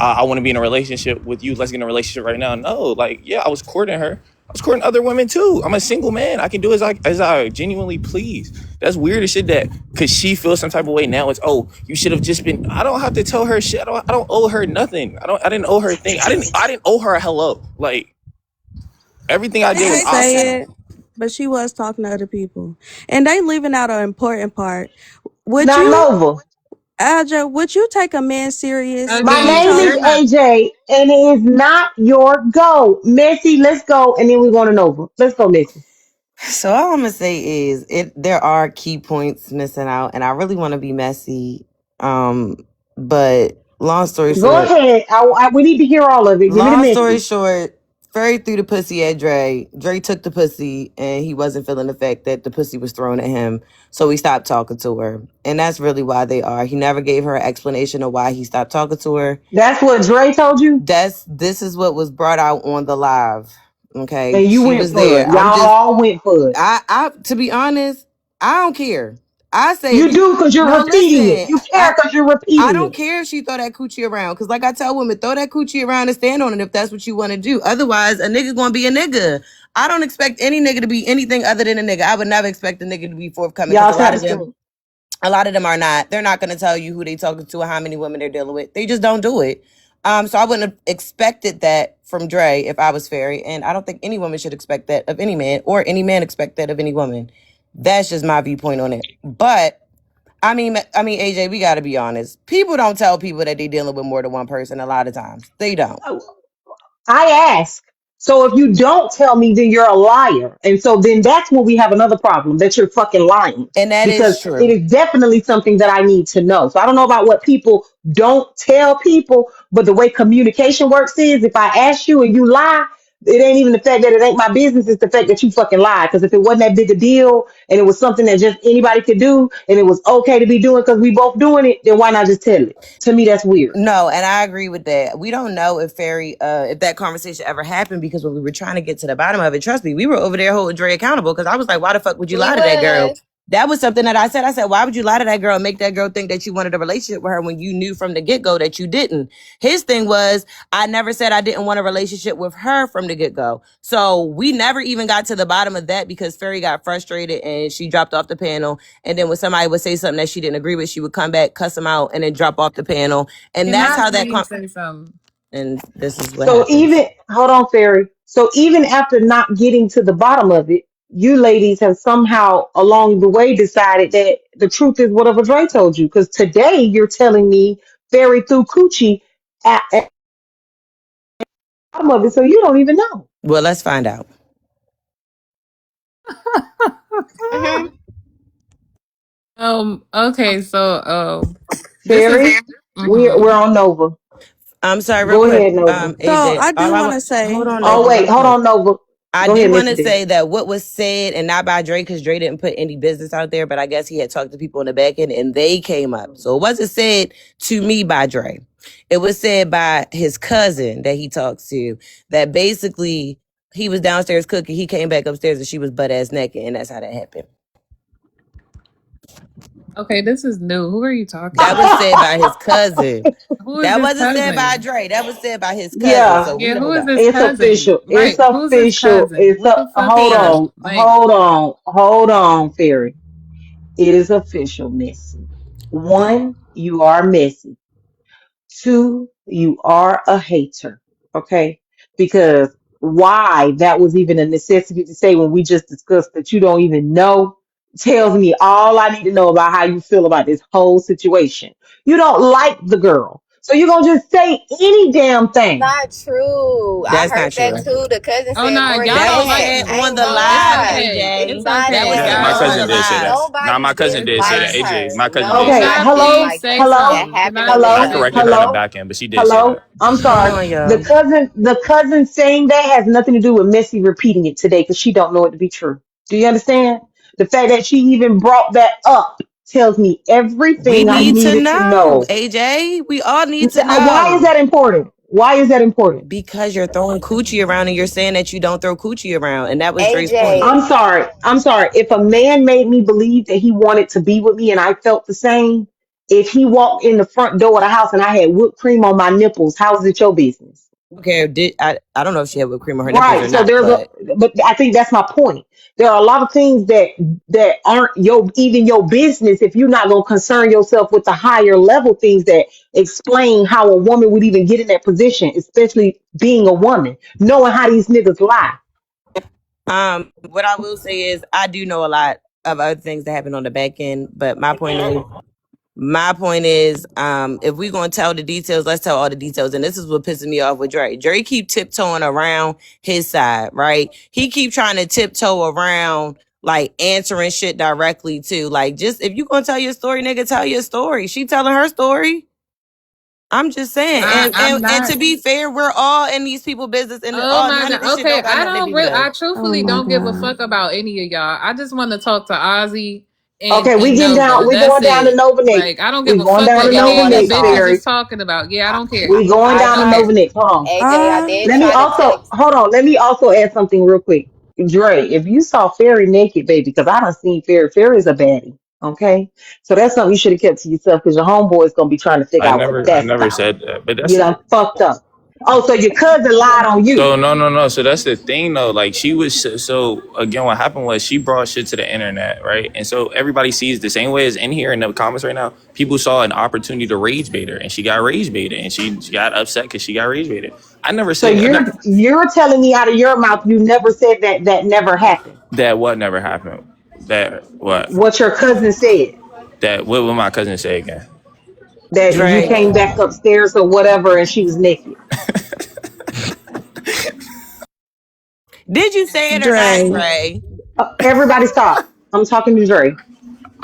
I want to be in a relationship with you. Let's get in a relationship right now. No, like yeah, I was courting her. I was courting other women too. I'm a single man. I can do as I genuinely please. That's weird as shit. That because she feels some type of way now. It's oh, you should have just been. I don't have to tell her shit. I don't owe her nothing. I didn't owe her a thing. I didn't owe her a hello. Like everything I I did was didn't say optional. it, but she was talking to other people. And they leaving out an important part. Would Not you, Nova. Ajay, would you take a man serious if My he Again, name told is you're not. AJ, and it is not your go. Missy, let's go, and then we're going to Nova. Let's go, Missy. So all I'm gonna say is there are key points missing out, and I really want to be messy. But long story Go short, ahead. We need to hear all of it. Give me the long story messy. short, Ferry threw the pussy at Dre. Dre took the pussy, and he wasn't feeling the fact that the pussy was thrown at him, so he stopped talking to her. And that's really why they are. He never gave her an explanation of why he stopped talking to her. That's what Dre told you, This is what was brought out on the live. Okay, and you she went was for there. it. Y'all all went for it. I to be honest, I don't care. I say if You you do because you're no repeating it. listen, You care because you're I repeating don't it. care if she throw that coochie around. Cause like I tell women, throw that coochie around and stand on it if that's what you want to do. Otherwise, a nigga gonna be a nigga. I don't expect any nigga to be anything other than a nigga. I would never expect a nigga to be forthcoming because Y'all tell the truth. a lot of them are not. They're not gonna tell you who they talking to or how many women they're dealing with. They just don't do it. So I wouldn't have expected that from Dre if I was Fairy, and I don't think any woman should expect that of any man, or any man expect that of any woman. That's just my viewpoint on it. But I mean, AJ, we got to be honest. People don't tell people that they're dealing with more than one person. A lot of times, they don't, I ask. So if you don't tell me, then you're a liar. And so then that's when we have another problem that you're fucking lying. and that Because is it true. is definitely something that I need to know. So I don't know about what people don't tell people, but the way communication works is if I ask you and you lie, it ain't even the fact that it ain't my business, it's the fact that you fucking lied. Because if it wasn't that big a deal and it was something that just anybody could do and it was okay to be doing because we both doing it, then why not just tell it? To me, that's weird. No, and I agree with that. We don't know if if that conversation ever happened because when we were trying to get to the bottom of it, trust me, we were over there holding Dre accountable because I was like, why the fuck would you We lie to that girl? was. That was something that I said. I said, why would you lie to that girl and make that girl think that you wanted a relationship with her when you knew from the get-go that you didn't? His thing was, I never said I didn't want a relationship with her from the get-go. So we never even got to the bottom of that because Ferry got frustrated and she dropped off the panel. And then when somebody would say something that she didn't agree with, she would come back, cuss them out, and then drop off the panel. And Can that's I how that please say something? and this is what So happens. even hold on, Fairy. So even after not getting to the bottom of it, you ladies have somehow along the way decided that the truth is whatever Dre told you. Because today you're telling me Fairy threw coochie at the bottom of it, so you don't even know. Well, let's find out. Hmm. Okay, so this is Fairy, we're mhm. on Nova. I'm sorry, real Go quick, ahead, Nova. So AJ. I All do I want want, to say, hold on, Oh Nova, wait, real hold quick. on, Nova. I Go do ahead, want Missy to D. say that what was said, and not by Drake, because Drake didn't put any business out there, but I guess he had talked to people in the back end and they came up. So it wasn't said to me by Drake. It was said by his cousin that he talks to, that basically he was downstairs cooking. He came back upstairs and she was butt ass naked, and that's how that happened. Okay, this is new. Who are you talking That was about? said by his cousin. Who is That this wasn't said by cousin? Drake. That was said by his cousin. Yeah, So we Yeah, who don't is know. this it's cousin? official. It's Right, who's this official. cousin? What the fuck is Hold that? on, Like, hold on, Fairy. It is official, Missy. One, you are messy. Two, you are a hater. Okay? Because why that was even a necessity to say when we just discussed that you don't even know tells me all I need to know about how you feel about this whole situation. You don't like the girl. So you're going to just say any damn thing. Not true. I That's not heard that true. too. The cousin oh said nah, more y'all That don't was like bad. said I me. on ain't the gonna It's live, lie. okay. It's It's AJ. not That okay. was Yeah, that. said my Y'all on the cousin did say that. live. Nah, my Nobody's cousin getting did say that. like AJ, her. my cousin did can say Okay, I that. Nobody's hello, please like say her hello, that something? Can happened I over please I hello, say there. corrected her on the hello, something? back end, but she did say hello. that. I'm Hold sorry. on, The y'all. cousin, the cousin saying that has nothing to do with Missy repeating it today because she don't know it to be true. Do you understand? The fact that she even brought that up tells me We everything I need to needed to know, know. AJ. We all need to Why is know. that important? Why is that important? Because you're throwing coochie around and you're saying that you don't throw coochie around. And that was Dre's point. AJ, I'm sorry. I'm sorry. If a man made me believe that he wanted to be with me and I felt the same, if he walked in the front door of the house and I had whipped cream on my nipples, how is it your business? Okay, I don't know if she had whipped cream on her nipples Right. or So not, there's a, but but I think that's my point. There are a lot of things that aren't your even your business if you're not gonna concern yourself with the higher level things that explain how a woman would even get in that position, especially being a woman, knowing how these niggas lie. what I will say is I do know a lot of other things that happen on the back end. But my point is, if we're gonna tell the details, let's tell all the details. And this is what pisses me off with Dre. Dre keep tiptoeing around his side, right? He keep trying to tiptoe around like answering shit directly too. Like, just if you gonna tell your story, nigga, tell your story. She telling her story. I'm just saying. And I'm and and not. to be fair, we're all in these people business and Oh all my none of this god. shit Okay, don't got I nothing to don't do with really. us. I oh truthfully my don't give a God. fuck about any of y'all. I just want to talk to Ozzy Okay, we and getting down. Nova. We That's going down to it. Nova Like next. I don't We give a going fuck down what to AJ, any Nova of I you next, saw bitches Fairy. is talking about. Yeah, I don't care. We going I down to did Nova next. Hold on. AJ, I Uh, did Let me try to also text. hold on. Let me also add something real quick. Dre, if you saw Fairy naked, baby, because I done seen Fairy. Fairy is a baddie. Okay, so that's something you should have kept to yourself because your homeboy is gonna be trying to figure out what I that's never about. said that, but You that's done fucked up. Oh, so your cousin lied on you. so no. So that's the thing though. Like she was so again. What happened was she brought shit to the internet, right? And so everybody sees the same way as in here in the comments right now. People saw an opportunity to rage bait her, and she got rage baited, and she got upset because she got rage baited. I never So said you're telling me out of your mouth you never said that never happened. that. What never happened? That what? What your cousin said That what would my cousin say again? that you Dre, came back upstairs or whatever and she was naked. did you say it or not, Dre. Dre? Everybody stop. I'm talking to Dre.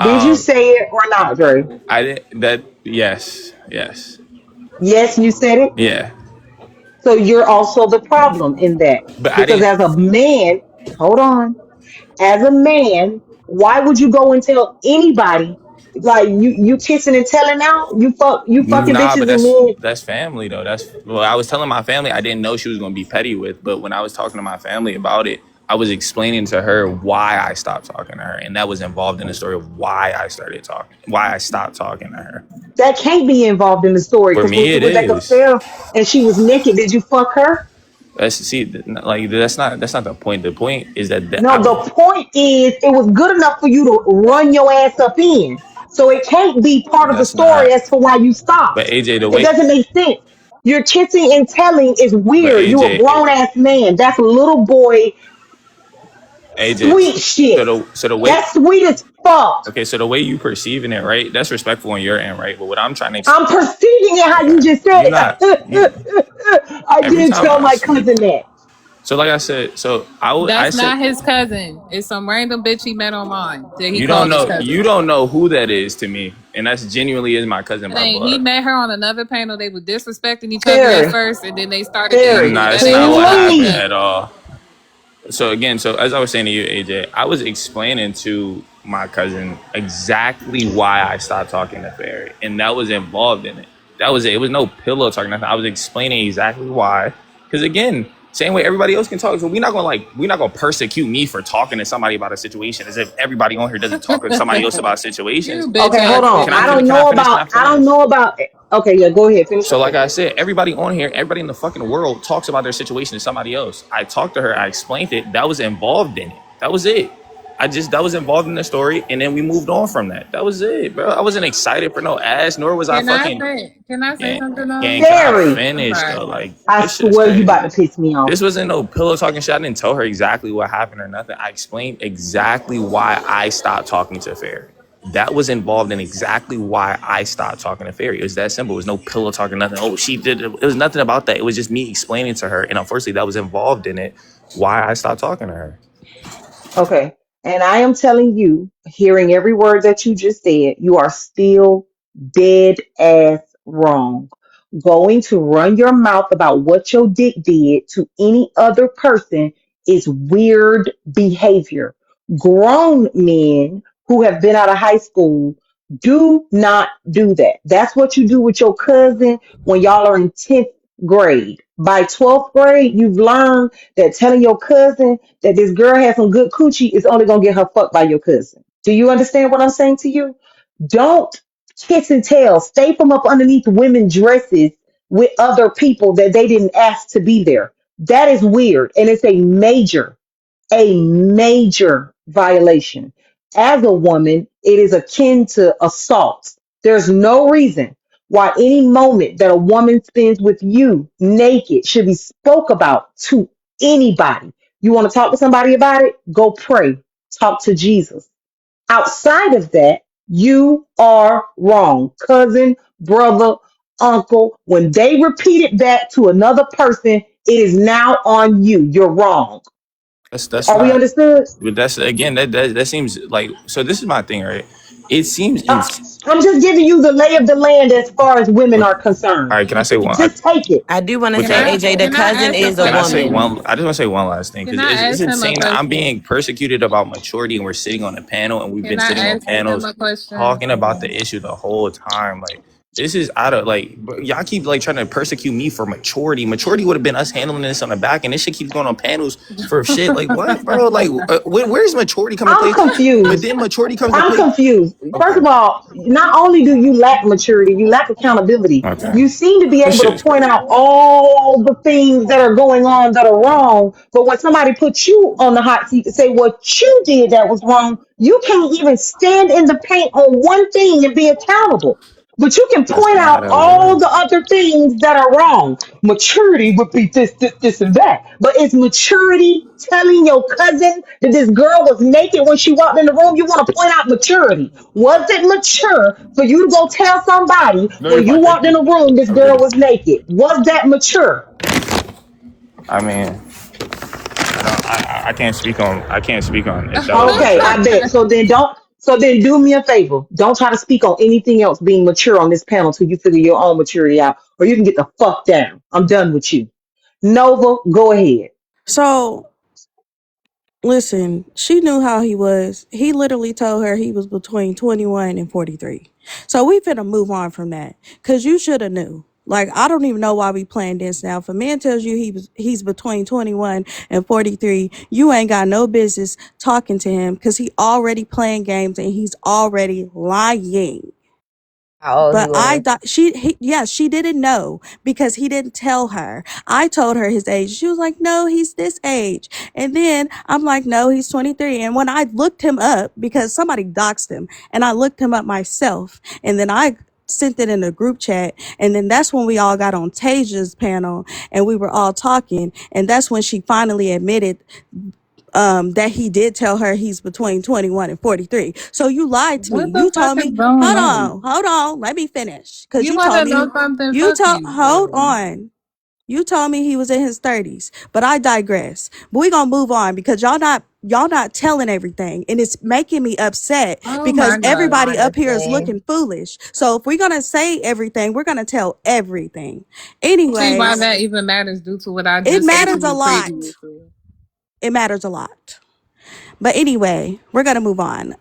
Did you Um, say it or not, Dre? I did that. Yes, Yes, you said it. yeah. So you're also the problem in that. But I Because didn't. as a man, hold on. As a man, why would you go and tell anybody like you kissing and telling now? You fucking Nah, but bitches and men. that's family though. That's well, I was telling my family I didn't know she was gonna be petty with, but when I was talking to my family about it, I was explaining to her why I stopped talking to her, and that was involved in the story of why I stopped talking to her. That can't be involved in the story For because when me, you it was at the is. fair and she was naked, did you fuck her? Like that's not the point. The point is that No, the point is it was good enough for you to run your ass up in. So it can't be part of the that's story not. as to why you But stopped. AJ, the It way, doesn't make sense. Your kissing and telling is but weird. You a grown ass man. That's little boy sweet So shit. the way, That's sweet as fuck. okay, so the way you perceiving it, right? That's respectful on your end, right? But what I'm trying to, I'm perceiving it how you okay, just said you not you it. I every did time tell I my speak. cousin that. So like I said, so I That's said not his cousin. It's some random bitch he met online that he you don't called his know you cousin. don't know who that is to me, and that's genuinely is my cousin by Hey, he blood. met her on another panel. They were disrespecting each other at Fairy, first, and then they started fairy, dating. Nah, That it's ain't not his what fucking happened please. at cousin. all. So again, so as I was saying to you, AJ, I was explaining to my cousin exactly why I stopped talking to Fairy, and that was involved in it. That was it. It was no pillow talk, nothing. I was explaining exactly why. Because again, same way everybody else can talk. So we're not gonna persecute me for talking to somebody about a situation as if everybody on here doesn't talk to somebody else about You situations. bitch Okay, hold ass on. Can I I nigga. don't finish? Can I know finish? Can about. I I don't finish? know about. Okay, yeah, go ahead. Finish So, your like I sentence. said, everybody on here, everybody in the fucking world talks about their situation to somebody else. I talked to her, I explained it. That was involved in it. That was it. That was involved in the story, and then we moved on from that. That was it, bro. I wasn't excited for no ass, nor was I fucking. Can I say Gang, something though? can I Fairy, I'm finish sorry. though? Like I this shit is swear you crazy. about to piss me off. This wasn't no pillow talking shit. I didn't tell her exactly what happened or nothing. I explained exactly why I stopped talking to Fairy. That was involved in exactly why I stopped talking to Fairy. It was that simple. It was no pillow talking, nothing. Oh, she did it. It was nothing about that. It was just me explaining to her. And unfortunately, that was involved in it why I stopped talking to her. Okay. And I am telling you, hearing every word that you just said, you are still dead ass wrong. Going to run your mouth about what your dick did to any other person is weird behavior. Grown men who have been out of high school do not do that. That's what you do with your cousin when y'all are in 10th grade. By 12th grade, you've learned that telling your cousin that this girl has some good coochie is only gonna get her fucked by your cousin. Do you understand what I'm saying to you? Don't kiss and tell. Stay from up underneath women's dresses with other people that they didn't ask to be there. That is weird. And it's a major violation. As a woman, it is akin to assault. There's no reason why any moment that a woman spends with you naked should be spoke about to anybody. You want to talk to somebody about it? Go pray. Talk to Jesus. Outside of that, you are wrong. Cousin, brother, uncle, when they repeat it back to another person, it is now on you. You're wrong. That's Are we not. understood? But that's again that seems like, so. This is my thing, right? It seems in. Uh, I'm just giving you the lay of the land as far as women are Okay. concerned. All right. Can I say one? Just take it. I do want to Can say, I? AJ, the Can I cousin ask a is a Can I say question? woman. one? I just want to say one last thing Can because I it's ask him a insane that I'm question? being persecuted about maturity, and we're sitting on a panel, and we've Can been I sitting on ask him panels a question? talking about the issue the whole time. Like this is out of like, y'all keep like trying to persecute me for maturity. Maturity would have been us handling this on the back, and this shit keeps going on panels for shit. Like what, bro? Like where's maturity come to I'm play? But confused. then maturity comes to I'm play. confused. First Okay. of all, not only do you lack maturity, you lack accountability. Okay. You seem to be This able shit to is point crazy. out all the things that are going on that are wrong. But when somebody puts you on the hot seat to say what you did that was wrong, you can't even stand in the paint on one thing and be accountable. But you can That's point not how out that all the works. other things that are wrong. Maturity would be this, and that. But is maturity telling your cousin that this girl was naked when she walked in the room? You want to point out maturity. Was it mature for you to go tell somebody No, you're when you fine. Thank walked in you. the room this Have a good girl day. was naked? Was that mature? I mean, I can't speak on if that was Okay, mature. I bet. So then do me a favor. Don't try to speak on anything else being mature on this panel till you figure your own maturity out, or you can get the fuck down. I'm done with you. Nova, go ahead. So listen, she knew how he was. He literally told her he was between 21 and 43. So we finna move on from that. Cause you should have knew. Like, I don't even know why we playing this now. If a man tells you he's between 21 and 43, you ain't got no business talking to him because he already playing games and he's already lying. How old he But was? she didn't know because he didn't tell her. I told her his age. She was like, no, he's this age. And then I'm like, no, he's 23. And when I looked him up, because somebody doxed him, and I looked him up myself, and then I sent it in a group chat. And then that's when we all got on Tasia's panel and we were all talking. And that's when she finally admitted that he did tell her he's between 21 and 43. So you lied to me. What You the fuck told is me, going on? hold on, let me finish. Cause You you want told to me, know something? you Fuck told, you, hold girl. on. You told me he was in his 30s, but I digress. But we gonna move on because y'all not telling everything, and it's making me upset Oh because my god. everybody up here is Honestly. looking foolish. So if we're gonna say everything, we're gonna tell everything. See why Anyways, that even matters due to what I it just said to matters a you lot. previously. It matters a lot. But anyway, we're gonna move on.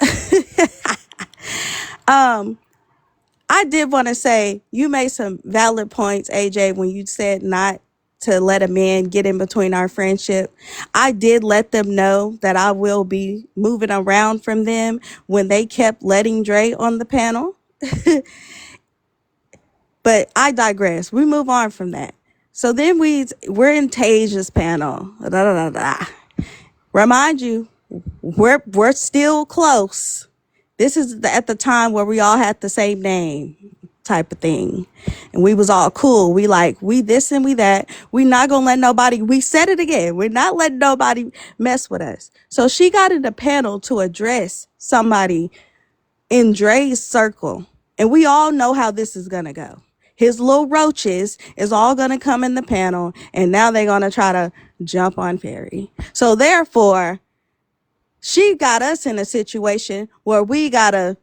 I did want to say you made some valid points, AJ, when you said not to let a man get in between our friendship. I did let them know that I will be moving around from them when they kept letting Dre on the panel. But I digress. We move on from that. So then we're in Tasia's panel. Da, da, da, da. Remind you, we're still close. This is at the time where we all had the same name type of thing. And we was all cool. We this and we that. We not gonna let nobody, we said it again. We're not letting nobody mess with us. So she got in the panel to address somebody in Dre's circle. And we all know how this is gonna go. His little roaches is all gonna come in the panel and now they're gonna try to jump on Perry. So therefore, she got us in a situation where we gotta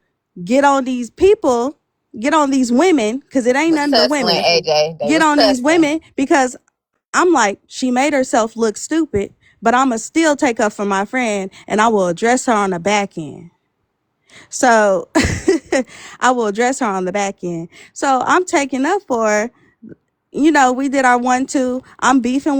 get on these people, get on these women, because it ain't Was nothing but tussling, women. AJ. They Get was on these tussling. women because I'm like, she made herself look stupid, but I'ma still take up for my friend and I will address her on the back end. So I will address her on the back end. So I'm taking up for her. We did our 1-2. I'm beefing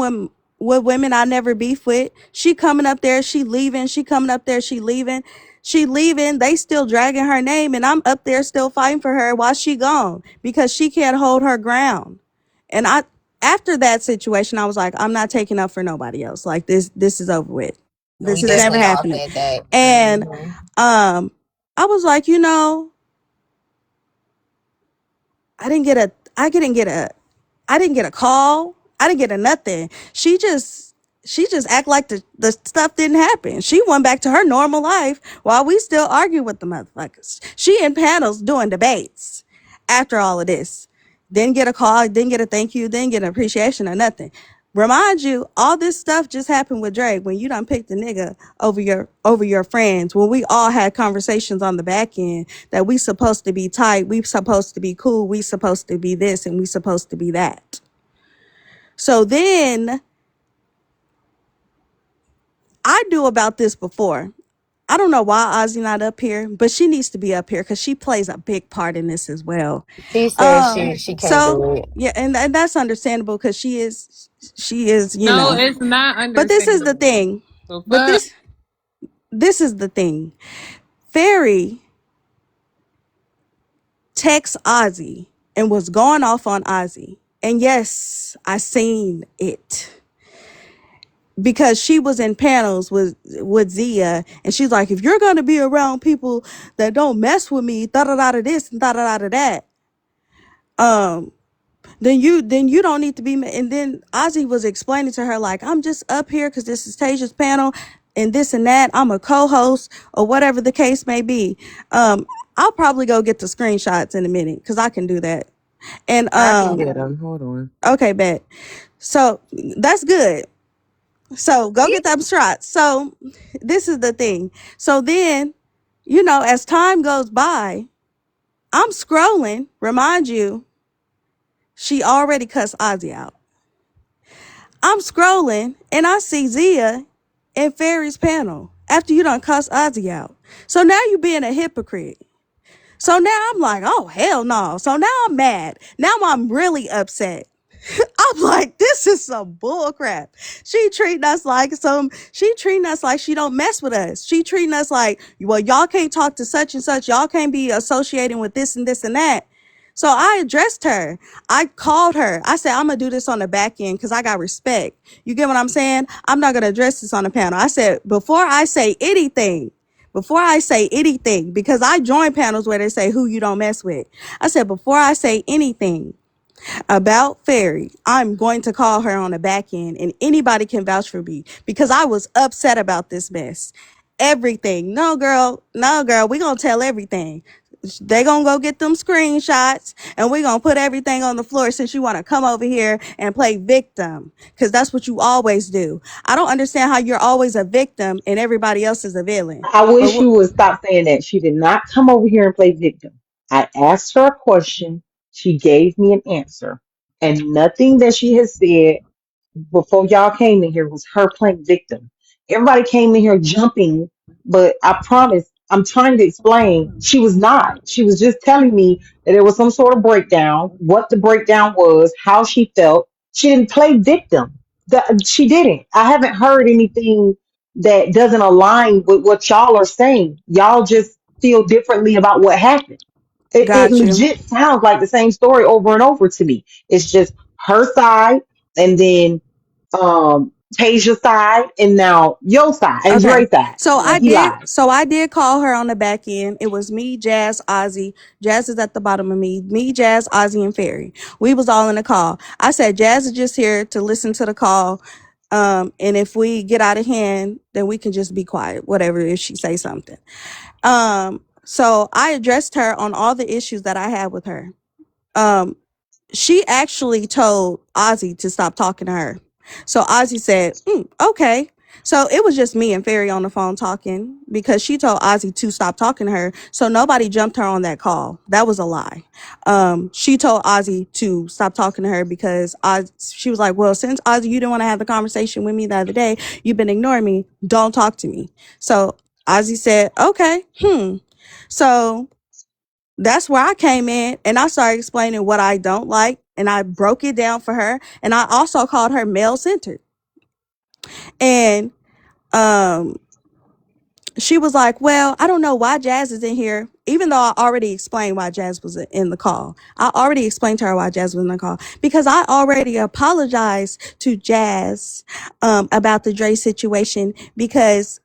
with women I never beef with. She coming up there, she leaving. She coming up there, she leaving. She leaving. They still dragging her name, and I'm up there still fighting for her while she gone because she can't hold her ground. And after that situation, I was like, I'm not taking up for nobody else. Like this is over with. We This is never definitely all happening. said that. And Hmm. I was like, I didn't get a I didn't get a I didn't get a call. I didn't get a nothing. She just act like the stuff didn't happen. She went back to her normal life while we still argue with the motherfuckers. She in panels doing debates after all of this. Didn't get a call, didn't get a thank you, didn't get an appreciation or nothing. Remind you, all this stuff just happened with Drake when you done picked a nigga over your friends. When we all had conversations on the back end that we supposed to be tight, we supposed to be cool, we supposed to be this, and we supposed to be that. So then I knew about this before. I don't know why Ozzy not up here, but she needs to be up here because she plays a big part in this as well. She said she can't So do it. yeah, and that's understandable because she is. No, it's not But this is the understandable. thing. The But fuck? this is the thing. Fairy texts Ozzy and was going off on Ozzy. And yes, I seen it. Because she was in panels with Zia, and she's like, if you're gonna be around people that don't mess with me, da da da da this and da da da da that, um, then you don't need to be. And then Ozzy was explaining to her like, I'm just up here because this is Tasia's panel, and this and that. I'm a co-host or whatever the case may be. I'll probably go get the screenshots in a minute because I can do that. And I can get them. Hold on. okay, bet. So that's good. So go get them shots. So this is the thing. So then, as time goes by, I'm scrolling. Remind you, she already cussed Ozzy out. I'm scrolling and I see Zia in Fairy's panel after you done cuss Ozzy out. So now you being a hypocrite. So now I'm like, oh hell no. So now I'm mad. Now I'm really upset. I'm like, this is some bull crap. She treating us like she don't mess with us. She treating us like, well, y'all can't talk to such and such. Y'all can't be associating with this and this and that. So I addressed her. I called her. I said, I'm going to do this on the back end because I got respect. You get what I'm saying? I'm not going to address this on the panel. I said, before I say anything, because I join panels where they say who you don't mess with. I said, before I say anything, about Fairy, I'm going to call her on the back end, and anybody can vouch for me because I was upset about this mess. Everything. No, girl, we gonna tell everything. They gonna go get them screenshots and we gonna put everything on the floor since you wanna come over here and play victim. Cause that's what you always do. I don't understand how you're always a victim and everybody else is a villain. I But wish you would stop saying that. She did not come over here and play victim. I asked her a question. She gave me an answer. And nothing that she has said before y'all came in here was her playing victim. Everybody came in here jumping, but I promise I'm trying to explain. She was not. She was just telling me that there was some sort of breakdown, what the breakdown was, how she felt. She didn't play victim. She didn't. I haven't heard anything that doesn't align with what y'all are saying. Y'all just feel differently about what happened. It got you. legit sounds like the same story over and over to me. It's just her side and then Tasia's side and now your side and Okay. Dre's side. So Yeah, I he did lied. so I did call her on the back end. It was me, Jazz, Ozzy. Jazz is at the bottom of me, Jazz, Ozzy, and Fairy. We was all in the call. I said Jazz is just here to listen to the call. And if we get out of hand, then we can just be quiet, whatever if she say something. So I addressed her on all the issues that I had with her. Um, she actually told Ozzy to stop talking to her. So Ozzy said, okay. So it was just me and Fairy on the phone talking because she told Ozzy to stop talking to her. So nobody jumped her on that call. That was a lie. She told Ozzy to stop talking to her because she was like, well, since Ozzy, you didn't want to have the conversation with me the other day, you've been ignoring me. Don't talk to me. So Ozzy said, okay, So that's where I came in and I started explaining what I don't like and I broke it down for her and I also called her male centered. And um she was like, well, I don't know why Jazz is in here, even though I already explained why Jazz was in the call. I already explained to her why Jazz was in the call because I already apologized to Jazz about the Dre situation because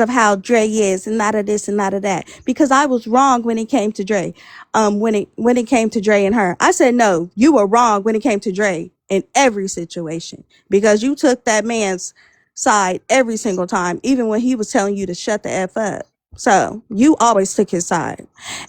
of how Dre is and not of this and not of that. Because I was wrong when it came to Dre. When it came to Dre and her. I said, no, you were wrong when it came to Dre in every situation. Because you took that man's side every single time, even when he was telling you to shut the F up. So you always took his side.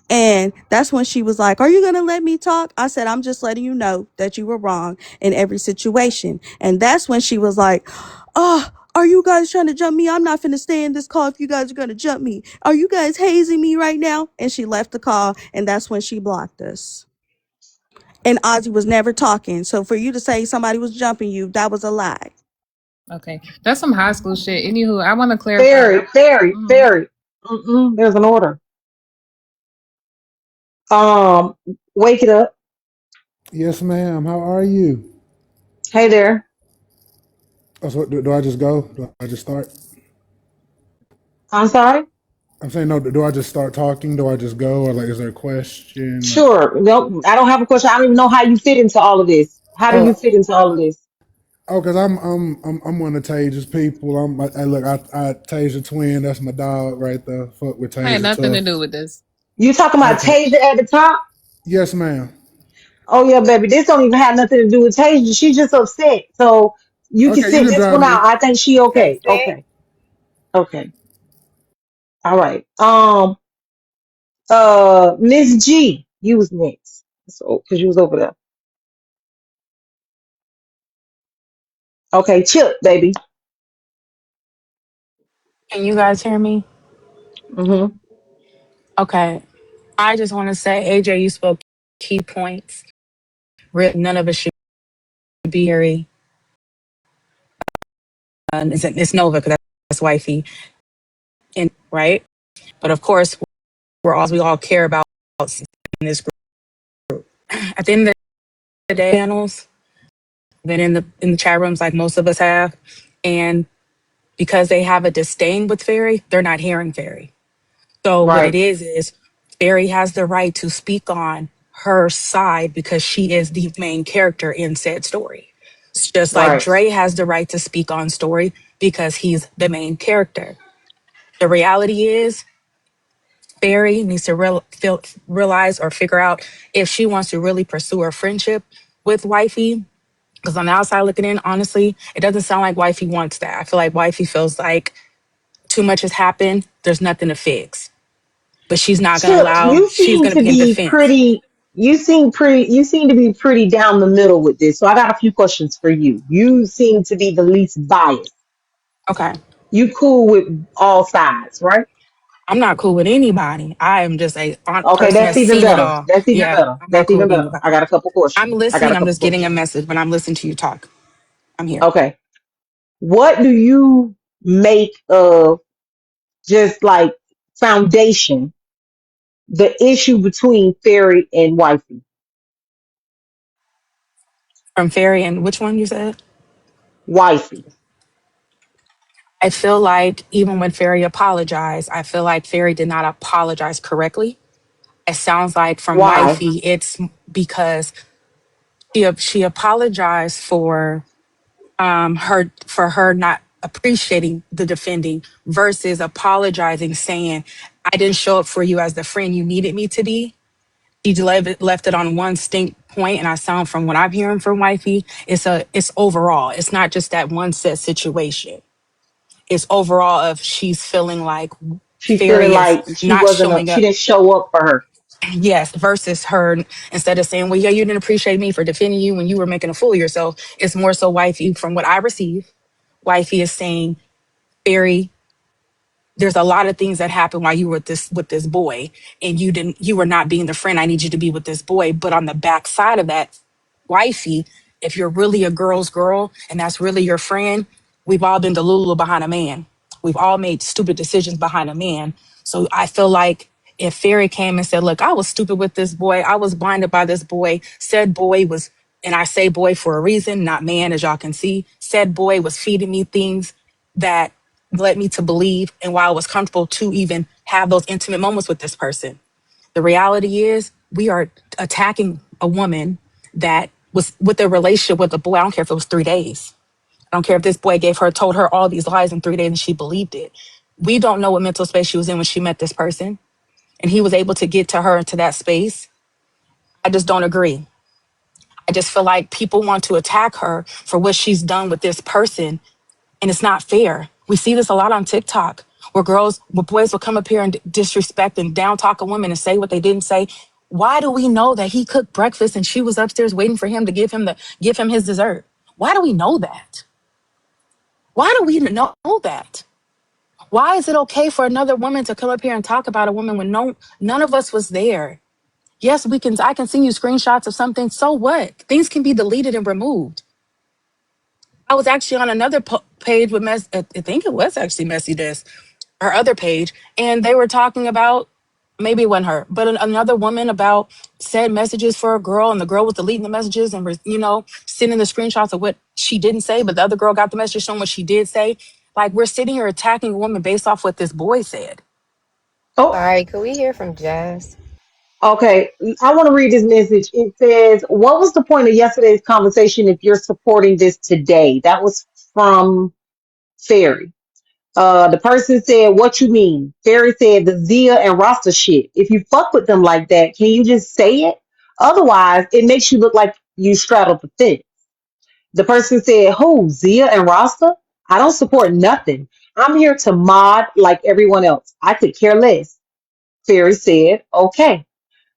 And that's when she was like, are you going to let me talk? I said, I'm just letting you know that you were wrong in every situation. And that's when she was like, oh, are you guys trying to jump me? I'm not finna stay in this call if you guys are gonna jump me. Are you guys hazing me right now? And she left the call, and that's when she blocked us. And Ozzy was never talking. So for you to say somebody was jumping you, that was a lie. Okay, that's some high school shit. Anywho, I want to clarify. Fairy. There's an order. Um, wake it up. Yes, ma'am. How are you? Hey there. Oh, so do I just go? Do I just start? I'm sorry. I'm saying no. Do I just start talking? Do I just go, or like, is there a question? Like, Sure. No, I don't have a question. I don't even know how you fit into all of this. How do you oh, fit into all of this? because I'm one of Taja's people. I Taja twin. That's my dog right there. Fuck with I had Taja nothing to tough. do with this. You talking about Okay. Tasia at the top? Yes, ma'am. Oh yeah, baby. This don't even have nothing to do with Tasia. She's just upset. So you can Okay, you sit can this drop one me. out. I think she okay. Okay. Okay. All right. Miss G, you was next. So, cause you was over there. Okay, Chip, baby. Can you guys hear me? Mm-hmm. Okay. I just want to say, AJ, you spoke key points. None of us should be here. It's Nova because that's wifey, and right. But of course, we all care about in this group. At the end of the day, channels, been in the chat rooms like most of us have, and because they have a disdain with Fairy, they're not hearing Fairy. So what it Right. is Fairy has the right to speak on her side because she is the main character in said story. It's just like Right. Dre has the right to speak on story because he's the main character. The reality is Fairy needs to realize or figure out if she wants to really pursue her friendship with Wifey. Because on the outside looking in, honestly, it doesn't sound like Wifey wants that. I feel like Wifey feels like too much has happened. There's nothing to fix. But she's not going to Chip, allow, you she's seem going to to be in be defense. pretty. You seem to be pretty down the middle with this. So I got a few questions for you. You seem to be the least biased. Okay. You cool with all sides, right? I'm not cool with anybody. I am just a Okay, person that's that's even seen it better. all. That's even Yeah, better. I'm not That's cool even with better. I anybody. got a couple I'm questions. I got listening. a I'm couple just getting a questions. message, but I'm listening to you talk. I'm here. Okay. What do you make of just like foundation, the issue between Fairy and Wifey? From Fairy, and which one you said? Wifey. I feel like even when Fairy apologized, I feel like Fairy did not apologize correctly. It sounds like from Why? Wifey, it's because she apologized for her not appreciating the defending versus apologizing, saying, I didn't show up for you as the friend you needed me to be. She left it on one distinct point, and I sound from what I'm hearing from Wifey, it's overall. It's not just that one set situation. It's overall of she's feeling like She feeling Fairy is like not showing she up. didn't show up for her. Yes, versus her, instead of saying, well, yeah, you didn't appreciate me for defending you when you were making a fool of yourself. It's more so Wifey, from what I receive, Wifey is saying, Fairy, there's a lot of things that happened while you were with this boy, and you were not being the friend I need you to be with this boy. But on the back side of that, Wifey, if you're really a girl's girl and that's really your friend, we've all been delulu behind a man. We've all made stupid decisions behind a man. So I feel like if Fairy came and said, look, I was stupid with this boy, I was blinded by this boy, said boy was, and I say boy for a reason, not man, as y'all can see, said boy was feeding me things that led me to believe and why I was comfortable to even have those intimate moments with this person. The reality is we are attacking a woman that was with a relationship with a boy. I don't care if it was 3 days. I don't care if this boy told her all these lies in 3 days and she believed it. We don't know what mental space she was in when she met this person. And he was able to get to her into that space. I just don't agree. I just feel like people want to attack her for what she's done with this person, and it's not fair. We see this a lot on TikTok where boys will come up here and disrespect and down talk a woman and say what they didn't say. Why do we know that he cooked breakfast and she was upstairs waiting for him to give him his dessert? Why do we know that? Why do we know that? Why is it okay for another woman to come up here and talk about a woman when none of us was there? Yes, I can send you screenshots of something. So what? Things can be deleted and removed. I was actually on another page with I think it was actually Messy This, her other page, and they were talking about, maybe it wasn't her, but another woman about said messages for a girl, and the girl was deleting the messages and sending the screenshots of what she didn't say, but the other girl got the message showing what she did say. Like, we're sitting here attacking a woman based off what this boy said. Oh, Sorry, could we hear from Jazz? okay. I want to read this message. It says, "What was the point of yesterday's conversation if you're supporting this today?" That was from Fairy. The person said, "What you mean?" Fairy said, "The Zia and Rasta shit. If you fuck with them like that, can you just say it? Otherwise, it makes you look like you straddled the fence." The person said, "Who? Zia and Rasta? I don't support nothing. I'm here to mod like everyone else. I could care less." Fairy said, "Okay."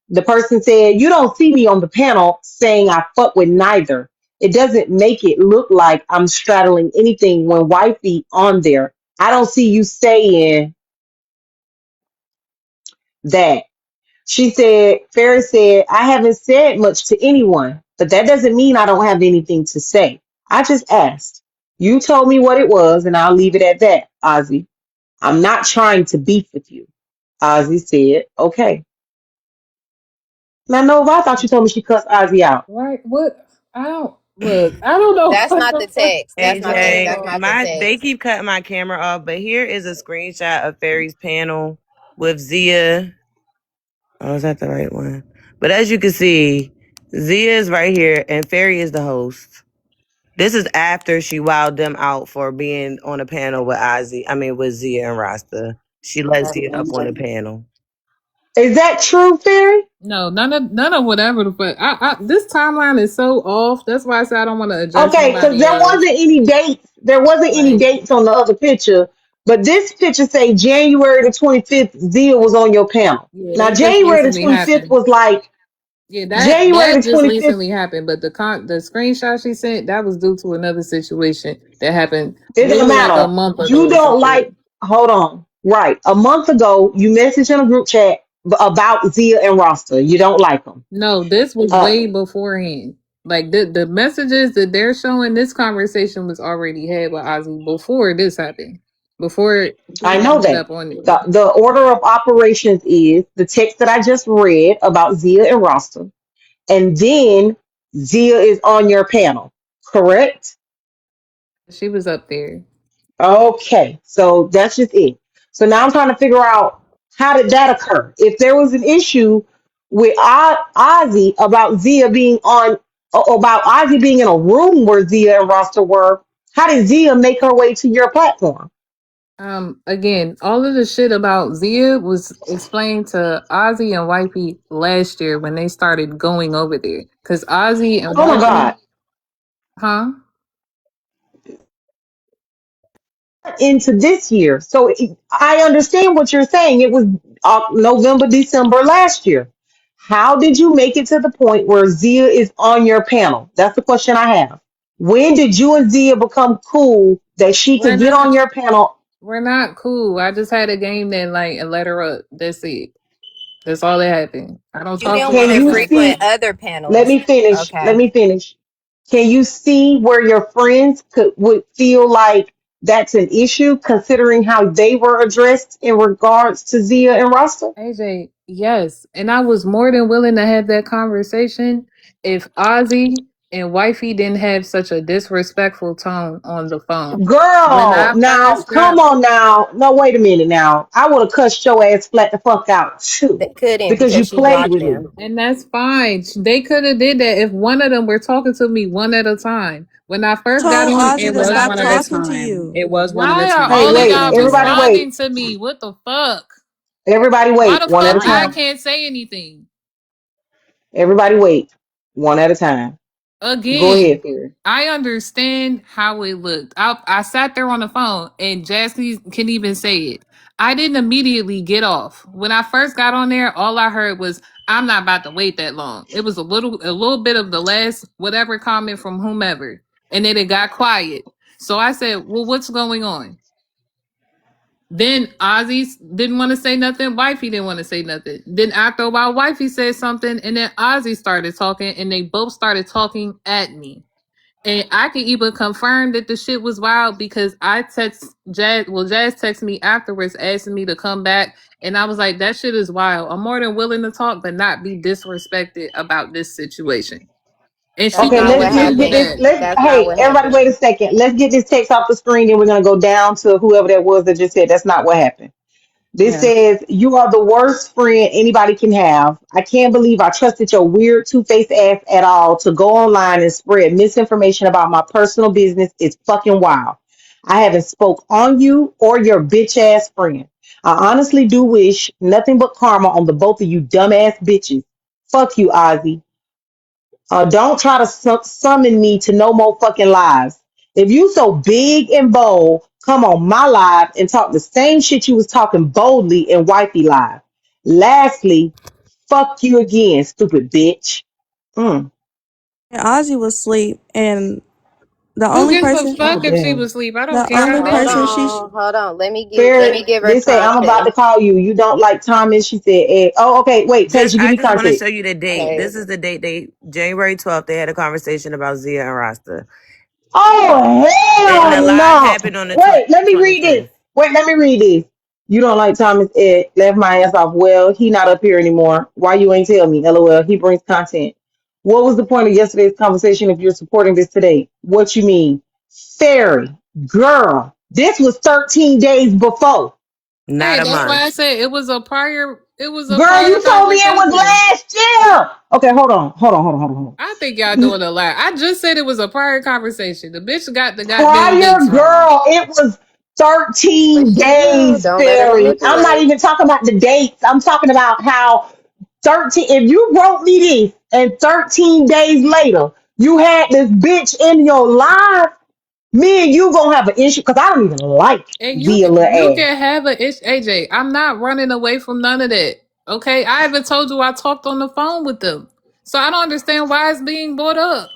The person said, "You don't see me on the panel saying I fuck with neither. It doesn't make it look like I'm straddling anything when wifey on there. I don't see you saying that." She said, Fairy said, "I haven't said much to anyone, but that doesn't mean I don't have anything to say. I just asked. You told me what it was, and I'll leave it at that, Ozzy. I'm not trying to beef with you." Ozzy said, okay. Now, Nova, I thought you told me she cussed Ozzy out. Right? What? I don't look. I don't know That's what not the the fuck text. is That's not the. going AJ, That's on. not the my they text. keep cutting my camera off, but here is a screenshot of Fairy's panel with Zia. Oh, is that the right one? But as you can see, Zia is right here and Fairy is the host. This is after she wowed them out for being on a panel with with Zia and Rasta. She let Zia up on the panel. Is that true, Fairy? No, none of whatever the fuck. This timeline is so off. That's why I said I don't want to address Okay, because nobody there else. wasn't any dates. There wasn't any Like, dates on the other picture, but this picture say January the 25th. Zia was on your panel. yeah, Now that just January the recently 25th happened. was like Yeah, January that the just 25th recently happened. But the screenshot she sent, that was due to another situation that happened It doesn't maybe like a matter. month You ago or some don't shit. like. Hold on. Right, a month ago, you messaged in a group chat about Zia and Rasta. You don't like them. No, this was way beforehand. Like the messages that they're showing, this conversation was already had with Ozzy before this happened. Before he I know ended that. up on it. The order of operations is the text that I just read about Zia and Rasta, and then Zia is on your panel, correct? She was up there. Okay, so that's just it. So now I'm trying to figure out how did that occur? If there was an issue with Ozzy about Zia being on, about Ozzy being in a room where Zia and Rasta were, how did Zia make her way to your platform? Again, all of the shit about Zia was explained to Ozzy and Wifey last year when they started going over there. Cause Ozzy and Oh my God. Wifey, huh? Into this year. So I understand what you're saying. It was November, December last year. How did you make it to the point where Zia is on your panel? That's the question I have. When did you and Zia become cool that she We're could get not on your panel? we're not cool. I just had a game that night and let her up. That's it. That's all that happened. I don't You talk didn't to want Can to her you now. frequent see? other Let panels. me finish. Let Okay. me finish. Can you see where your friends would feel like that's an issue considering how they were addressed in regards to Zia and Rasta? AJ, yes. And I was more than willing to have that conversation if Ozzy and Wifey didn't have such a disrespectful tone on the phone. When Girl, I now first come got on now. No, wait a minute now. I would have cussed your ass flat the fuck out too. They couldn't Because you because she played blocked with me. them. and that's fine. They could have did that if one of them were talking to me one at a time. When I first got Told on, Ozzy It to was stop one at a talking to time. you. It was one at a why are Hey, time. all of That's wait, what y'all it everybody was. wait. responding to me? What the fuck? Everybody Why wait, the one at fuck a I time. Trying. can't say anything? Everybody wait, one at a time. Go ahead, Again, Fury. I understand how it looked. I sat there on the phone and Jasmine can even say it. I didn't immediately get off. When I first got on there, all I heard was, I'm not about to wait that long. It was a little bit of the last whatever comment from whomever. And then it got quiet. So I said, well, what's going on? Then Ozzy didn't want to say nothing. Wifey didn't want to say nothing. Then after a while, Wifey said something, and then Ozzy started talking, and they both started talking at me. And I can even confirm that the shit was wild because I text Jazz. Well, Jazz texted me afterwards asking me to come back. And I was like, that shit is wild. I'm more than willing to talk, but not be disrespected about this situation. And she That's Okay, not even what let's agreed to get happened. this. that. Let's That's not hey, what everybody happened. wait a second. Let's get this text off the screen and we're gonna go down to whoever that was that just said that's not what happened. This Yeah. says, you are the worst friend anybody can have. I can't believe I trusted your weird two-faced ass at all to go online and spread misinformation about my personal business. It's fucking wild. I haven't spoke on you or your bitch ass friend. I honestly do wish nothing but karma on the both of you dumbass bitches. Fuck you, Ozzy. Don't try to summon me to no more fucking lives. If you so big and bold, come on my live and talk the same shit you was talking boldly in Wifey live. Lastly, fuck you again, stupid bitch. Mm. And Ozzy was asleep, and the Who only gives a person, Oh fuck if she damn. was asleep? I don't the care. I only Hold didn't. person she, on, hold on. Let Fair. me give her They say I'm about to context. call you. You don't like Thomas. She said, oh, okay. Wait, Tasia, give I me just want to show context. you the date. Okay. This is the date January 12th, they had a conversation about Zia and Rasta. Oh And the hell live no! happened on the Wait, let me read this. 25th. Wait, let me read this. You don't like Thomas Ed, left my ass off. Well, he not up here anymore. Why you ain't tell me? LOL. He brings content. What was the point of yesterday's conversation if you're supporting this today? What you mean? Fairy, girl, this was 13 days before. Not Hey, a that's why I month. said it was a prior Girl, you told me it was conversation. last year. Okay, hold on. I think y'all doing a lot. I just said it was a prior conversation. The bitch got the goddamn Prior, dates wrong. girl, it was But 13 she knew. days, Don't let her Fairy. I'm not manipulate. even talking about the dates. I'm talking about how 13, if you wrote me this and 13 days later, you had this bitch in your life, me and you gonna have an issue because I don't even like And Zia little you ass. can have a ish, AJ. I'm not running away from none of that. Okay, I even told you I talked on the phone with them, so I don't understand why it's being brought up.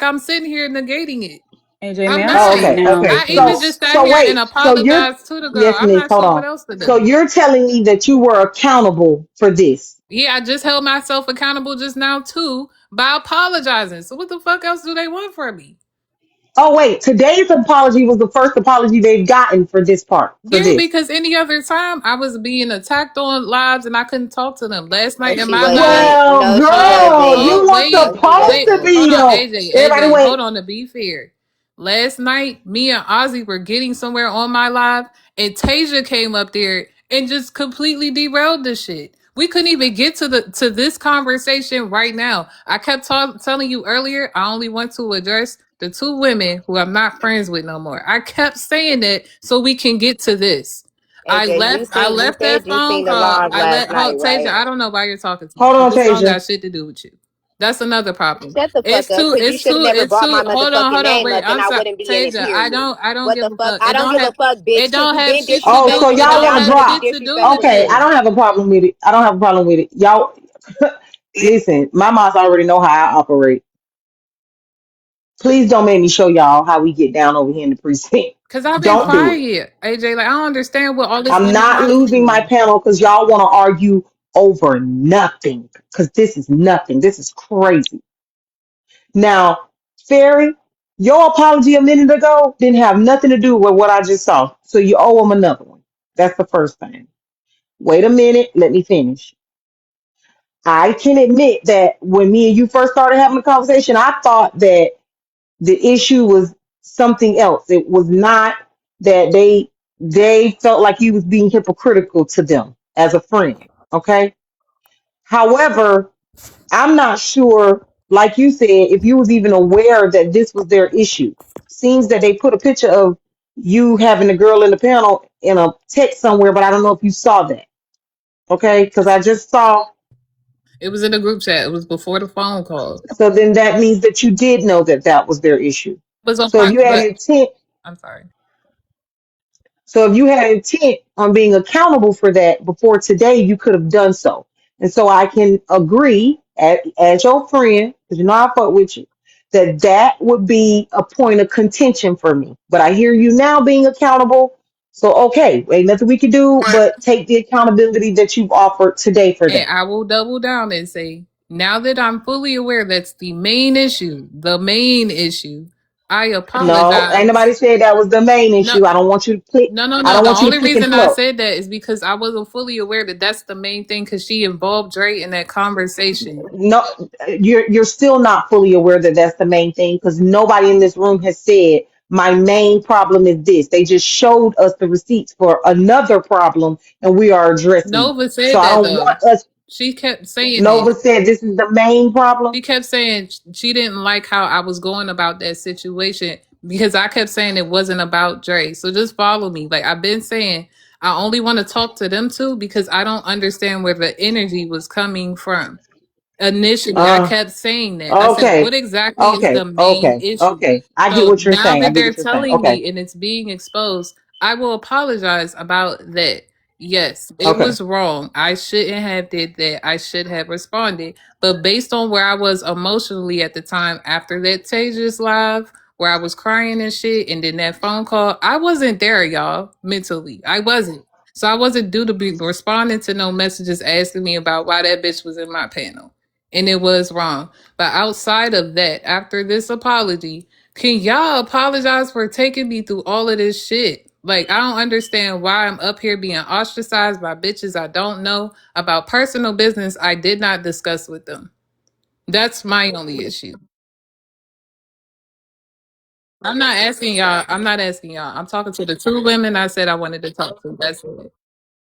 I'm sitting here negating it. AJ, I'm may I not. Oh, speak okay, now, okay. I even So please? just sat so here and wait. So you're apologized to the girl. yes, I'm miss, not hold sure what on. else to So do. you're telling me that you were accountable for this. Yeah, I just held myself accountable just now too by apologizing. So what the fuck else do they want from me? Oh wait, today's apology was the first apology they've gotten for this part, for Yeah, this. because any other time I was being attacked on lives and I couldn't talk to them. Last No, night in she my live, wasn't. Well, No, she girl, wasn't. you were No, wait, she supposed to wasn't. be hold on, though. AJ, Everybody hold wait. on. To be fair, last night me and Ozzy were getting somewhere on my live, and Tasia came up there and just completely derailed the shit. We couldn't even get to this conversation right now. I kept telling you earlier. I only want to address the two women who I'm not friends with no more. I kept saying that so we can get to this. I AJ, left. I you left said that you phone seen the call. live I last let night, hold Tasia. right? I don't know why you're talking to me Hold because on, this don't Tasia. got shit to do with you. That's another problem. Shut the fuck It's up, too. because you It's should have too. never It's brought my too. Hold on. motherfucking Hold on. name Wait. up, then I'm I sorry, wouldn't be in it, Tasia. I period. don't. I don't What give the a fuck? fuck. I It don't don't give a have. fuck, bitch, It because don't you have been shit to Oh, do. so disrespecting me, It and y'all don't now want to you have finna drop? shit to do disrespect with Okay, I you. me. don't have a problem with it. I don't have a problem with it. Y'all, listen. My moms already know how I operate. Please don't make me show y'all how we get down over here in the precinct. Cause I've been Don't do it. quiet, AJ. Like I don't understand what all this I'm not losing my animosity. panel because y'all want to argue over nothing. Because this is nothing. This is crazy. Now, Fairy, your apology a minute ago didn't have nothing to do with what I just saw. So you owe them another one. That's the first thing. Wait a minute. Let me finish. I can admit that when me and you first started having a conversation, I thought that the issue was something else. It was not that they felt like you was being hypocritical to them as a friend. Okay. However, I'm not sure, like you said, if you was even aware that this was their issue. Seems that they put a picture of you having a girl in the panel in a text somewhere, but I don't know if you saw that. Okay, because I just saw. It was in the group chat. It was before the phone call. So then that means that you did know that that was their issue. It was on So if my. you had But intent, I'm sorry. so if you had intent on being accountable for that before today, you could have done so. And so I can agree as your friend, because you know I fuck with you, that that would be a point of contention for me. But I hear you now being accountable. So okay, ain't nothing we can do but take the accountability that you've offered today for And that. I will double down and say, now that I'm fully aware that's the main issue, I No, ain't apologize. nobody said that was the main No, issue. I don't want you to click. I no. don't The want you to only pick and reason I pluck. said that is because I wasn't fully aware that that's the main thing because she involved Dre in that conversation. No, you're still not fully aware that that's the main thing because nobody in this room has said my main problem is this. They just showed us the receipts for another problem and we are addressing it. Nova So said I that don't though. want us. She kept saying it. Nova said this is the main problem. She kept saying she didn't like how I was going about that situation because I kept saying it wasn't about Dre. So just follow me. Like I've been saying, I only want to talk to them two because I don't understand where the energy was coming from. Initially, I Uh, kept saying that. I said, okay, what exactly is the main issue? okay. I get So what you're now saying. I that get they're what you're saying. telling Okay, me and it's being exposed, I will apologize about that. Yes, it okay. was wrong. I shouldn't have did that. I should have responded. But based on where I was emotionally at the time after that Tages live, where I was crying and shit, and then that phone call, I wasn't there, y'all, mentally. I wasn't. So I wasn't due to be responding to no messages asking me about why that bitch was in my panel. And it was wrong. But outside of that, after this apology, can y'all apologize for taking me through all of this shit? Like, I don't understand why I'm up here being ostracized by bitches I don't know about personal business I did not discuss with them. That's my only issue. I'm not asking y'all. I'm not asking y'all. I'm talking to the two women I said I wanted to talk to. That's it.